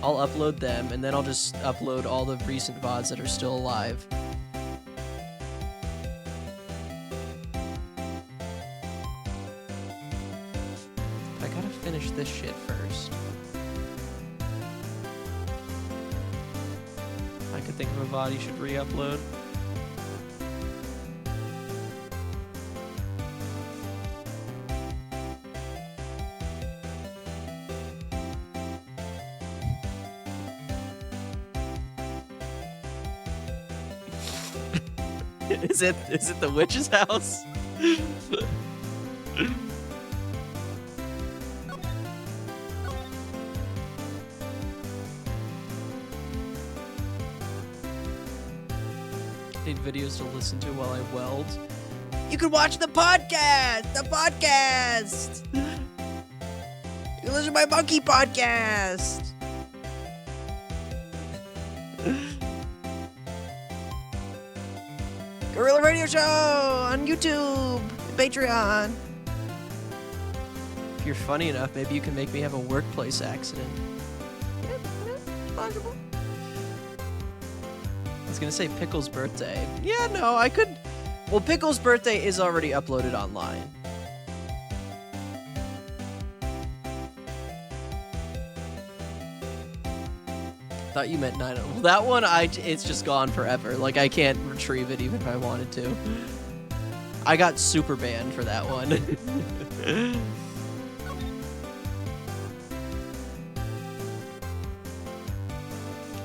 I'll upload them, and then I'll just upload all the recent VODs that are still alive. I gotta finish this shit first. I could think of a VOD you should re-upload. Is it the witch's house? need videos to listen to while I weld. You can watch the podcast! The podcast! You listen to my monkey podcast! Gorilla Radio Show on YouTube, Patreon. If you're funny enough, maybe you can make me have a workplace accident. Possible. I was gonna say Pickle's birthday. Yeah, no, I could. Well, Pickle's birthday is already uploaded online. Thought you meant 9. Well, that one, it's just gone forever. Like, I can't retrieve it even if I wanted to. I got super banned for that one.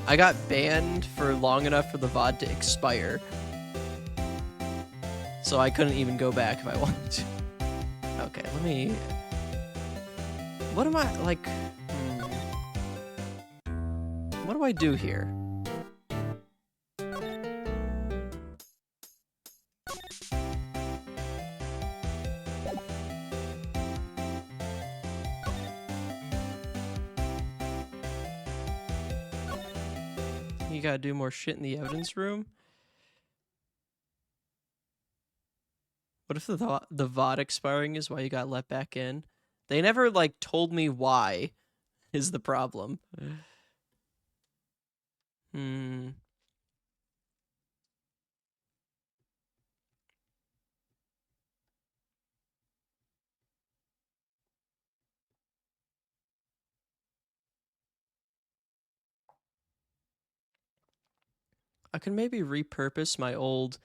I got banned for long enough for the VOD to expire. So I couldn't even go back if I wanted to. Okay, let me... What am I, like... What do I do here? You gotta do more shit in the evidence room? What if the VOD expiring is why you got let back in? They never, like, told me why is the problem. I could maybe repurpose my old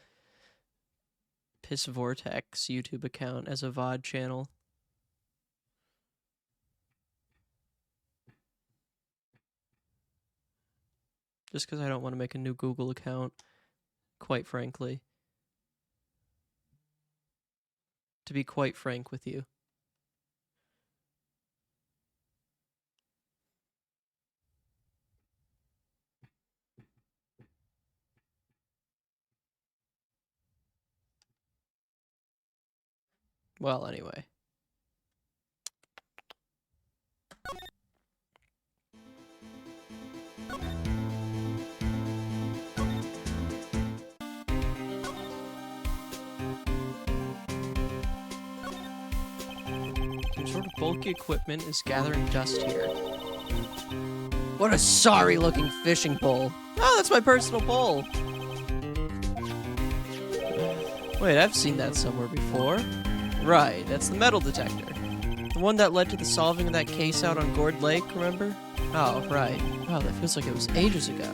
Piss Vortex YouTube account as a VOD channel. Just because I don't want to make a new Google account, quite frankly. To be quite frank with you. Well, anyway. Some sort of bulky equipment is gathering dust here. What a sorry-looking fishing pole. Oh, that's my personal pole. Wait, I've seen that somewhere before. Right, that's the metal detector. The one that led to the solving of that case out on Gourd Lake, remember? Oh, right. Wow, that feels like it was ages ago.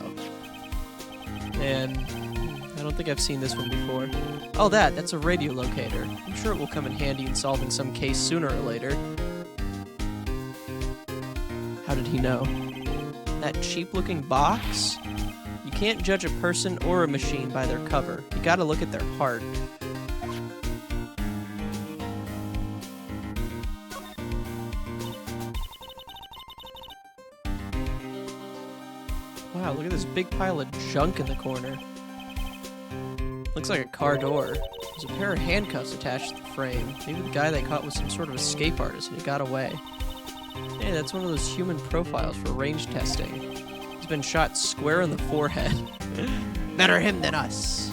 And I don't think I've seen this one before. Oh, that's a radio locator. I'm sure it will come in handy in solving some case sooner or later. How did he know? That cheap-looking box? You can't judge a person or a machine by their cover. You gotta look at their heart. Wow, look at this big pile of junk in the corner. Looks like a car door. There's a pair of handcuffs attached to the frame. Maybe the guy they caught was some sort of escape artist and he got away. Hey, that's one of those human profiles for range testing. He's been shot square in the forehead. Better him than us.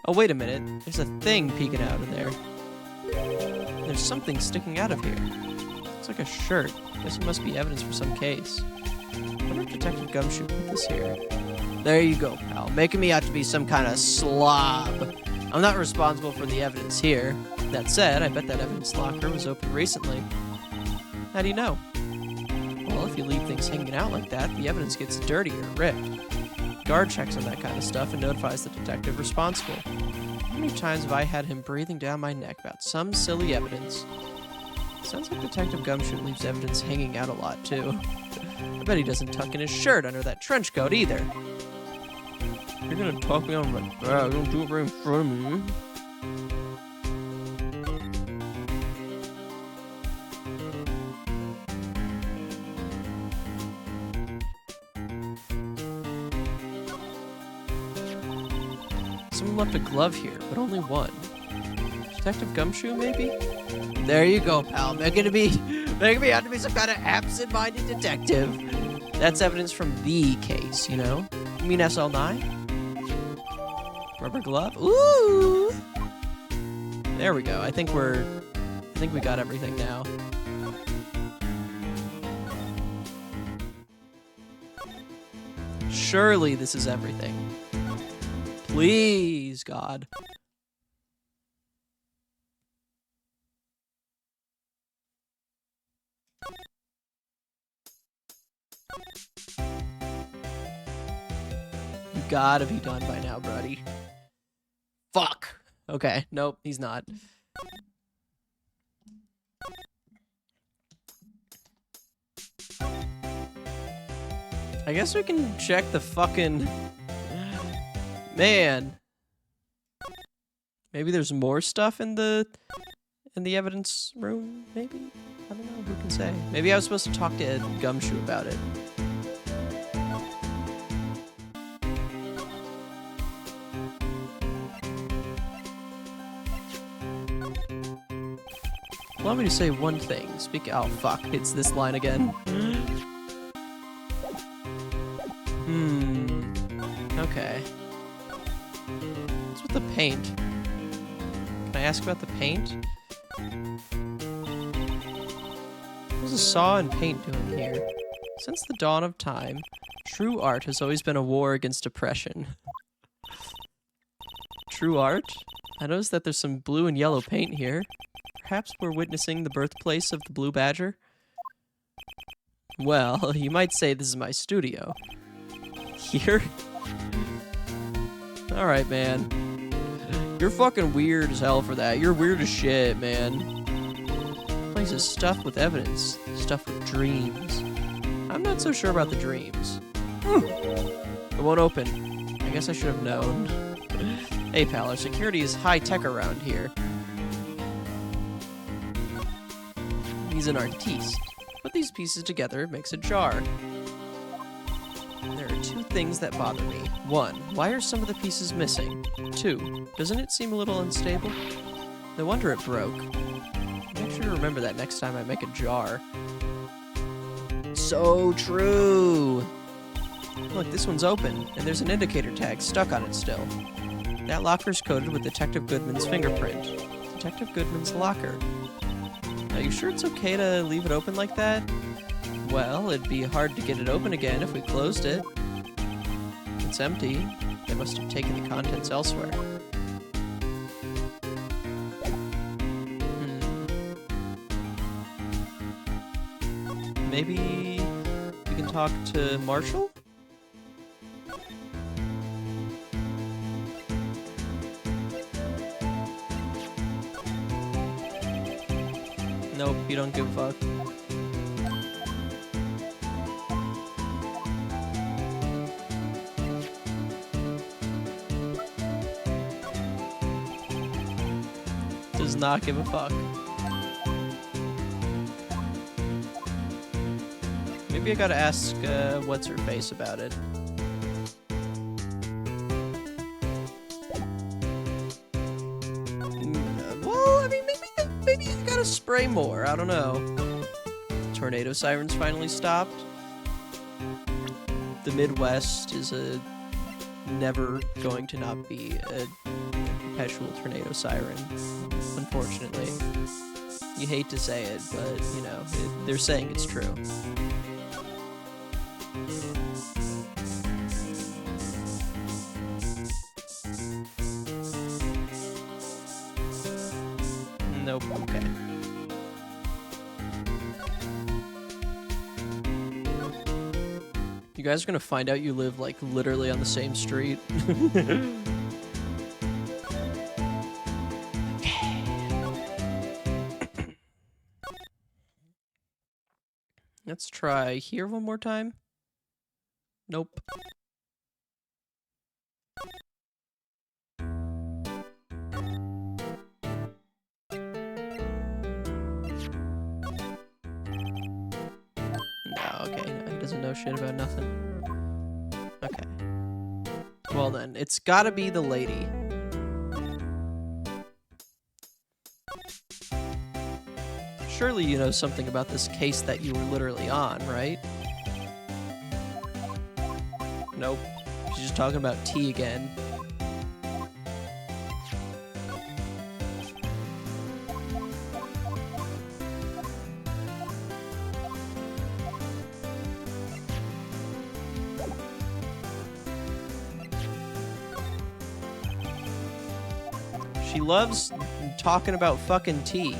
Oh, wait a minute. There's a thing peeking out of there. There's something sticking out of here. Looks like a shirt. Guess it must be evidence for some case. I wonder if Detective Gumshoe put this here. There you go, pal. Making me out to be some kind of slob. I'm not responsible for the evidence here. That said, I bet that evidence locker was open recently. How do you know? Well, if you leave things hanging out like that, the evidence gets dirty or ripped. Guard checks on that kind of stuff and notifies the detective responsible. How many times have I had him breathing down my neck about some silly evidence? Sounds like Detective Gumshoe leaves evidence hanging out a lot, too. I bet he doesn't tuck in his shirt under that trench coat, either. You're gonna talk me on my back, don't do it right in front of me. Someone left a glove here, but only one. Detective Gumshoe, maybe? There you go, pal. Making me out to be some kind of absent-minded detective. That's evidence from the case, you know? You mean SL9? Rubber glove? Ooh! There we go. I think we got everything now. Surely this is everything. Please, God. You gotta be done by now, buddy. Fuck. Okay, nope, he's not. I guess we can check the fucking... Man. Maybe there's more stuff in the evidence room, maybe? I don't know, who can say? Maybe I was supposed to talk to Gumshoe about it. Allow me to say one thing. Oh, fuck. It's this line again. Okay. What's with the paint? Can I ask about the paint? What's a saw and paint doing here? Since the dawn of time, true art has always been a war against oppression. True art? I noticed that there's some blue and yellow paint here. Perhaps we're witnessing the birthplace of the Blue Badger? Well, you might say this is my studio. Here? Alright, man. You're fucking weird as hell for that. You're weird as shit, man. This place is stuffed with evidence. Stuffed with dreams. I'm not so sure about the dreams. It won't open. I guess I should have known. Hey, pal, our security is high-tech around here. He's an artiste. Put these pieces together, it makes a jar. There are two things that bother me. One, why are some of the pieces missing? Two, doesn't it seem a little unstable? No wonder it broke. Make sure to remember that next time I make a jar. So true! Look, this one's open, and there's an indicator tag stuck on it still. That locker's coated with Detective Goodman's fingerprint. Detective Goodman's locker. Are you sure it's okay to leave it open like that? Well, it'd be hard to get it open again if we closed it. It's empty. They must have taken the contents elsewhere. Maybe we can talk to Marshall? Nope, you don't give a fuck. Does not give a fuck. Maybe I gotta ask what's her face about it. Well, I mean, maybe you gotta spray more. I don't know. Tornado sirens finally stopped. The Midwest is never going to not be a perpetual tornado siren, unfortunately. You hate to say it, but, you know, they're saying it's true. Nope, okay. You guys are gonna find out you live, like, literally on the same street. Let's try here one more time. Nope. No, okay, no, he doesn't know shit about nothing. Okay. Well then, it's gotta be the lady. Surely you know something about this case that you were literally on, right? Nope. She's just talking about tea again. She loves talking about fucking tea.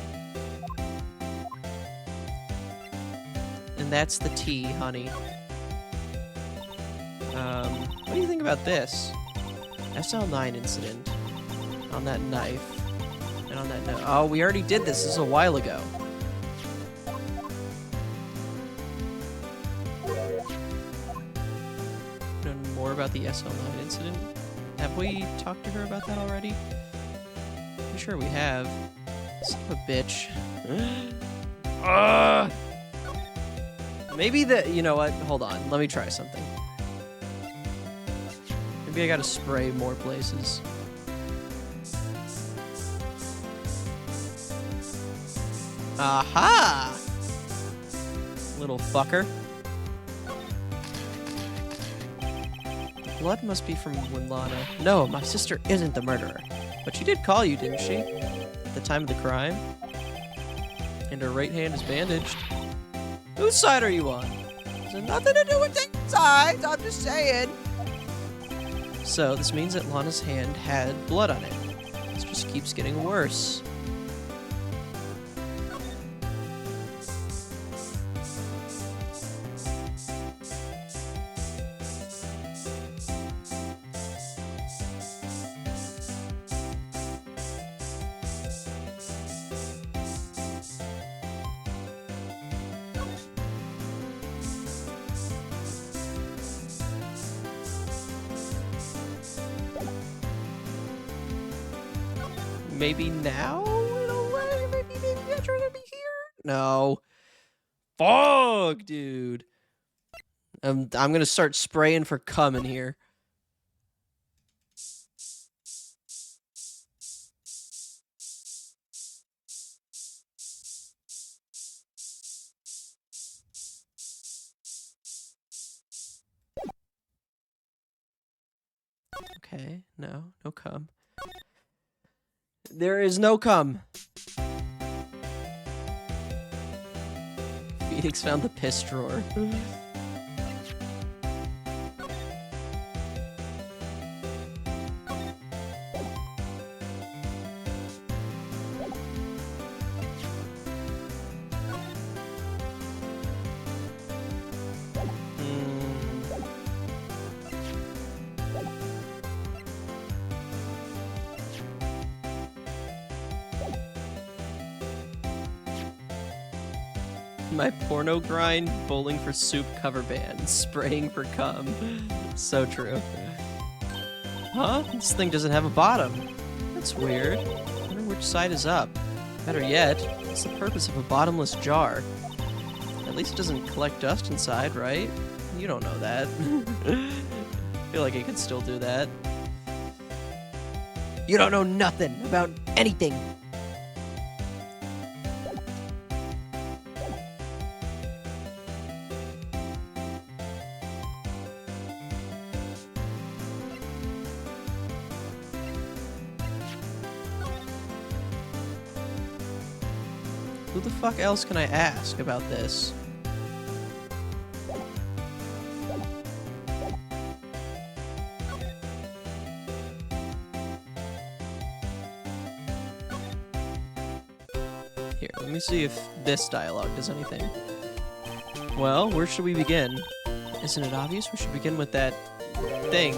And that's the tea, honey. What do you think about this? SL9 incident. On that knife. And on that note. Oh, we already did this. This is a while ago. Know more about the SL9 incident? Have we talked to her about that already? I'm sure we have. Son of a bitch. Maybe you know what? Hold on. Let me try something. Maybe I gotta spray more places. Aha! Little fucker. The blood must be from when Lana... No, my sister isn't the murderer. But she did call you, didn't she? At the time of the crime? And her right hand is bandaged. Whose side are you on? Has nothing to do with taking sides, I'm just saying. So, this means that Lana's hand had blood on it. This just keeps getting worse. Maybe now? In a way? Maybe I try to be here? No. Fuck, dude. I'm gonna start spraying for cum in here. Okay, no cum. There is no cum. Phoenix found the piss drawer. My porno grind, bowling for soup cover band, spraying for cum. So true. Huh? This thing doesn't have a bottom. That's weird. I wonder which side is up. Better yet, what's the purpose of a bottomless jar? At least it doesn't collect dust inside, right? You don't know that. I feel like it could still do that. You don't know nothing about anything. Who the fuck else can I ask about this? Here, let me see if this dialogue does anything. Well, where should we begin? Isn't it obvious? We should begin with that thing.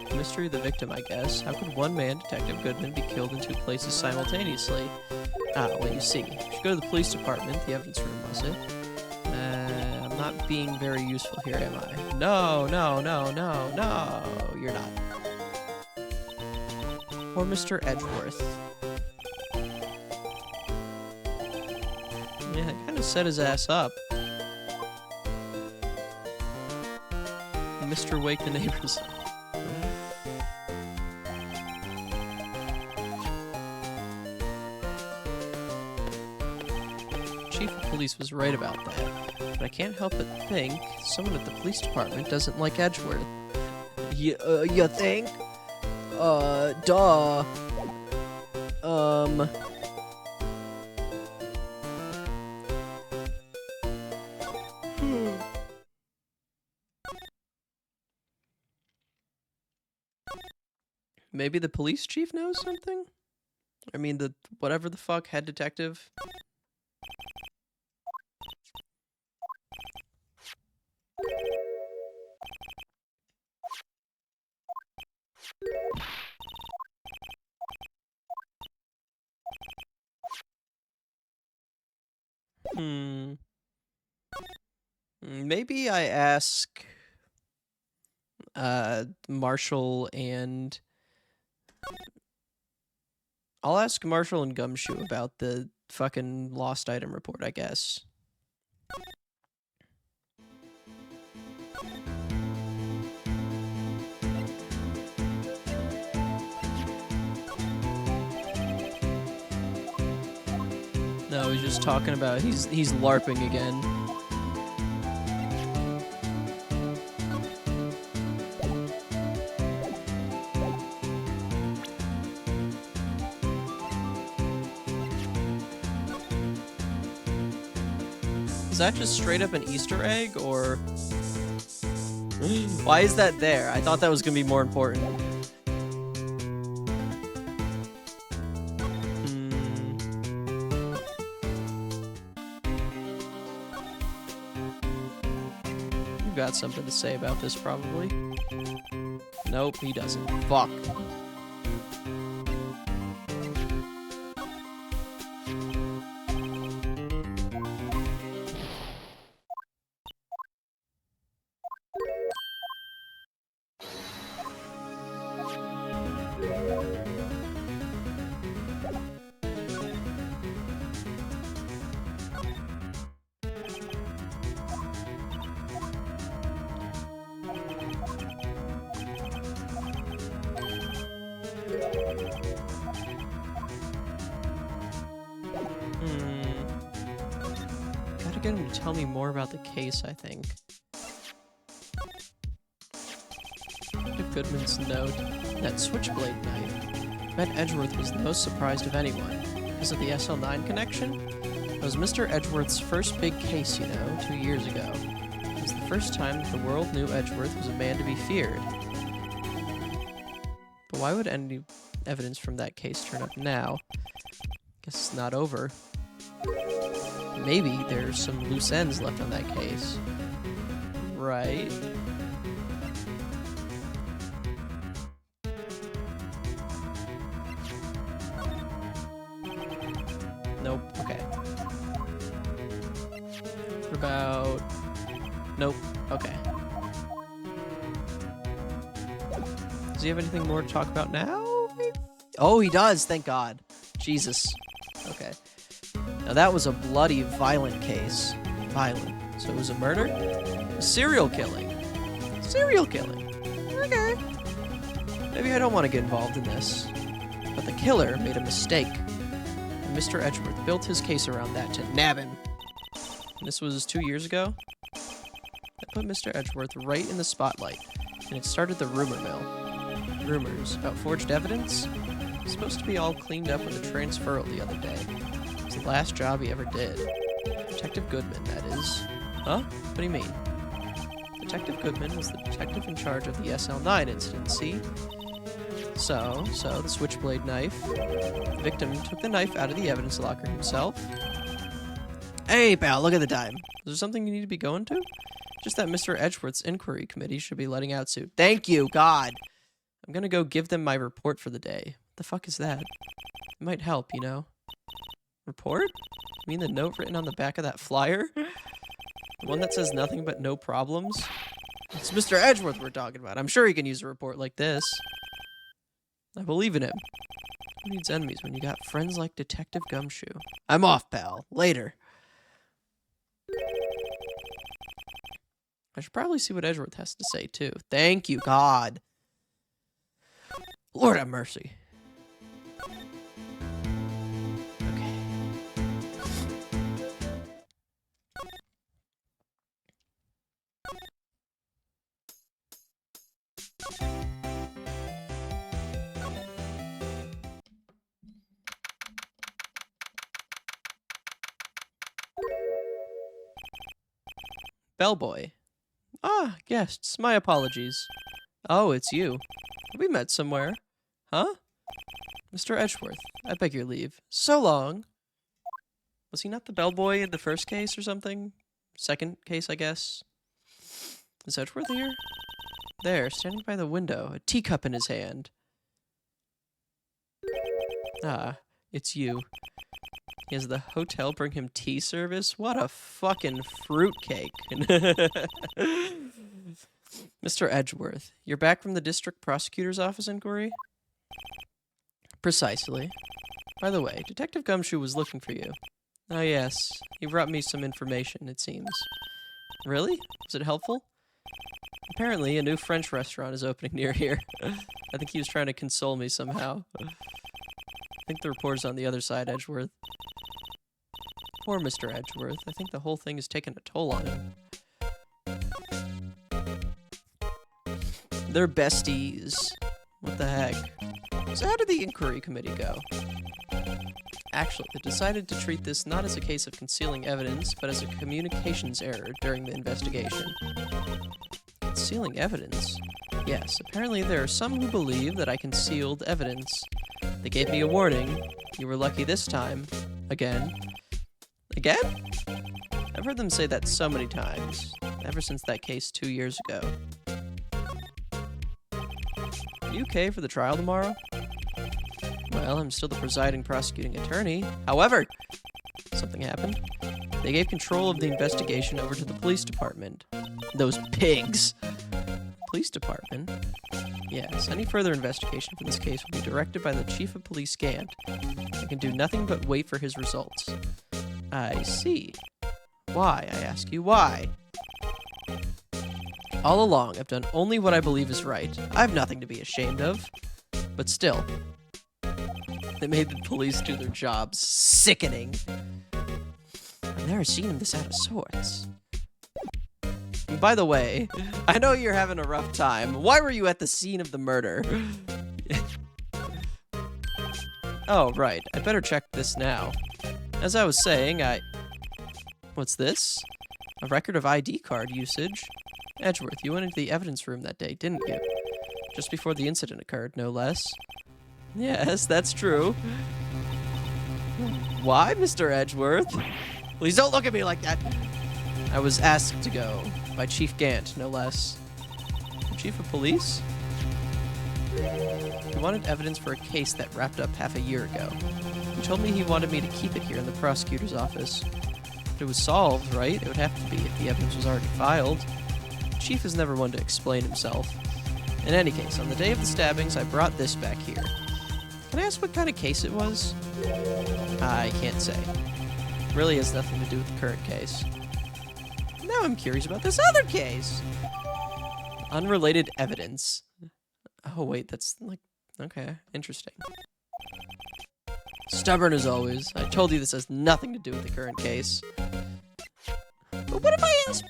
The mystery of the victim, I guess. How could one man, Detective Goodman, be killed in two places simultaneously? Ah, well, you see. You should go to the police department, the evidence room, was it? I'm not being very useful here, am I? No, you're not. Or Mr. Edgeworth. Yeah, it kind of set his ass up. Mr. Wake the neighbors. chief of police was right about that, but I can't help but think someone at the police department doesn't like Edgeworth. You think? Duh. Maybe the police chief knows something? I mean, the whatever the fuck, head detective. Maybe I ask Marshall and I'll ask Marshall and Gumshoe about the fucking lost item report, I guess. No, he's just talking about he's LARPing again. Is that just straight up an Easter egg, or why is that there? I thought that was gonna be more important. You've got something to say about this, probably. Nope, he doesn't. Fuck. Gotta get him to tell me more about the case, I think. Detective Goodman's note, that switchblade knife. Bet Edgeworth was the most surprised of anyone. Because of the SL9 connection? It was Mr. Edgeworth's first big case, you know, 2 years ago. It was the first time that the world knew Edgeworth was a man to be feared. But why would any evidence from that case turn up now? Guess it's not over. Maybe there's some loose ends left on that case. Right? Nope. Okay. What about... Nope. Okay. Does he have anything more to talk about now? Maybe? Oh, he does! Thank God. Jesus. Okay. Now that was a bloody, violent case. Violent. So it was a murder? A serial killing. Serial killing. Okay. Maybe I don't want to get involved in this. But the killer made a mistake. And Mr. Edgeworth built his case around that to nab him. And this was 2 years ago? That put Mr. Edgeworth right in the spotlight. And it started the rumor mill. Rumors about forged evidence? It's supposed to be all cleaned up with a transferal the other day. It's the last job he ever did. Detective Goodman, that is. Huh? What do you mean? Detective Goodman was the detective in charge of the SL9 incident, see? So, the switchblade knife. The victim took the knife out of the evidence locker himself. Hey, pal, look at the time. Is there something you need to be going to? Just that Mr. Edgeworth's inquiry committee should be letting out soon. Thank you, God! I'm gonna go give them my report for the day. What the fuck is that? It might help, you know? Report? You mean the note written on the back of that flyer? The one that says nothing but no problems? It's Mr. Edgeworth we're talking about. I'm sure he can use a report like this. I believe in him. Who needs enemies when you got friends like Detective Gumshoe? I'm off, pal. Later. I should probably see what Edgeworth has to say, too. Thank you, God. Lord have mercy. Okay. Bellboy. Ah, guests. My apologies. Oh, it's you. We met somewhere. Huh? Mr. Edgeworth, I beg your leave. So long. Was he not the bellboy in the first case or something? Second case, I guess. Is Edgeworth here? There, standing by the window, a teacup in his hand. Ah, it's you. He has the hotel bring him tea service? What a fucking fruitcake. Mr. Edgeworth, you're back from the district prosecutor's office inquiry? Precisely. By the way, Detective Gumshoe was looking for you. Oh yes, he brought me some information, it seems. Really? Was it helpful? Apparently, a new French restaurant is opening near here. I think he was trying to console me somehow. I think the reporter's on the other side, Edgeworth. Poor Mr. Edgeworth. I think the whole thing has taken a toll on him. They're besties. What the heck? So how did the inquiry committee go? Actually, they decided to treat this not as a case of concealing evidence, but as a communications error during the investigation. Concealing evidence? Yes, apparently there are some who believe that I concealed evidence. They gave me a warning. You were lucky this time. Again. Again? I've heard them say that so many times, ever since that case 2 years ago. Are you okay for the trial tomorrow? Well, I'm still the presiding prosecuting attorney. However, something happened. They gave control of the investigation over to the police department. Those pigs! Police department? Yes, any further investigation for this case will be directed by the Chief of Police Gant. I can do nothing but wait for his results. I see. Why, I ask you, why? All along, I've done only what I believe is right. I have nothing to be ashamed of. But still, they made the police do their jobs. Sickening. I've never seen him this out of sorts. And by the way, I know you're having a rough time. Why were you at the scene of the murder? Oh, right. I better check this now. As I was saying, What's this? A record of ID card usage? Edgeworth, you went into the evidence room that day, didn't you? Just before the incident occurred, no less. Yes, that's true. Why, Mr. Edgeworth? Please don't look at me like that. I was asked to go by Chief Gant, no less. The Chief of Police? He wanted evidence for a case that wrapped up half a year ago. He told me he wanted me to keep it here in the prosecutor's office. But it was solved, right? It would have to be if the evidence was already filed. The Chief is never one to explain himself. In any case, on the day of the stabbings, I brought this back here. Can I ask what kind of case it was? I can't say. It really has nothing to do with the current case. Now I'm curious about this other case. Unrelated evidence. Oh, wait, that's like... Okay, interesting. Stubborn as always. I told you this has nothing to do with the current case. But what if I ask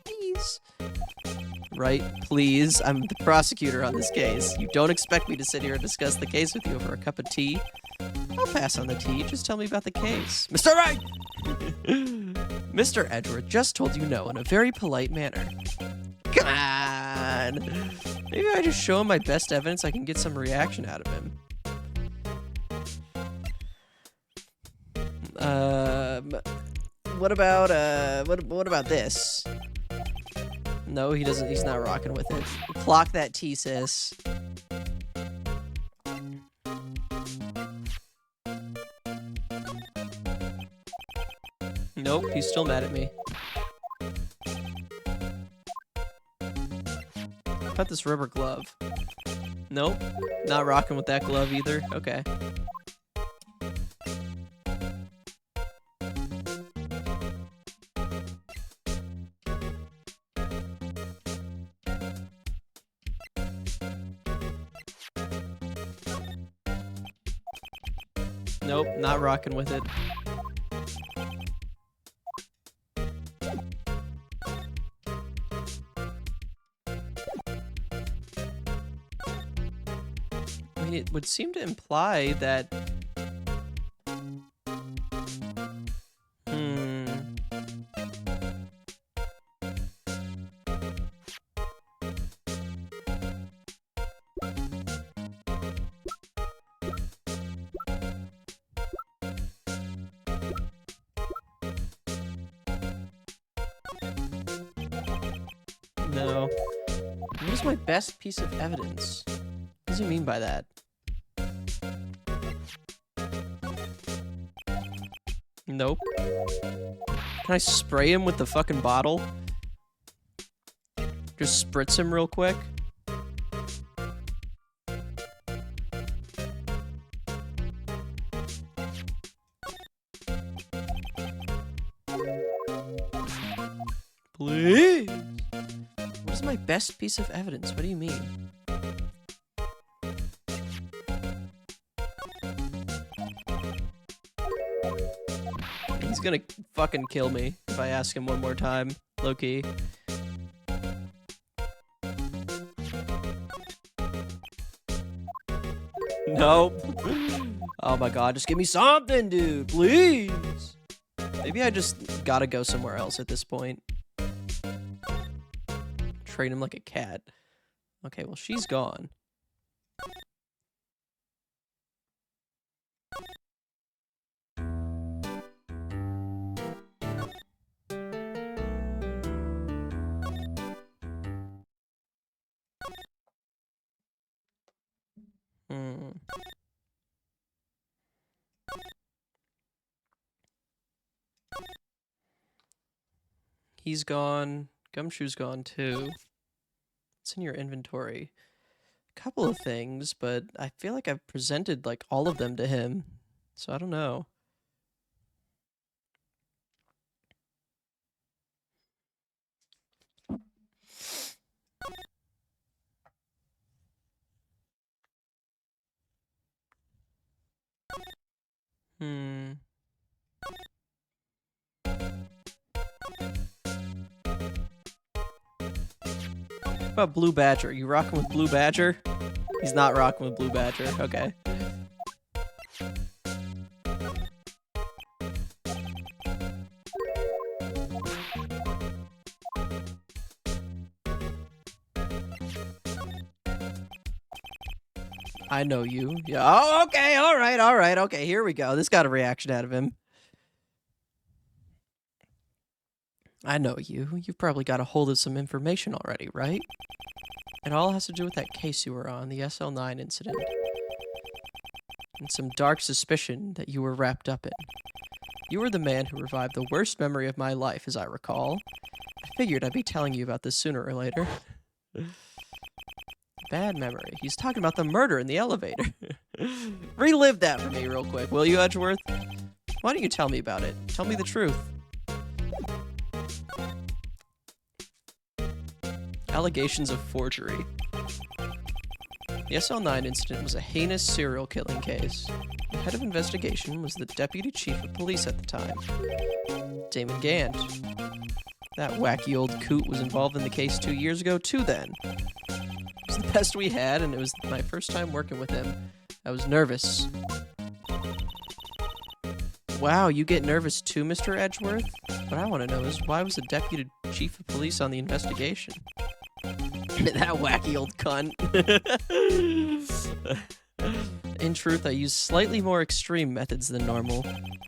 please? Right, please. I'm the prosecutor on this case. You don't expect me to sit here and discuss the case with you over a cup of tea? I'll pass on the tea. Just tell me about the case. Mr. Wright! Mr. Edgeworth just told you no in a very polite manner. Come on! Maybe I just show him my best evidence I can get some reaction out of him. What about this? No, he doesn't. He's not rocking with it. Clock that tea, sis. Nope, he's still mad at me. How about this rubber glove? Nope, not rocking with that glove either. Okay. Nope, not rocking with it. I mean, it would seem to imply that... No. What is my best piece of evidence? What does he mean by that? Nope. Can I spray him with the fucking bottle? Just spritz him real quick? Please? What is my best piece of evidence? What do you mean? He's gonna fucking kill me if I ask him one more time, low-key. Nope. Oh my god, just give me something, dude, please. Maybe I just gotta go somewhere else at this point. Train him like a cat. Okay, well, she's gone. He's gone. Gumshoe's gone too. What's in your inventory? A couple of things, but I feel like I've presented like all of them to him. So I don't know. What about Blue Badger? You rocking with Blue Badger? He's not rocking with Blue Badger. Okay. I know you. Yeah. Oh, okay. All right. All right. Okay. Here we go. This got a reaction out of him. I know you. You've probably got a hold of some information already, right? It all has to do with that case you were on, the SL9 incident. And some dark suspicion that you were wrapped up in. You were the man who revived the worst memory of my life, as I recall. I figured I'd be telling you about this sooner or later. Bad memory. He's talking about the murder in the elevator. Relive that for me real quick, will you, Edgeworth? Why don't you tell me about it? Tell me the truth. Allegations of forgery. The SL9 incident was a heinous serial killing case. The head of investigation was the deputy chief of police at the time, Damon Gant. That wacky old coot was involved in the case 2 years ago too then. It was the best we had, and it was my first time working with him. I was nervous. Wow, you get nervous too, Mr. Edgeworth? What I want to know is, why was the deputy chief of police on the investigation? That wacky old cunt. In truth, I used slightly more extreme methods than normal.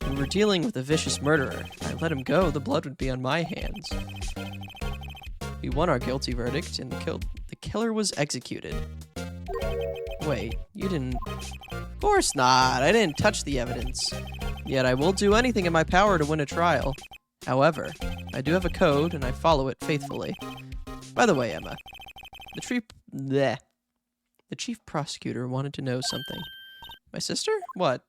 We were dealing with a vicious murderer. If I let him go, the blood would be on my hands. We won our guilty verdict, and the killer was executed. Wait, you didn't... Of course not! I didn't touch the evidence. Yet I will do anything in my power to win a trial. However, I do have a code, and I follow it faithfully. By the way, Emma, the chief prosecutor wanted to know something. My sister? What?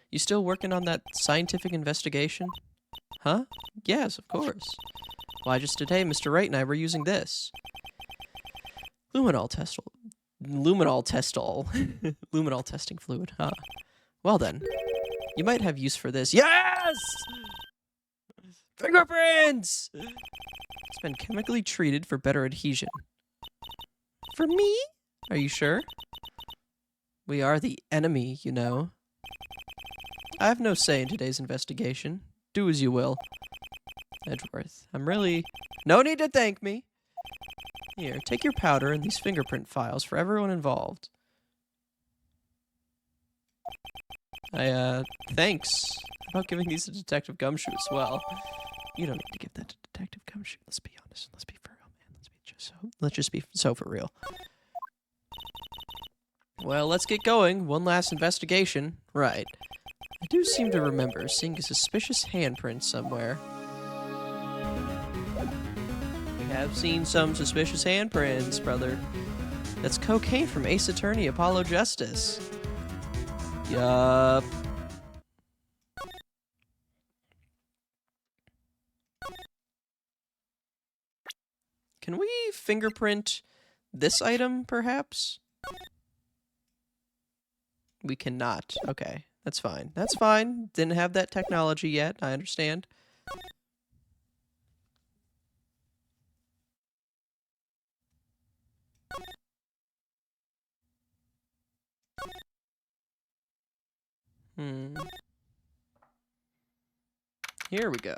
You still working on that scientific investigation? Huh? Yes, of course. Why, just today, Mr. Wright and I were using this. Luminol testing fluid, huh? Well then, you might have use for this. Yes! Fingerprints! It's been chemically treated for better adhesion. For me? Are you sure? We are the enemy, you know. I have no say in today's investigation. Do as you will. Edgeworth, I'm really... No need to thank me. Here, take your powder and these fingerprint files for everyone involved. Thanks. How about giving these to Detective Gumshoe as well? You don't need to give that to Detective Gumshoe. Let's be honest. Let's be for real. So let's just be so for real. Well, let's get going. One last investigation. Right. I do seem to remember seeing a suspicious handprint somewhere. We have seen some suspicious handprints, brother. That's cocaine from Ace Attorney Apollo Justice. Yup. Can we fingerprint this item, perhaps? We cannot. Okay, that's fine. That's fine. Didn't have that technology yet. I understand. Here we go.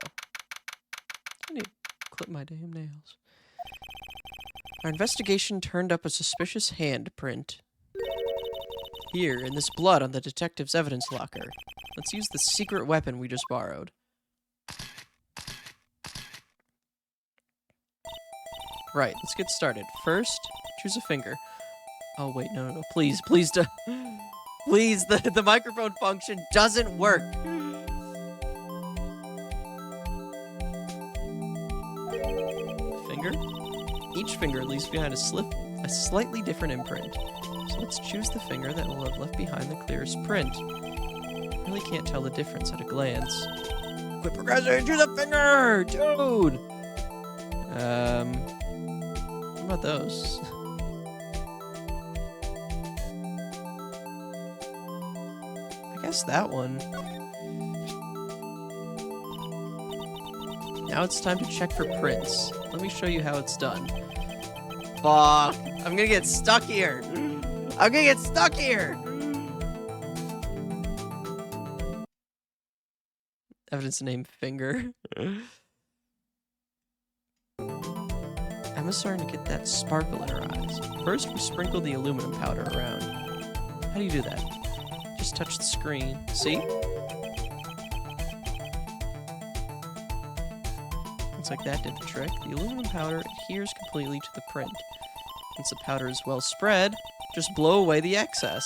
I need to clip my damn nails. Our investigation turned up a suspicious handprint. Here, in this blood on the detective's evidence locker. Let's use the secret weapon we just borrowed. Right, let's get started. First, choose a finger. Oh, wait, no. Please, please, please, the microphone function doesn't work. Finger? Each finger leaves behind a slightly different imprint. So let's choose the finger that will have left behind the clearest print. Really can't tell the difference at a glance. Quit procrastinating, choose a finger! Dude! What about those? I guess that one. Now it's time to check for prints. Let me show you how it's done. Fuck! I'm gonna get stuck here! I'm gonna get stuck here! Evidence name finger. Emma's starting to get that sparkle in her eyes. First, we sprinkle the aluminum powder around. How do you do that? Just touch the screen. See? Looks like that did the trick. The aluminum powder adheres completely to the print. Once the powder is well spread, just blow away the excess.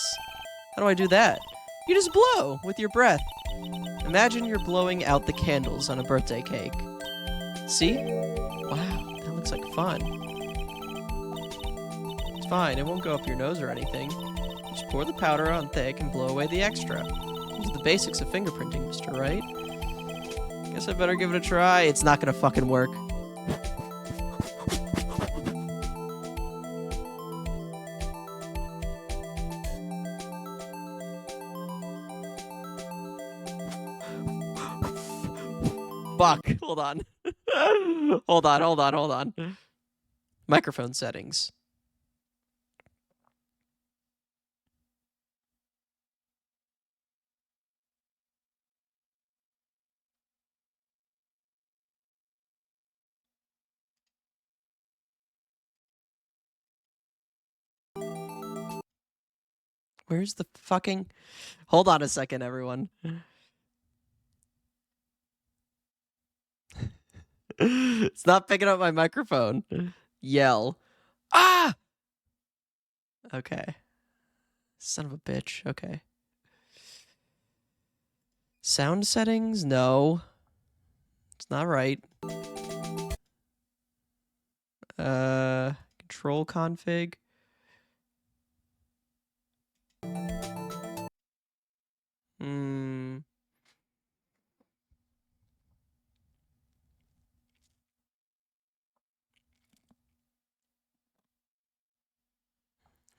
How do I do that? You just blow with your breath. Imagine you're blowing out the candles on a birthday cake. See? Wow, that looks like fun. It's fine, it won't go up your nose or anything. Just pour the powder on thick and blow away the extra. Those are the basics of fingerprinting, mister, right? Guess I better give it a try. It's not gonna fucking work. Fuck. Hold on. Hold on. Microphone settings. Where's the fucking... Hold on a second, everyone. It's not picking up my microphone. Yell. Ah! Okay. Son of a bitch. Okay. Sound settings? No. It's not right. Control config.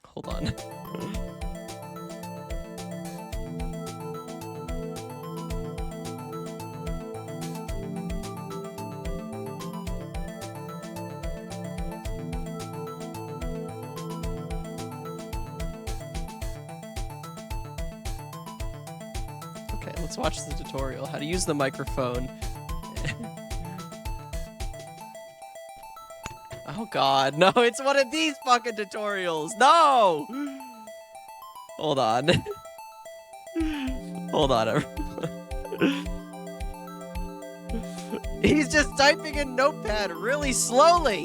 Hold on. Okay, let's watch the tutorial. How to use the microphone. Oh god, no, it's one of these fucking tutorials. No! Hold on. Hold on, everyone. He's just typing in Notepad really slowly.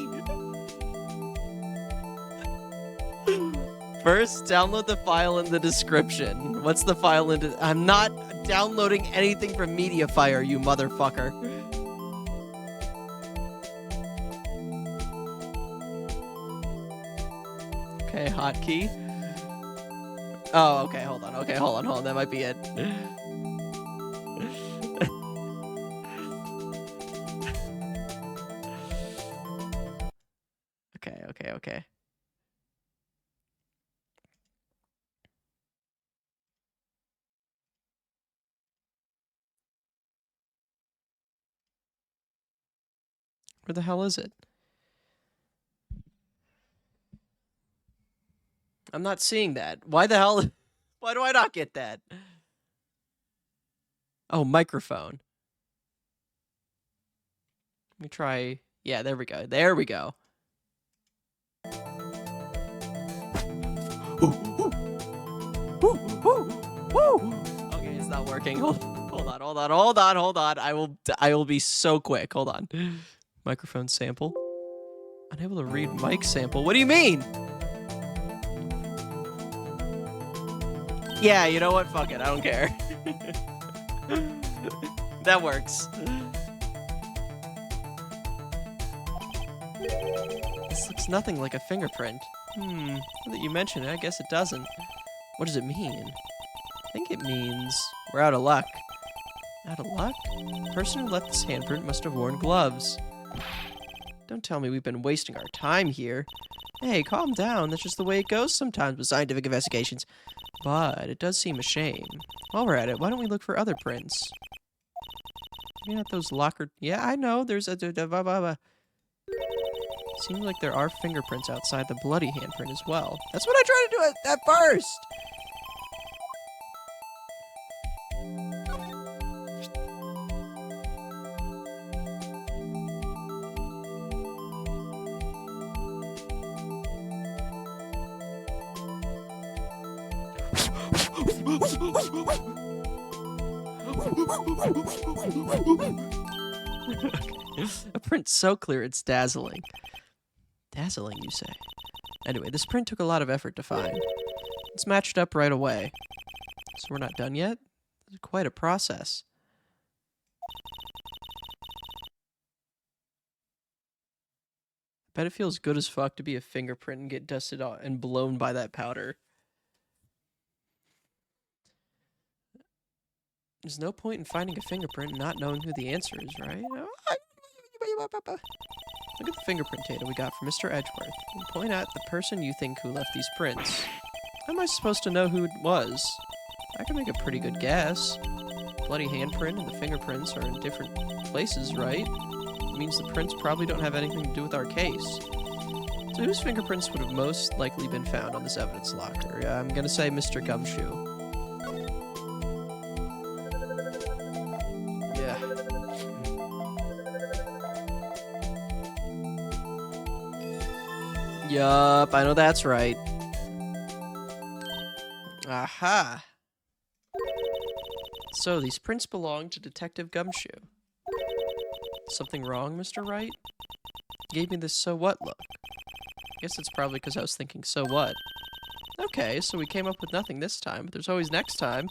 First, download the file in the description. What's the file in? I'm not downloading anything from Mediafire, you motherfucker. Okay, hotkey. Oh, okay, hold on. Okay, hold on. That might be it. Okay. Where the hell is it? I'm not seeing that. Why the hell? Why do I not get that? Oh, microphone. Let me try. Yeah, there we go. There we go. Okay, it's not working. Hold on. I will be so quick. Hold on. Microphone sample. Unable to read mic sample. What do you mean? Yeah, you know what? Fuck it. I don't care. That works. This looks nothing like a fingerprint. Now that you mention it, I guess it doesn't. What does it mean? I think it means we're out of luck. Out of luck? The person who left this handprint must have worn gloves. Don't tell me we've been wasting our time here. Hey, calm down. That's just the way it goes sometimes with scientific investigations. But it does seem a shame. While we're at it, why don't we look for other prints? Maybe not those locker... Yeah, I know. There's a... Seems like there are fingerprints outside the bloody handprint as well. That's what I tried to do at first! A print so clear it's dazzling. Dazzling, you say? Anyway, this print took a lot of effort to find. It's matched up right away. So we're not done yet? It's quite a process. I bet it feels good as fuck to be a fingerprint and get dusted out and blown by that powder. There's no point in finding a fingerprint and not knowing who the answer is, right? Look at the fingerprint data we got from Mr. Edgeworth and point out the person you think who left these prints. How am I supposed to know who it was? I can make a pretty good guess. Bloody handprint and the fingerprints are in different places, right? It means the prints probably don't have anything to do with our case. So whose fingerprints would have most likely been found on this evidence locker? I'm gonna say Mr. Gumshoe. Yup, I know that's right. Aha! So, these prints belong to Detective Gumshoe. Something wrong, Mr. Wright? Gave me this so what look. Guess it's probably because I was thinking so what. Okay, so we came up with nothing this time, but there's always next time.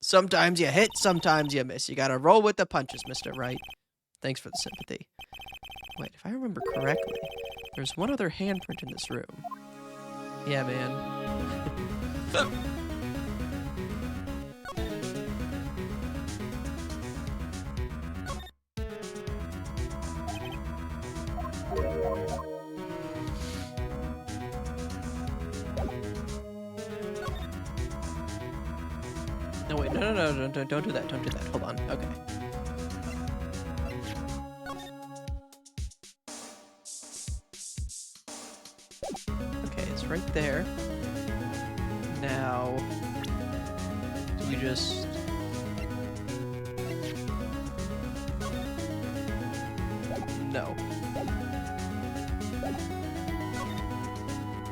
Sometimes you hit, sometimes you miss. You gotta roll with the punches, Mr. Wright. Thanks for the sympathy. Wait, if I remember correctly, there's one other handprint in this room. Yeah, man. No, wait, no, don't do that, don't do that. Hold on, okay. Right there. Now, do we just... No.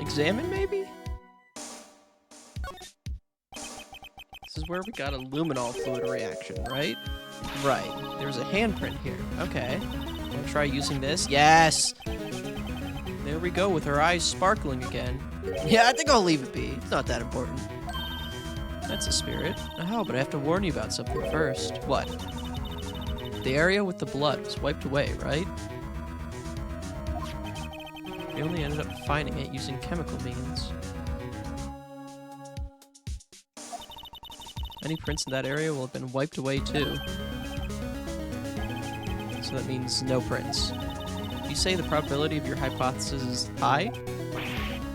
Examine, maybe? This is where we got a luminol fluid reaction, right? Right. There's a handprint here. Okay. Wanna try using this? Yes! There we go, with her eyes sparkling again. Yeah, I think I'll leave it be. It's not that important. That's a spirit. Oh, but I have to warn you about something first. What? The area with the blood was wiped away, right? We only ended up finding it using chemical means. Any prints in that area will have been wiped away too. So that means no prints. You say the probability of your hypothesis is high?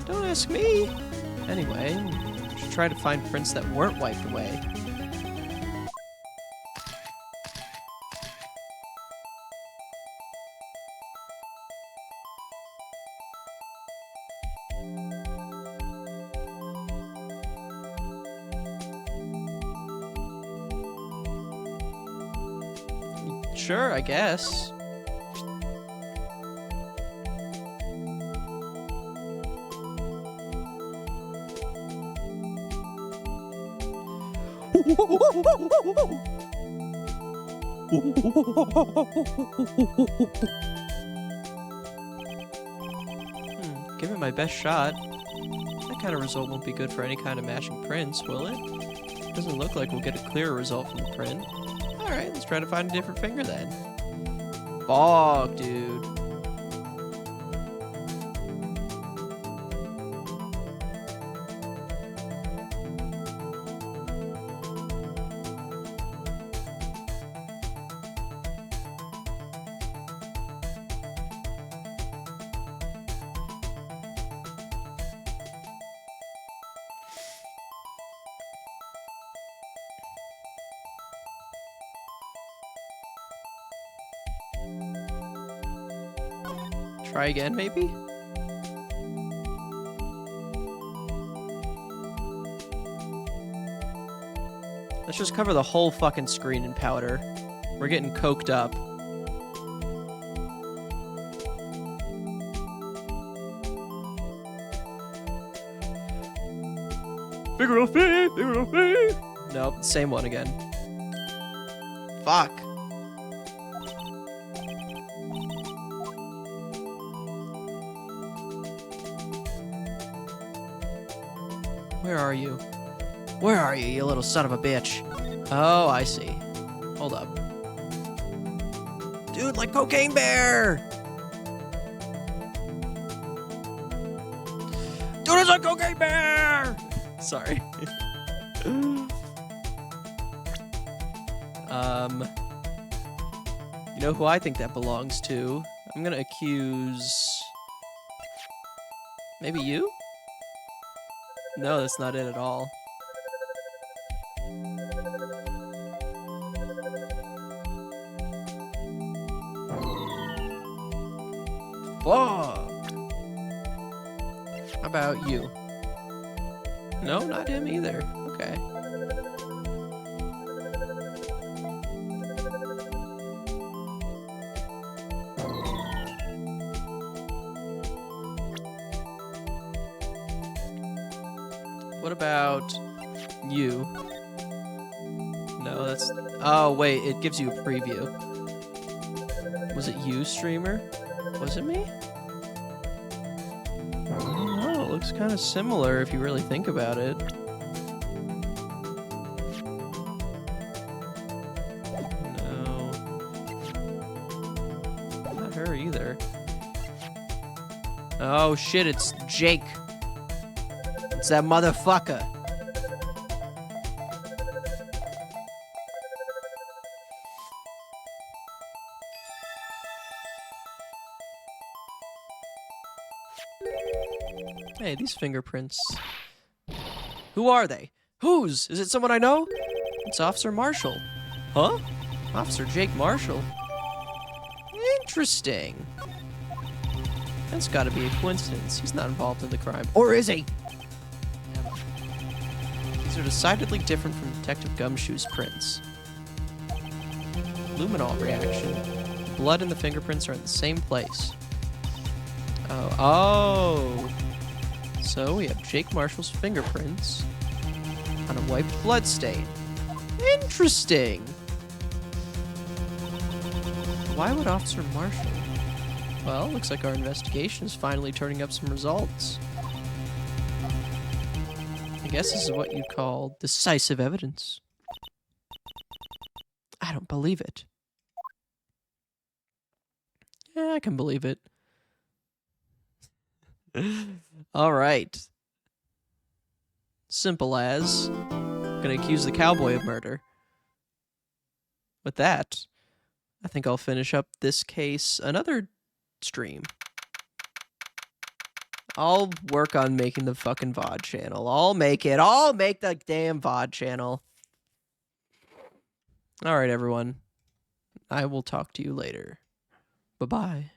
Don't ask me! Anyway, we should try to find prints that weren't wiped away. Sure, I guess. Give it my best shot. That kind of result won't be good for any kind of matching prints, will it? Doesn't look like we'll get a clearer result from the print. Alright, let's try to find a different finger then. Fog, dude. Try again, maybe? Let's just cover the whole fucking screen in powder. We're getting coked up. Figure of faith. Nope, same one again. Fuck. Where are you? Where are you, you little son of a bitch? Oh, I see. Hold up. Dude, like Cocaine Bear! Dude, it's like Cocaine Bear! Sorry. You know who I think that belongs to? I'm gonna accuse... Maybe you? No, that's not it at all. Fuck! How about you? No, not him either. Okay. What about you? No, that's... Oh, wait, it gives you a preview. Was it you, streamer? Was it me? Oh, it looks kind of similar if you really think about it. No. Not her either. Oh, shit, it's Jake. It's that motherfucker. Hey, these fingerprints. Who are they? Whose? Is it someone I know? It's Officer Marshall. Huh? Officer Jake Marshall. Interesting. That's gotta be a coincidence. He's not involved in the crime. Or is he? These are decidedly different from Detective Gumshoe's prints. Luminol reaction. The blood and the fingerprints are in the same place. Oh. So we have Jake Marshall's fingerprints on a wiped blood stain. Interesting. Why would Officer Marshall? Well, looks like our investigation is finally turning up some results. guess this is what you call decisive evidence. I don't believe it. Yeah, I can believe it. All right. Simple as. Gonna accuse the cowboy of murder. With that, I think I'll finish up this case another stream. I'll work on making the fucking VOD channel. I'll make it. I'll make the damn VOD channel. All right, everyone. I will talk to you later. Bye-bye.